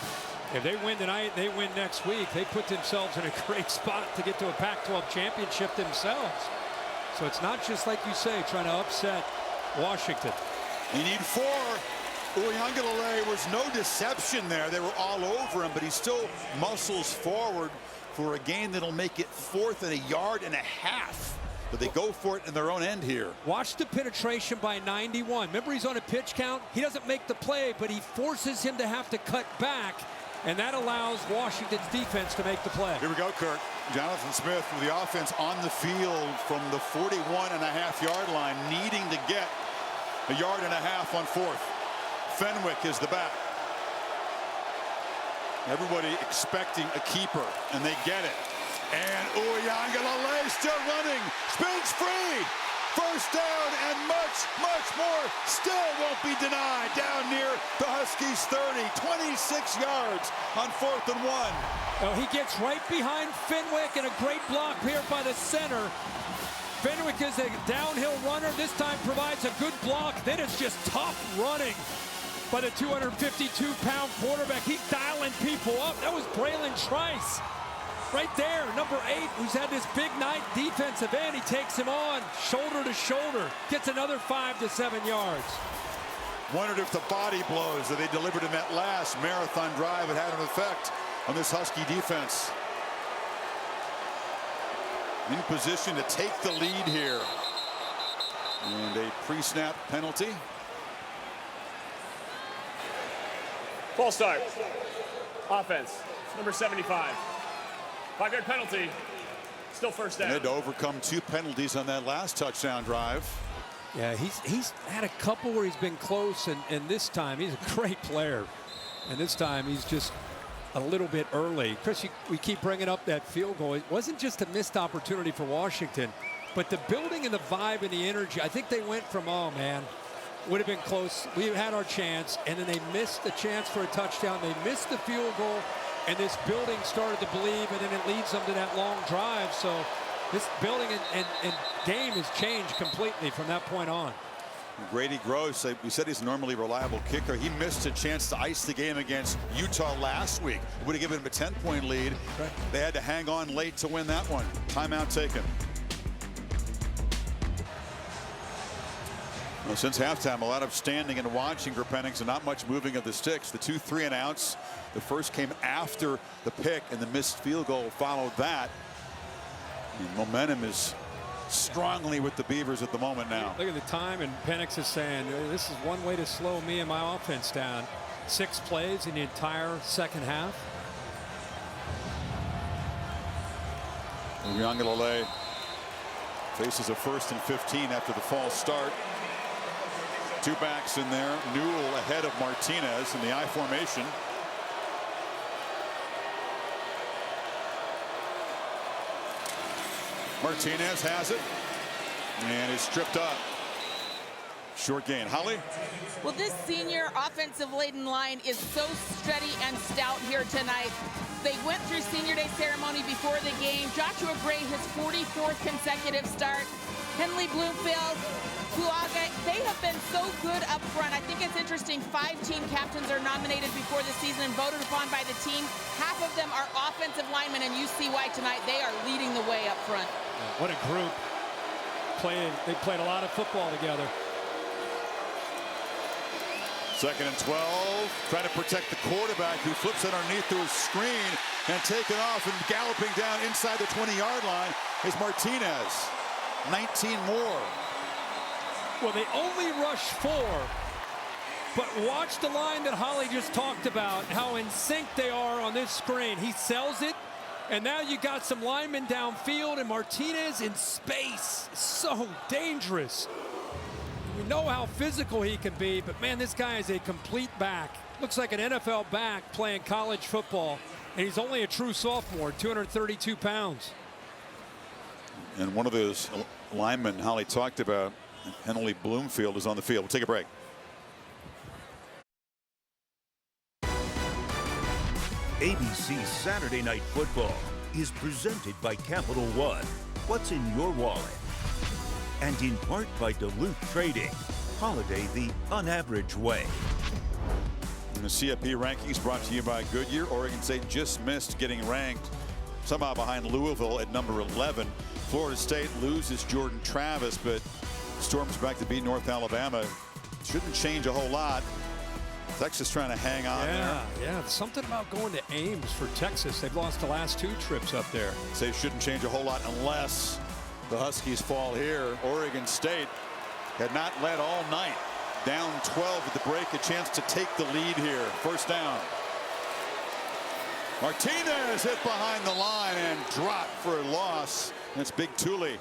If they win tonight, they win next week. They put themselves in a great spot to get to a Pac-12 championship themselves. So it's not just like you say, trying to upset Washington. You need 4. Uyunglele was no deception there. They were all over him, but he still muscles forward for a gain that'll make it 4th and a yard and a half. But they go for it in their own end here. Watch the penetration by 91. Remember, he's on a pitch count. He doesn't make the play, but he forces him to have to cut back, and that allows Washington's defense to make the play. Here we go, Kirk. Jonathan Smith with the offense on the field from the 41.5-yard line, needing to get a yard and a half on 4th. Fenwick is the back. Everybody expecting a keeper, and they get it. And Uyunglele still running, spins free. First down, and much, much more still won't be denied down near the Huskies 30. 26 yards on 4th and 1. Oh, he gets right behind Fenwick, and a great block here by the center. Fenwick is a downhill runner. This time provides a good block. Then it's just tough running by the 252-pound quarterback. He's dialing people up. That was Braylon Trice right there, number 8, who's had this big night defensive end. He takes him on shoulder to shoulder, gets another 5 to 7 yards. Wondered if the body blows that they delivered in that last marathon drive had an effect on this Husky defense. In position to take the lead here. And a pre-snap penalty. False start. Offense, number 75. 5-yard penalty. Still first down. And had to overcome 2 penalties on that last touchdown drive. Yeah, he's had a couple where he's been close, and this time he's a great player. And this time he's just a little bit early. Chris, we keep bringing up that field goal. It wasn't just a missed opportunity for Washington, but the building and the vibe and the energy. I think they went from, oh man, would have been close. We had our chance, and then they missed the chance for a touchdown. They missed the field goal, and this building started to believe, and then it leads them to that long drive. So this building and game has changed completely from that point on. Grady Gross, we said he's a normally reliable kicker. He missed a chance to ice the game against Utah last week. It would have given him a 10-point lead. Right. They had to hang on late to win that one. Timeout taken. Well, since halftime, a lot of standing and watching for Penix and not much moving of the sticks. The 2 3-and-outs. The first came after the pick, and the missed field goal followed that. And momentum is strongly with the Beavers at the moment now. Look at the time, and Penix is saying, this is one way to slow me and my offense down. 6 plays in the entire second half. Uiagalelei faces a 1st and 15 after the false start. 2 backs in there. Newell ahead of Martinez in the I formation. Martinez has it and is stripped up. Short gain. Holly? Well, this senior offensive-laden line is so steady and stout here tonight. They went through Senior Day ceremony before the game. Joshua Gray, his 44th consecutive start. Henley Bloomfield, Kuaga, they have been so good up front. I think it's interesting, 5 team captains are nominated before the season and voted upon by the team. Half of them are offensive linemen, and you see why tonight they are leading the way up front. What a group. They played a lot of football together. 2nd and 12. Trying to protect the quarterback, who flips it underneath to his screen and taken off, and galloping down inside the 20-yard line is Martinez. 19 more. Well, they only rushed 4, but watch the line that Holly just talked about, how in sync they are on this screen. He sells it, and now you got some linemen downfield, and Martinez in space. So dangerous. We know how physical he can be, but man, this guy is a complete back. Looks like an NFL back playing college football, and he's only a true sophomore, 232 pounds. And one of those linemen Holly talked about, Henley Bloomfield, is on the field. We'll take a break. ABC Saturday Night Football is presented by Capital One. What's in your wallet? And in part by Duluth Trading. Holiday the unaverage way. And the CFP rankings brought to you by Goodyear. Oregon State just missed getting ranked somehow behind Louisville at number 11. Florida State loses Jordan Travis, but storms back to beat North Alabama. Shouldn't change a whole lot. Texas trying to hang on there. Yeah, something about going to Ames for Texas. They've lost the last 2 trips up there. Say shouldn't change a whole lot unless the Huskies fall here. Oregon State had not led all night. Down 12 at the break, a chance to take the lead here. 1st down. Martinez hit behind the line and dropped for a loss. That's Big Tully.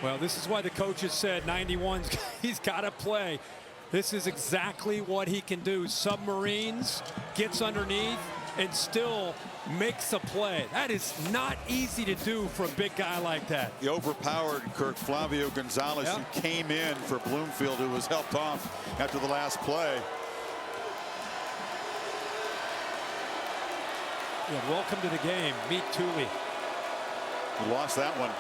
Well, this is why the coaches said 91's he's got to play. This is exactly what he can do. Submarines, gets underneath, and still makes a play. That is not easy to do for a big guy like that. The overpowered Kirk Flavio Gonzalez, who came in for Bloomfield, who was helped off after the last play. Yeah, welcome to the game. Meet Tully. He lost that one.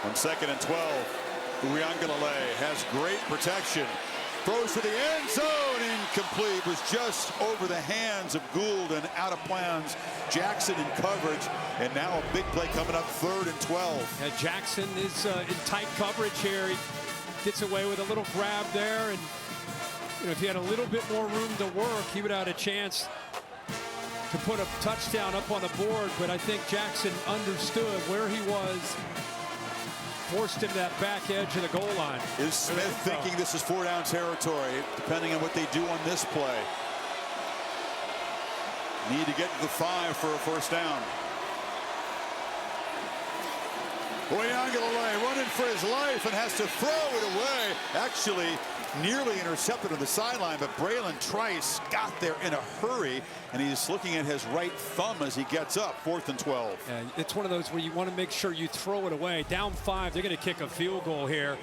On 2nd and 12, Uiagalelei has great protection. Throws to the end zone, incomplete. Was just over the hands of Gould and out of bounds. Jackson in coverage, and now a big play coming up, 3rd and 12. Yeah, Jackson is in tight coverage here. He gets away with a little grab there, and if he had a little bit more room to work, he would have had a chance to put a touchdown up on the board. But I think Jackson understood where he was. Forced him that back edge of the goal line. Is Smith thinking this is 4-down territory, depending on what they do on this play? Need to get to the 5 for a 1st down. Uiagalelei running for his life and has to throw it away. Actually, nearly intercepted on the sideline, but Braylon Trice got there in a hurry, and he's looking at his right thumb as he gets up. 4th and 12. Yeah, it's one of those where you want to make sure you throw it away. Down 5, they're going to kick a field goal here.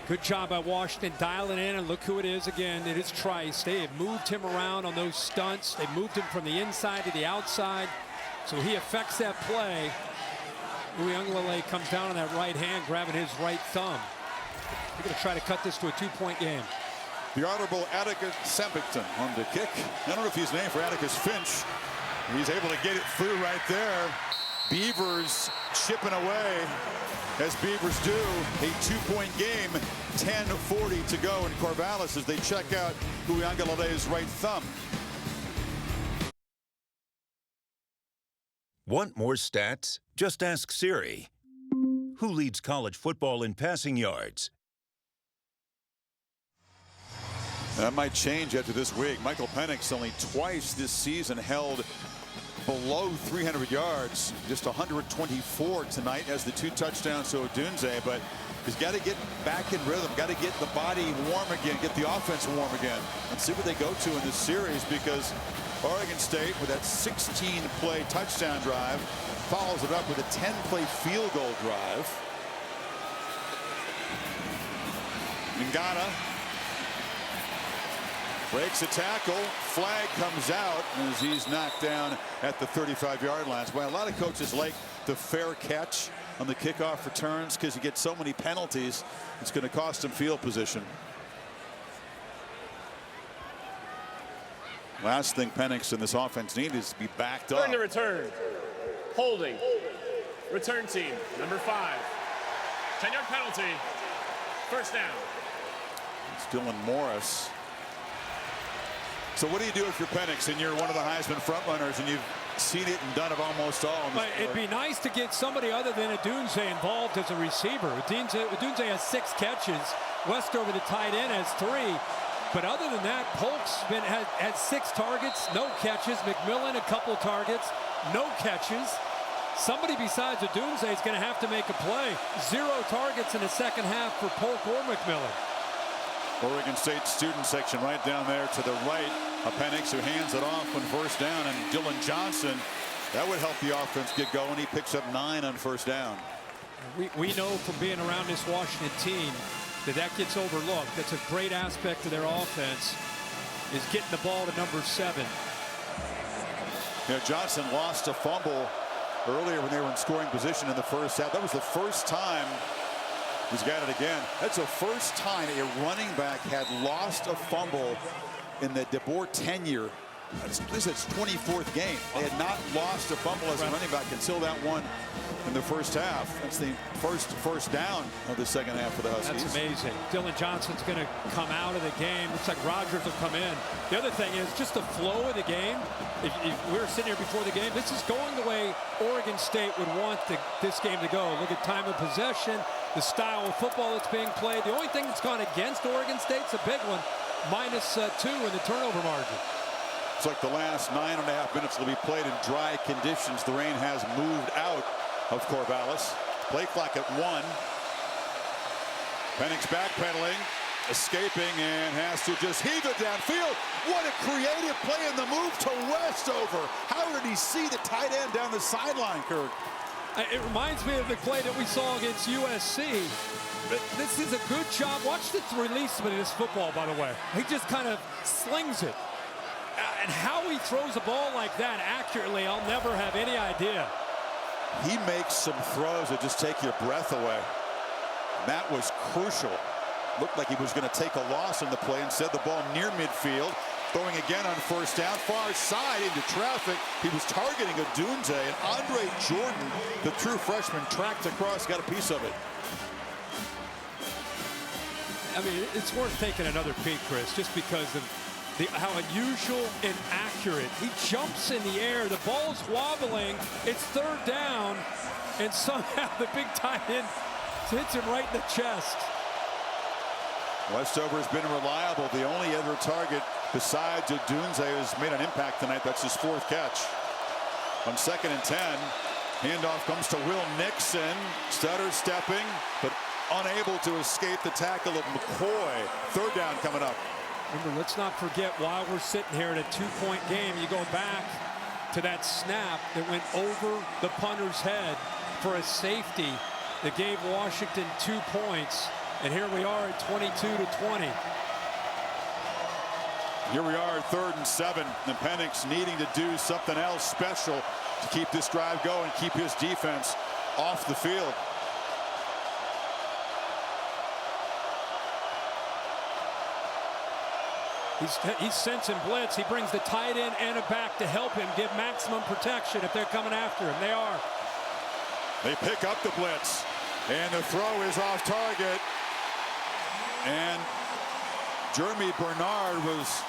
Good job by Washington dialing in, and look who it is again. It is Trice. They have moved him around on those stunts. They moved him from the inside to the outside, so he affects that play. Uiagalelei comes down on that right hand, grabbing his right thumb. They're going to try to cut this to a 2-point game. The Honorable Atticus Sempington on the kick. I don't know if he's named for Atticus Finch. He's able to get it through right there. Beavers chipping away, as Beavers do. A 2-point game, 10:40 to go in Corvallis as they check out Uiagalelei's right thumb. Want more stats? Just ask Siri. Who leads college football in passing yards? That might change after this week. Michael Penix only twice this season held below 300 yards, just 124 tonight as the 2 touchdowns to Odunze, but he's got to get back in rhythm, got to get the body warm again, get the offense warm again, and see what they go to in this series, because Oregon State, with that 16-play touchdown drive, follows it up with a 10-play field goal drive. Ngata breaks a tackle, flag comes out as he's knocked down at the 35-yard line. Well, a lot of coaches like the fair catch on the kickoff returns because you get so many penalties. It's going to cost him field position. Last thing Penix and this offense need is to be backed up. During the return, holding, return team, number 5. 10-yard penalty, first down. It's Dylan Morris. So what do you do if you're Penix and you're one of the Heisman frontrunners and you've seen it and done it almost all? It'd be nice to get somebody other than Odunze involved as a receiver. Odunze has 6 catches. Westover, the tight end, has 3. But other than that, Polk's had 6 targets, no catches. McMillan, a couple targets, no catches. Somebody besides Odunze is going to have to make a play. 0 targets in the second half for Polk or McMillan. Oregon State student section right down there to the right. Penix, who hands it off on first down, and Dylan Johnson, that would help the offense get going. He picks up 9 on first down. We know from being around this Washington team that gets overlooked. That's a great aspect of their offense, is getting the ball to number 7. Yeah, Johnson lost a fumble earlier when they were in scoring position in the first half. That was the first time. He's got it again. That's the first time a running back had lost a fumble in the DeBoer tenure. This is its 24th game. They had not lost a fumble as a running back until that one in the first half. That's the first down of the second half for the Huskies. That's amazing. Dylan Johnson's going to come out of the game. Looks like Rogers will come in. The other thing is just the flow of the game. If we were sitting here before the game, this is going the way Oregon State would want this game to go. Look at time of possession, the style of football that's being played. The only thing that's gone against Oregon State's a big one, -2 in the turnover margin. It's like the last 9.5 minutes will be played in dry conditions. The rain has moved out of Corvallis. Play clock at 1. Penix backpedaling, escaping, and has to just heave it downfield. What a creative play in the move to Westover. How did he see the tight end down the sideline, Kirk? It reminds me of the play that we saw against USC. But this is a good job. Watch the release of this football, by the way. He just kind of slings it. And how he throws a ball like that accurately, I'll never have any idea. He makes some throws that just take your breath away. That was crucial. Looked like he was going to take a loss in the play. Instead, the ball near midfield. Throwing again on first down, far side into traffic. He was targeting Odunze, and Andre Jordan, the true freshman, tracked across, got a piece of it. I mean, it's worth taking another peek, Chris, just because of how unusual and accurate. He jumps in the air, the ball's wobbling, it's third down, and somehow the big tight end hits him right in the chest. Westover has been reliable. The only other target besides Odunze who's made an impact tonight. That's his 4th catch. On 2nd and 10, handoff comes to Will Nixon. Stutter stepping, but unable to escape the tackle of McCoy. 3rd down coming up. Remember, let's not forget, while we're sitting here at a 2-point game, you go back to that snap that went over the punter's head for a safety that gave Washington 2 points. And here we are at 22-20. Here we are at 3rd and 7. And Penix needing to do something else special to keep this drive going, keep his defense off the field. He's sensing blitz. He brings the tight end and a back to help him give maximum protection if they're coming after him. They are. They pick up the blitz, and the throw is off target. And Jeremy Bernard was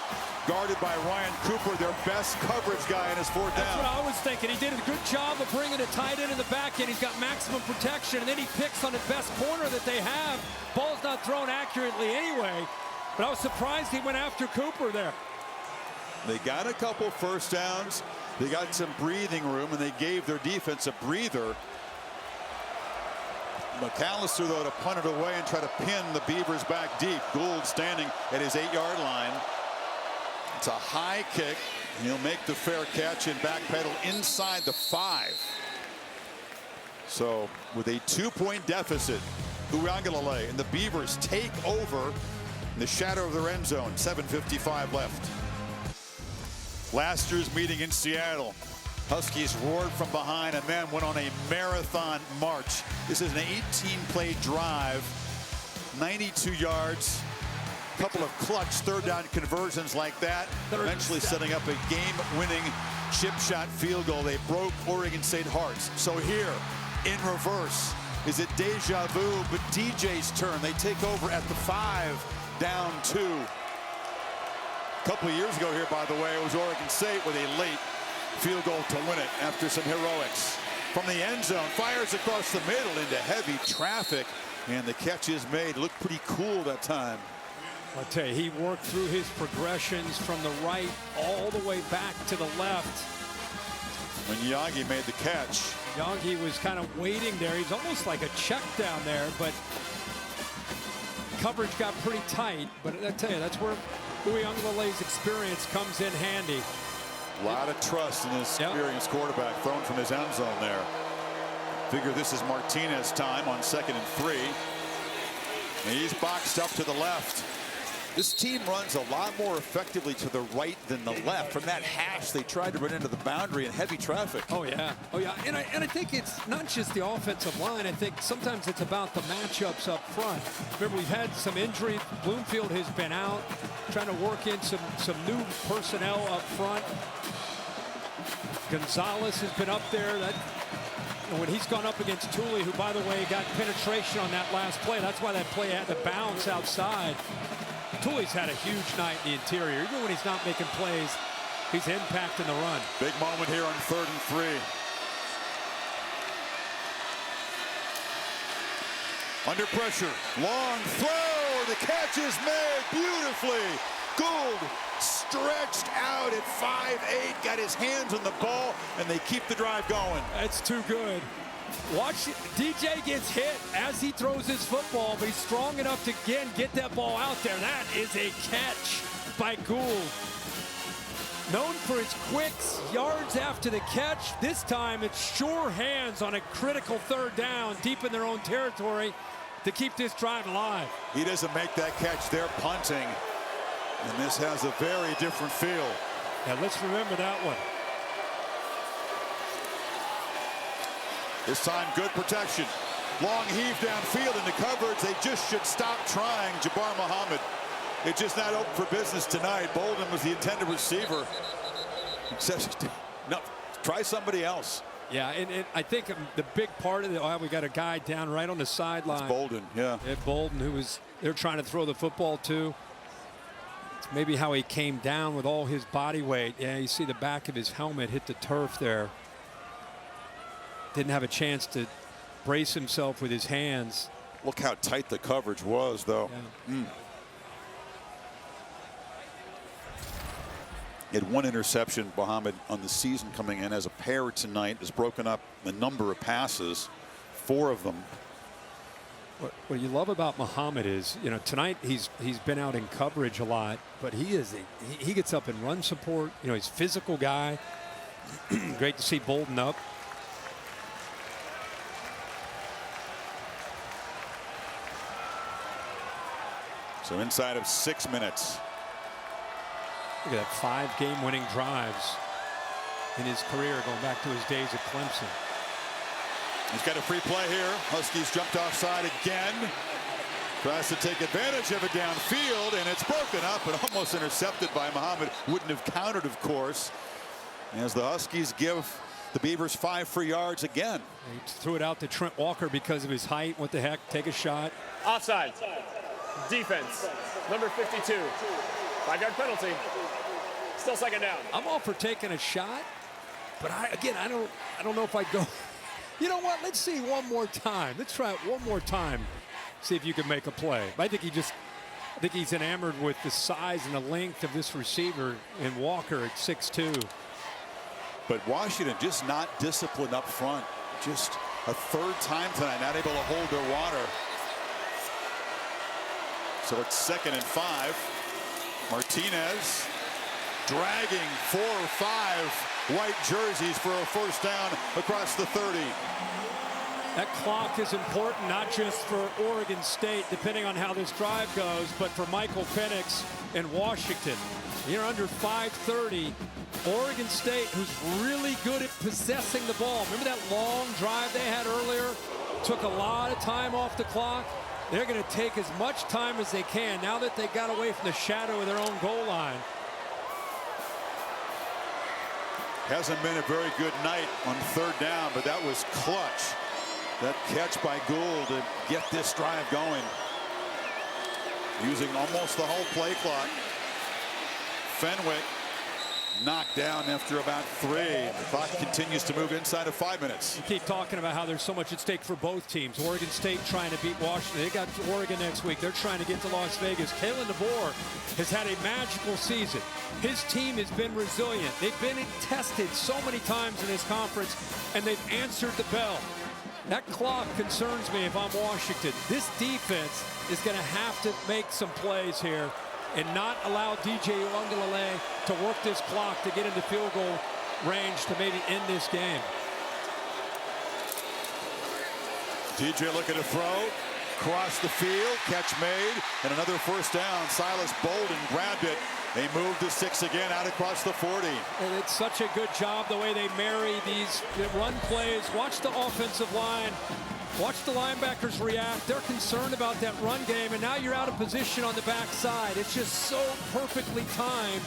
guarded by Ryan Cooper, their best coverage guy in his fourth down. That's what I was thinking. He did a good job of bringing a tight end in the back end. He's got maximum protection, and then he picks on the best corner that they have. Ball's not thrown accurately anyway, but I was surprised he went after Cooper there. They got a couple first downs. They got some breathing room, and they gave their defense a breather. McAllister, though, to punt it away and try to pin the Beavers back deep. Gould standing at his 8-yard line. It's a high kick. He'll make the fair catch and backpedal inside the 5. So with a 2-point deficit, Uiagalelei and the Beavers take over in the shadow of their end zone. 7:55 left. Last year's meeting in Seattle, Huskies roared from behind and then went on a marathon march. This is an 18-play drive, 92 yards. A couple of clutch third down conversions like that, eventually setting up a game-winning chip shot field goal. They broke Oregon State hearts. So here, in reverse, is it deja vu? But DJ's turn. They take over at the 5, down 2. A couple of years ago here, by the way, it was Oregon State with a late field goal to win it after some heroics. From the end zone, fires across the middle into heavy traffic, and the catch is made. Looked pretty cool that time. I'll tell you, he worked through his progressions from the right all the way back to the left. When Yagi made the catch. Yagi was kind of waiting there. He's almost like a check down there, but coverage got pretty tight. But I tell you, that's where Uiagalelei's experience comes in handy. A lot of trust in this experienced quarterback thrown from his end zone there. Figure this is Martinez time on 2nd and 3. And he's boxed up to the left. This team runs a lot more effectively to the right than the left. From that hash, they tried to run into the boundary in heavy traffic. Oh, yeah. Oh, yeah. And I think it's not just the offensive line. I think sometimes it's about the matchups up front. Remember, we've had some injuries. Bloomfield has been out, trying to work in some new personnel up front. Gonzalez has been up there. When he's gone up against Tooley, who, by the way, got penetration on that last play. That's why that play had to bounce outside. Tooley's had a huge night in the interior. Even when he's not making plays, he's impacting the run. Big moment here on 3rd and 3. Under pressure, long throw. The catch is made beautifully. Gould stretched out at 5'8", got his hands on the ball, and they keep the drive going. That's too good. Watch it. DJ gets hit as he throws his football, but he's strong enough to again get that ball out there. That is a catch by Gould. Known for his quicks, yards after the catch. This time it's sure hands on a critical 3rd down deep in their own territory to keep this drive alive. He doesn't make that catch. They're punting. And this has a very different feel. Yeah, let's remember that one. This time, good protection. Long heave downfield into coverage. They just should stop trying. Jabbar Muhammad. It's just not open for business tonight. Bolden was the intended receiver. Says, no, try somebody else. Yeah, and I think the big part of it, we got a guy down right on the sideline. It's Bolden, yeah. Bolden, who was, they're trying to throw the football to. It's maybe how he came down with all his body weight. Yeah, you see the back of his helmet hit the turf there. Didn't have a chance to brace himself with his hands. Look how tight the coverage was, though. Yeah. He had one interception, Muhammad, on the season coming in as a pair tonight. Has broken up the number of passes, 4 of them. What you love about Muhammad is, you know, tonight he's been out in coverage a lot, but he gets up in run support. You know, he's a physical guy. Great to see Bolden up. So inside of 6 minutes. Look at that, 5 game-winning drives in his career going back to his days at Clemson. He's got a free play here. Huskies jumped offside again. Tries to take advantage of it downfield, and it's broken up and almost intercepted by Muhammad. Wouldn't have counted, of course, as the Huskies give the Beavers 5 free yards again. He threw it out to Trent Walker because of his height. What the heck? Take a shot. Offside. defense, number 52. 5-yard penalty. Still second down. I'm all for taking a shot, but I don't know if I'd go. You know what? Let's see one more time. Let's try it one more time. See if you can make a play. I think he's enamored with the size and the length of this receiver in Walker at 6'2". But Washington just not disciplined up front. Just a third time tonight, not able to hold their water. So it's 2nd and 5. Martinez dragging 4 or 5 white jerseys for a first down across the 30. That clock is important, not just for Oregon State, depending on how this drive goes, but for Michael Penix and Washington. You're under 5:30. Oregon State, who's really good at possessing the ball. Remember that long drive they had earlier? Took a lot of time off the clock. They're going to take as much time as they can now that they got away from the shadow of their own goal line. Hasn't been a very good night on 3rd down, but that was clutch. That catch by Gould to get this drive going. Using almost the whole play clock. Fenwick knocked down after about 3. The clock continues to move inside of 5 minutes. You keep talking about how there's so much at stake for both teams. Oregon State trying to beat Washington. They got Oregon next week. They're trying to get to Las Vegas. Kalen DeBoer has had a magical season. His team has been resilient. They've been tested so many times in this conference, and they've answered the bell. That clock concerns me if I'm Washington. This defense is going to have to make some plays here and not allow DJ Uiagalelei to work this clock to get into field goal range to maybe end this game. DJ looking to throw. Across the field, catch made, and another first down. Silas Bolden grabbed it. They moved to 6 again, out across the 40. And it's such a good job the way they marry these run plays. Watch the offensive line. Watch the linebackers react. They're concerned about that run game, and now you're out of position on the backside. It's just so perfectly timed,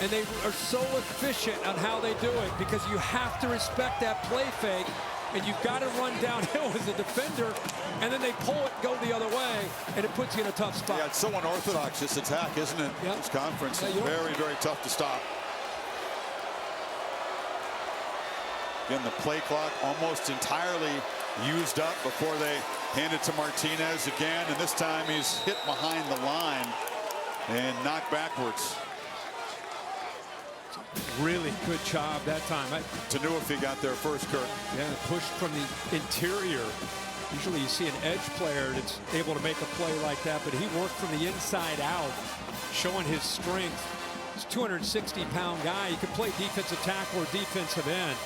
and they are so efficient on how they do it because you have to respect that play fake, and you've got to run downhill as a defender, and then they pull it, go the other way, and it puts you in a tough spot. Yeah, it's so unorthodox, this attack, isn't it? Yep. This conference is Yeah, very, very tough to stop. Again, the play clock almost entirely used up before they hand it to Martinez again, and this time he's hit behind the line and knocked backwards. Really good job that time. Tanuafi got there first, Kurt. Yeah, pushed from the interior. Usually you see an edge player that's able to make a play like that, but he worked from the inside out, showing his strength. He's a 260-pound guy. He can play defensive tackle or defensive end.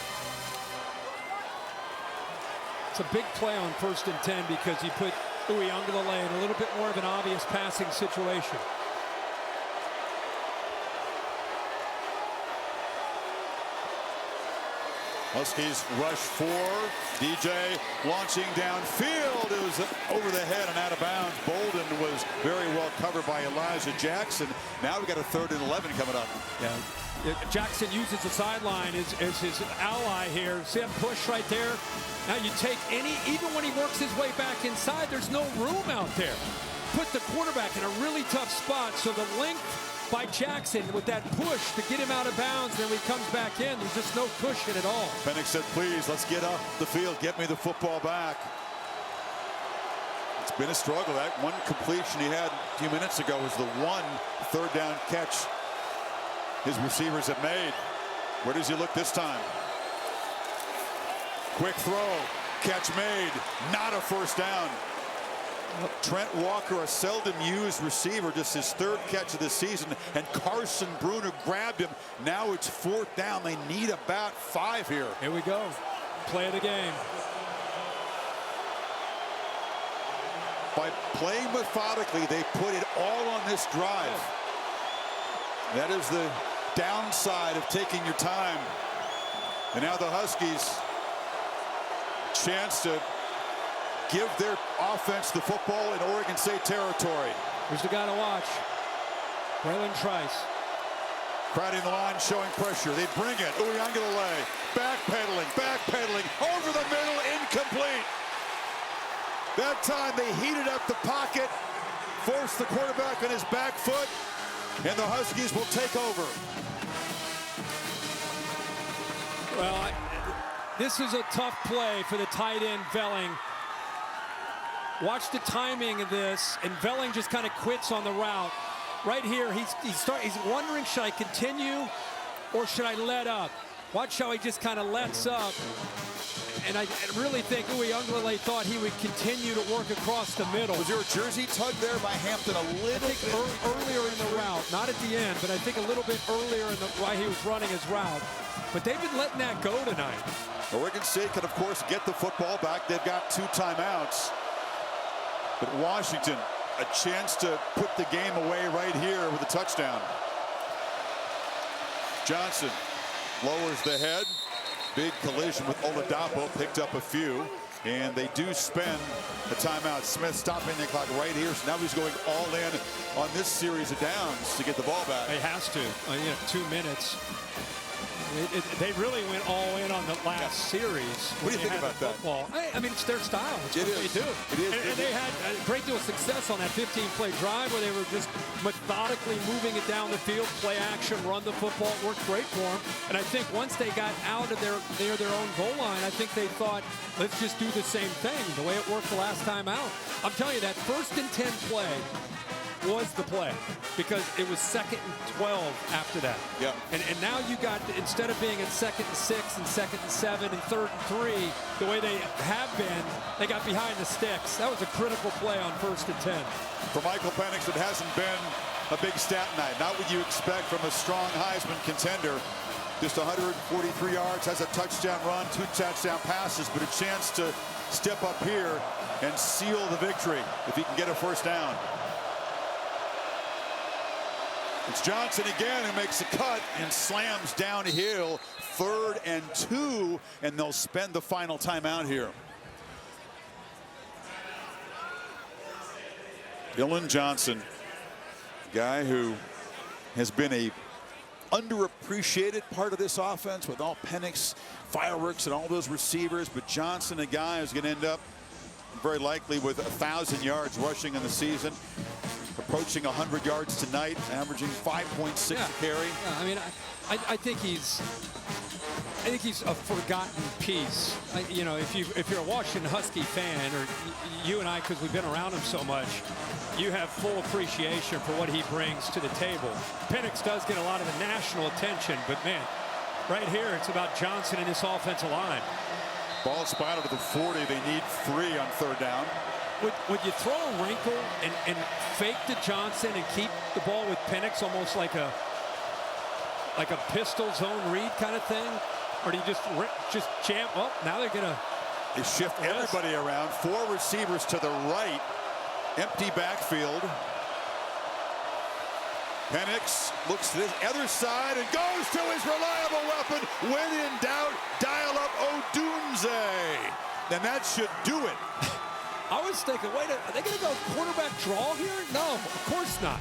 It's a big play on 1st and 10 because you put Uiagalelei in a little bit more of an obvious passing situation. Huskies rush 4. DJ launching downfield. It was over the head and out of bounds. Bolden was very well covered by Elijah Jackson. Now we've got a 3rd and 11 coming up. Yeah. Jackson uses the sideline as his ally here. See that push right there? Now you take even when he works his way back inside, there's no room out there. Put the quarterback in a really tough spot, so the length by Jackson with that push to get him out of bounds, and then when he comes back in, there's just no cushion at all. Penix said, please, let's get up the field, get me the football back. It's been a struggle. That one completion he had a few minutes ago was the one 3rd down catch his receivers have made. Where does he look this time? Quick throw, catch made, not a first down. Trent Walker, a seldom used receiver, just his 3rd catch of the season, and Carson Bruner grabbed him. Now it's 4th down. They need about 5 here. Here we go. Play of the game. By playing methodically, they put it all on this drive. That is the downside of taking your time. And now the Huskies, chance to give their offense the football in Oregon State territory. Here's the guy to watch. Braylon Trice. Crowding the line, showing pressure. They bring it. Uiagalelei backpedaling, over the middle, incomplete. That time they heated up the pocket. force the quarterback on his back foot, and the Huskies will take over. Well, this is a tough play for the tight end, Velling. Watch the timing of this, and Velling just kind of quits on the route. Right here, he's wondering, should I continue or should I let up? Watch how he just kind of lets up. And I really think Uiagalelei thought he would continue to work across the middle. Was there a jersey tug there by Hampton a little bit? Earlier in the route, not at the end, but I think a little bit earlier in the while he was running his route. But they've been letting that go tonight. Oregon State can, of course, get the football back. They've got 2 timeouts. But Washington, a chance to put the game away right here with a touchdown. Johnson lowers the head. Big collision with Oladapo, picked up a few, and they do spend a timeout. Smith stopping the clock right here, so now he's going all in on this series of downs to get the ball back. He has to. 2 minutes. They really went all in on the last series. What do you think about that? I mean, it's their style. It's what they do. It is. And they had a great deal of success on that 15-play drive where they were just methodically moving it down the field, play action, run the football. It worked great for them. And I think once they got out of their own goal line, I think they thought, let's just do the same thing, the way it worked the last time out. I'm telling you, that 1st and 10 play was the play because it was 2nd and 12 after that. Yep. And now you got, instead of being at 2nd and 6 and 2nd and 7 and 3rd and 3, the way they have been, they got behind the sticks. That was a critical play on 1st and 10. For Michael Penix, it hasn't been a big stat night. Not what you expect from a strong Heisman contender. Just 143 yards, has a touchdown run, 2 touchdown passes, but a chance to step up here and seal the victory if he can get a 1st down. It's Johnson again who makes a cut and slams downhill. 3rd and 2, and they'll spend the final timeout here. Dillon Johnson, guy who has been a underappreciated part of this offense with all Penix fireworks and all those receivers, but Johnson, a guy who's going to end up very likely with 1,000 yards rushing in the season. Approaching 100 yards tonight, averaging 5.6 a carry. Yeah, I mean, I think he's a forgotten piece. You know, if you're a Washington Husky fan, or you and I, because we've been around him so much, you have full appreciation for what he brings to the table. Penix does get a lot of the national attention, but man, right here, it's about Johnson and his offensive line. Ball spotted at the 40. They need 3 on 3rd down. Would you throw a wrinkle and fake to Johnson and keep the ball with Penix, almost like a pistol zone read kind of thing? Or do you just jam? Oh, now they're going to... They shift everybody around. 4 receivers to the right. Empty backfield. Penix looks to the other side and goes to his reliable weapon. When in doubt, dial up Odunze. And that should do it. I was thinking, wait, are they going to go quarterback draw here? No, of course not.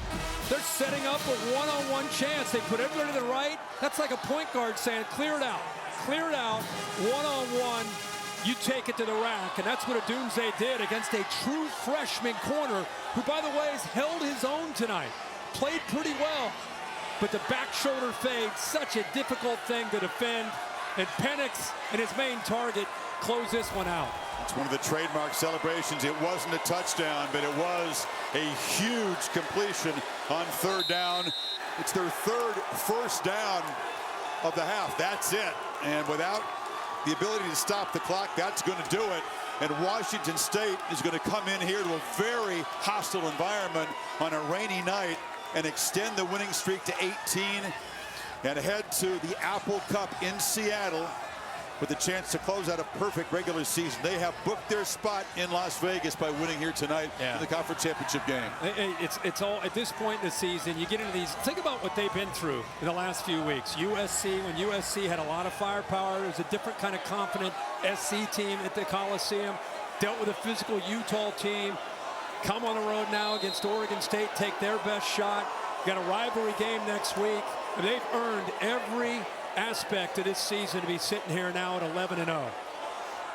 They're setting up a one-on-one chance. They put everybody to the right. That's like a point guard saying, clear it out. Clear it out, one-on-one. You take it to the rack, and that's what Odunze did against a true freshman corner who, by the way, has held his own tonight. Played pretty well, but the back shoulder fade, such a difficult thing to defend. And Penix and his main target close this one out. It's one of the trademark celebrations. It wasn't a touchdown, but it was a huge completion on 3rd down. It's their 3rd 1st down of the half. That's it. And without the ability to stop the clock, that's going to do it. And Washington State is going to come in here to a very hostile environment on a rainy night and extend the winning streak to 18 and head to the Apple Cup in Seattle with a chance to close out a perfect regular season. They have booked their spot in Las Vegas by winning here tonight in the conference championship game. It's all at this point in the season. You get into these. Think about what they've been through in the last few weeks. USC, when USC had a lot of firepower, it was a different kind of confident SC team at the Coliseum. Dealt with a physical Utah team. Come on the road now against Oregon State, take their best shot. Got a rivalry game next week. And they've earned every aspect of this season to be sitting here now at 11-0.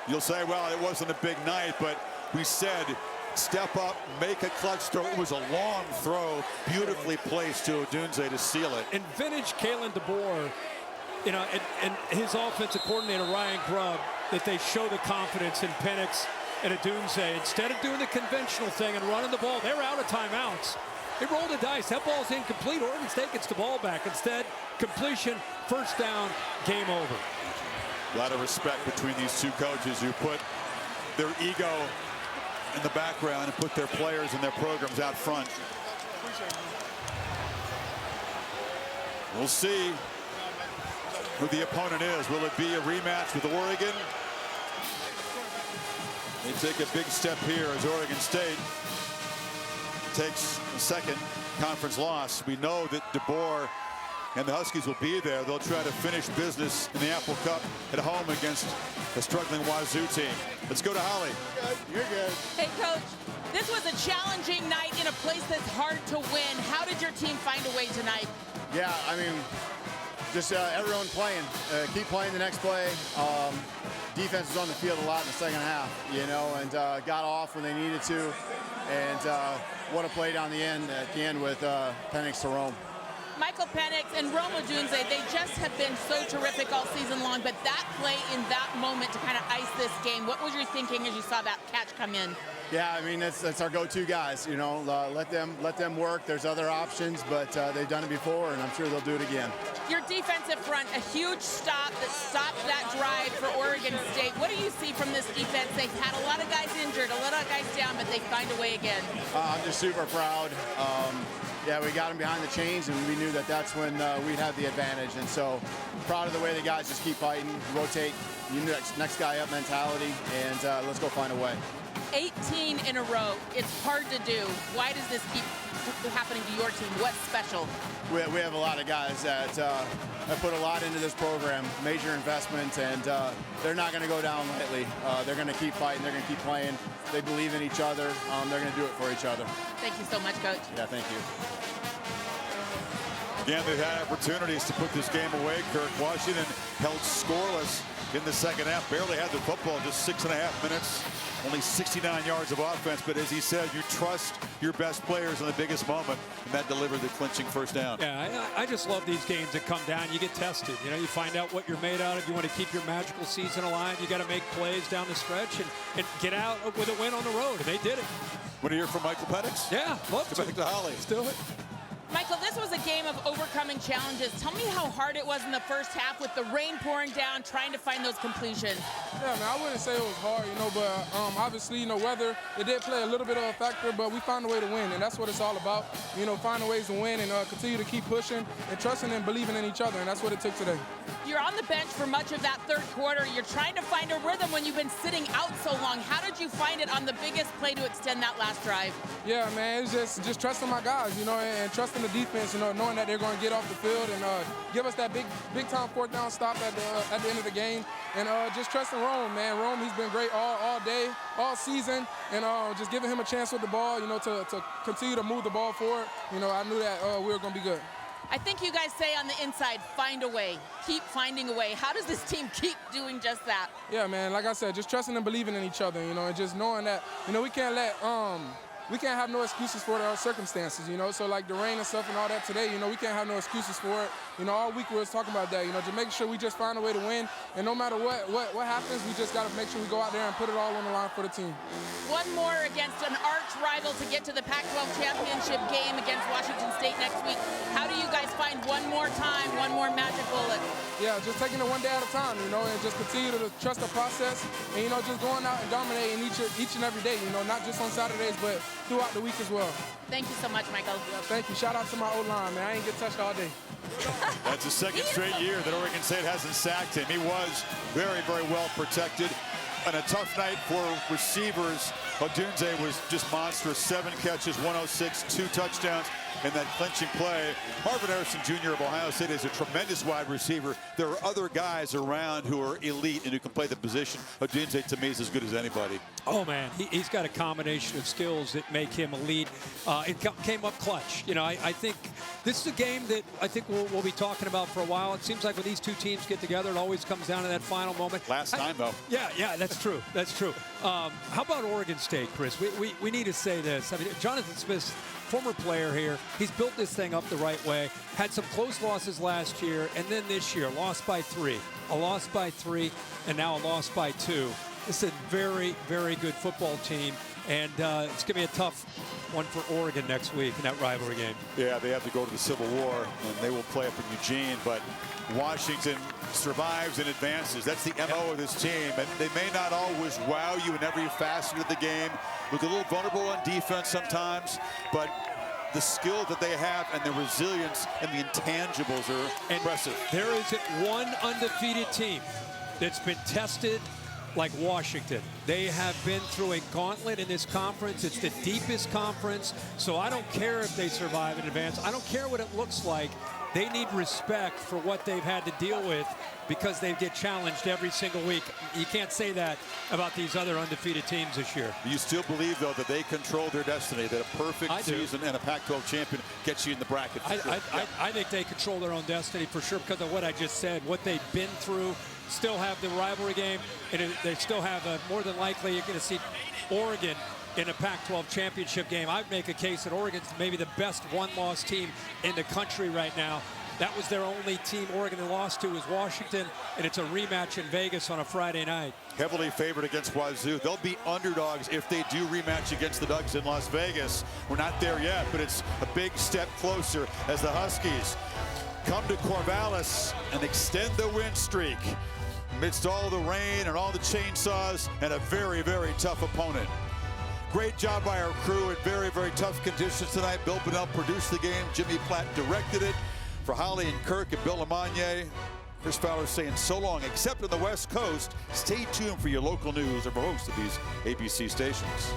You'll say, well, it wasn't a big night, but we said step up, make a clutch throw. It was a long throw, beautifully placed to Odunze to seal it. And vintage Kalen DeBoer, you know, and his offensive coordinator, Ryan Grubb, that they show the confidence in Penix and Odunze. Instead of doing the conventional thing and running the ball, they're out of timeouts. They roll the dice. That ball's incomplete. Oregon State gets the ball back. Instead, completion, first down, game over. A lot of respect between these two coaches who put their ego in the background and put their players and their programs out front. We'll see who the opponent is. Will it be a rematch with Oregon? They take a big step here as Oregon State takes a second conference loss. We know that DeBoer and the Huskies will be there. They'll try to finish business in the Apple Cup at home against a struggling Wazoo team. Let's go to Holly. You're good. Hey, Coach, this was a challenging night in a place that's hard to win. How did your team find a way tonight? Yeah, I mean, just everyone playing. Keep playing the next play. Defense was on the field a lot in the second half, you know, and got off when they needed to. And what a play down the end at the end with Penix to Rome. Michael Penix and Rome Odunze, they just have been so terrific all season long, but that play in that moment to kind of ice this game, what was your thinking as you saw that catch come in? Yeah, I mean, that's our go-to guys, you know, let them work. There's other options, but they've done it before, and I'm sure they'll do it again. Your defensive front, a huge stop that stopped that drive for Oregon State. What do you see from this defense? They've had a lot of guys injured, a lot of guys down, but they find a way again. I'm just super proud. Yeah, we got them behind the chains, and we knew that that's when we'd have the advantage. And so proud of the way the guys just keep fighting, rotate, next guy up mentality, and let's go find a way. 18 in a row. It's hard to do. Why does this keep happening to your team? What's special? We have a lot of guys that have put a lot into this program, major investment, and they're not going to go down lightly. They're going to keep fighting. They're going to keep playing. They believe in each other. They're going to do it for each other. Thank you so much, Coach. Yeah, thank you. Again, they've had opportunities to put this game away. Kirk Washington held scoreless in the second half. Barely had the football, just 6.5 minutes. Only 69 yards of offense, but as he said, you trust your best players in the biggest moment, and that delivered the clinching first down. Yeah, I just love these games that come down. You get tested. You know, you find out what you're made out of. You want to keep your magical season alive. You got to make plays down the stretch and get out with a win on the road, and they did it. Want to hear from Michael Penix? Yeah, love to. Go back to Holly. Let's do it. Michael, this was a game of overcoming challenges. Tell me how hard it was in the first half with the rain pouring down, trying to find those completions. Yeah, man, I wouldn't say it was hard, you know, but obviously, you know, weather, it did play a little bit of a factor, but we found a way to win, and that's what it's all about. You know, finding ways to win and continue to keep pushing and trusting and believing in each other, and that's what it took today. You're on the bench for much of that third quarter. You're trying to find a rhythm when you've been sitting out so long. How did you find it on the biggest play to extend that last drive? Yeah, man, it's just trusting my guys, you know, and trusting the defense, you know, knowing that they're going to get off the field and give us that big time fourth down stop at the end of the game, and just trusting Rome, man. Rome, he's been great all day, all season, and just giving him a chance with the ball, you know, to continue to move the ball forward. You know, I knew that we were going to be good. I think you guys say on the inside, find a way, keep finding a way. How does this team keep doing just that? Yeah, man, like I said, just trusting and believing in each other, you know, and just knowing that, you know, we can't have no excuses for our circumstances, you know. So like the rain and stuff and all that today, you know, we can't have no excuses for it. You know, all week we was talking about that, you know, to make sure we just find a way to win. And no matter what happens, we just got to make sure we go out there and put it all on the line for the team. One more against an arch rival to get to the Pac-12 championship game against Washington State next week. How do you guys find one more time, one more magic bullet? Yeah, just taking it one day at a time, you know, and just continue to trust the process and, you know, just going out and dominating each and every day, you know, not just on Saturdays, but throughout the week as well. Thank you so much, Michael. Thank you. Shout out to my O-line, man. I ain't get touched all day. That's the second straight year that Oregon State hasn't sacked him. He was very, very well protected. And a tough night for receivers. Odunze was just monstrous. 7 catches, 106, 2 touchdowns in that clinching play. Marvin Harrison Jr. of Ohio State is a tremendous wide receiver. There are other guys around who are elite and who can play the position. Odunze, to me, is as good as anybody. Oh, man, he's got a combination of skills that make him elite. It came up clutch. You know, I think this is a game that I think we'll be talking about for a while. It seems like when these two teams get together, it always comes down to that final moment. Last time, though. Yeah, that's true. That's true. How about Oregon State? State, Chris. We need to say this. I mean, Jonathan Smith's former player here. He's built this thing up the right way. Had some close losses last year, and then this year, lost by 3. A loss by 3, and now a loss by 2. This is a very, very good football team, and it's going to be a tough one for Oregon next week in that rivalry game. Yeah, they have to go to the Civil War, and they will play up in Eugene, but Washington survives and advances. That's the MO of this team, and they may not always wow you in every facet of the game. Look a little vulnerable on defense sometimes, but the skill that they have and the resilience and the intangibles are impressive. There isn't one undefeated team that's been tested like Washington. They have been through a gauntlet in this conference. It's the deepest conference, so I don't care if they survive in advance. I don't care what it looks like. They need respect for what they've had to deal with because they get challenged every single week. You can't say that about these other undefeated teams this year. You still believe, though, that they control their destiny, that a perfect season and a Pac-12 champion gets you in the bracket? I think they control their own destiny for sure because of what I just said, what they've been through. Still have the rivalry game, and they still have more than likely you're going to see Oregon in a Pac-12 championship game. I'd make a case that Oregon's maybe the best one-loss team in the country right now. That was their only team Oregon lost to was Washington, and it's a rematch in Vegas on a Friday night. Heavily favored against Wazoo. They'll be underdogs if they do rematch against the Ducks in Las Vegas. We're not there yet, but it's a big step closer as the Huskies come to Corvallis and extend the win streak amidst all the rain and all the chainsaws and a very, very tough opponent. Great job by our crew in very, very tough conditions tonight. Bill Bonnell produced the game. Jimmy Platt directed it. For Holly and Kirk and Bill Lamagna, Chris Fowler saying so long, except on the West Coast. Stay tuned for your local news or for most of these ABC stations.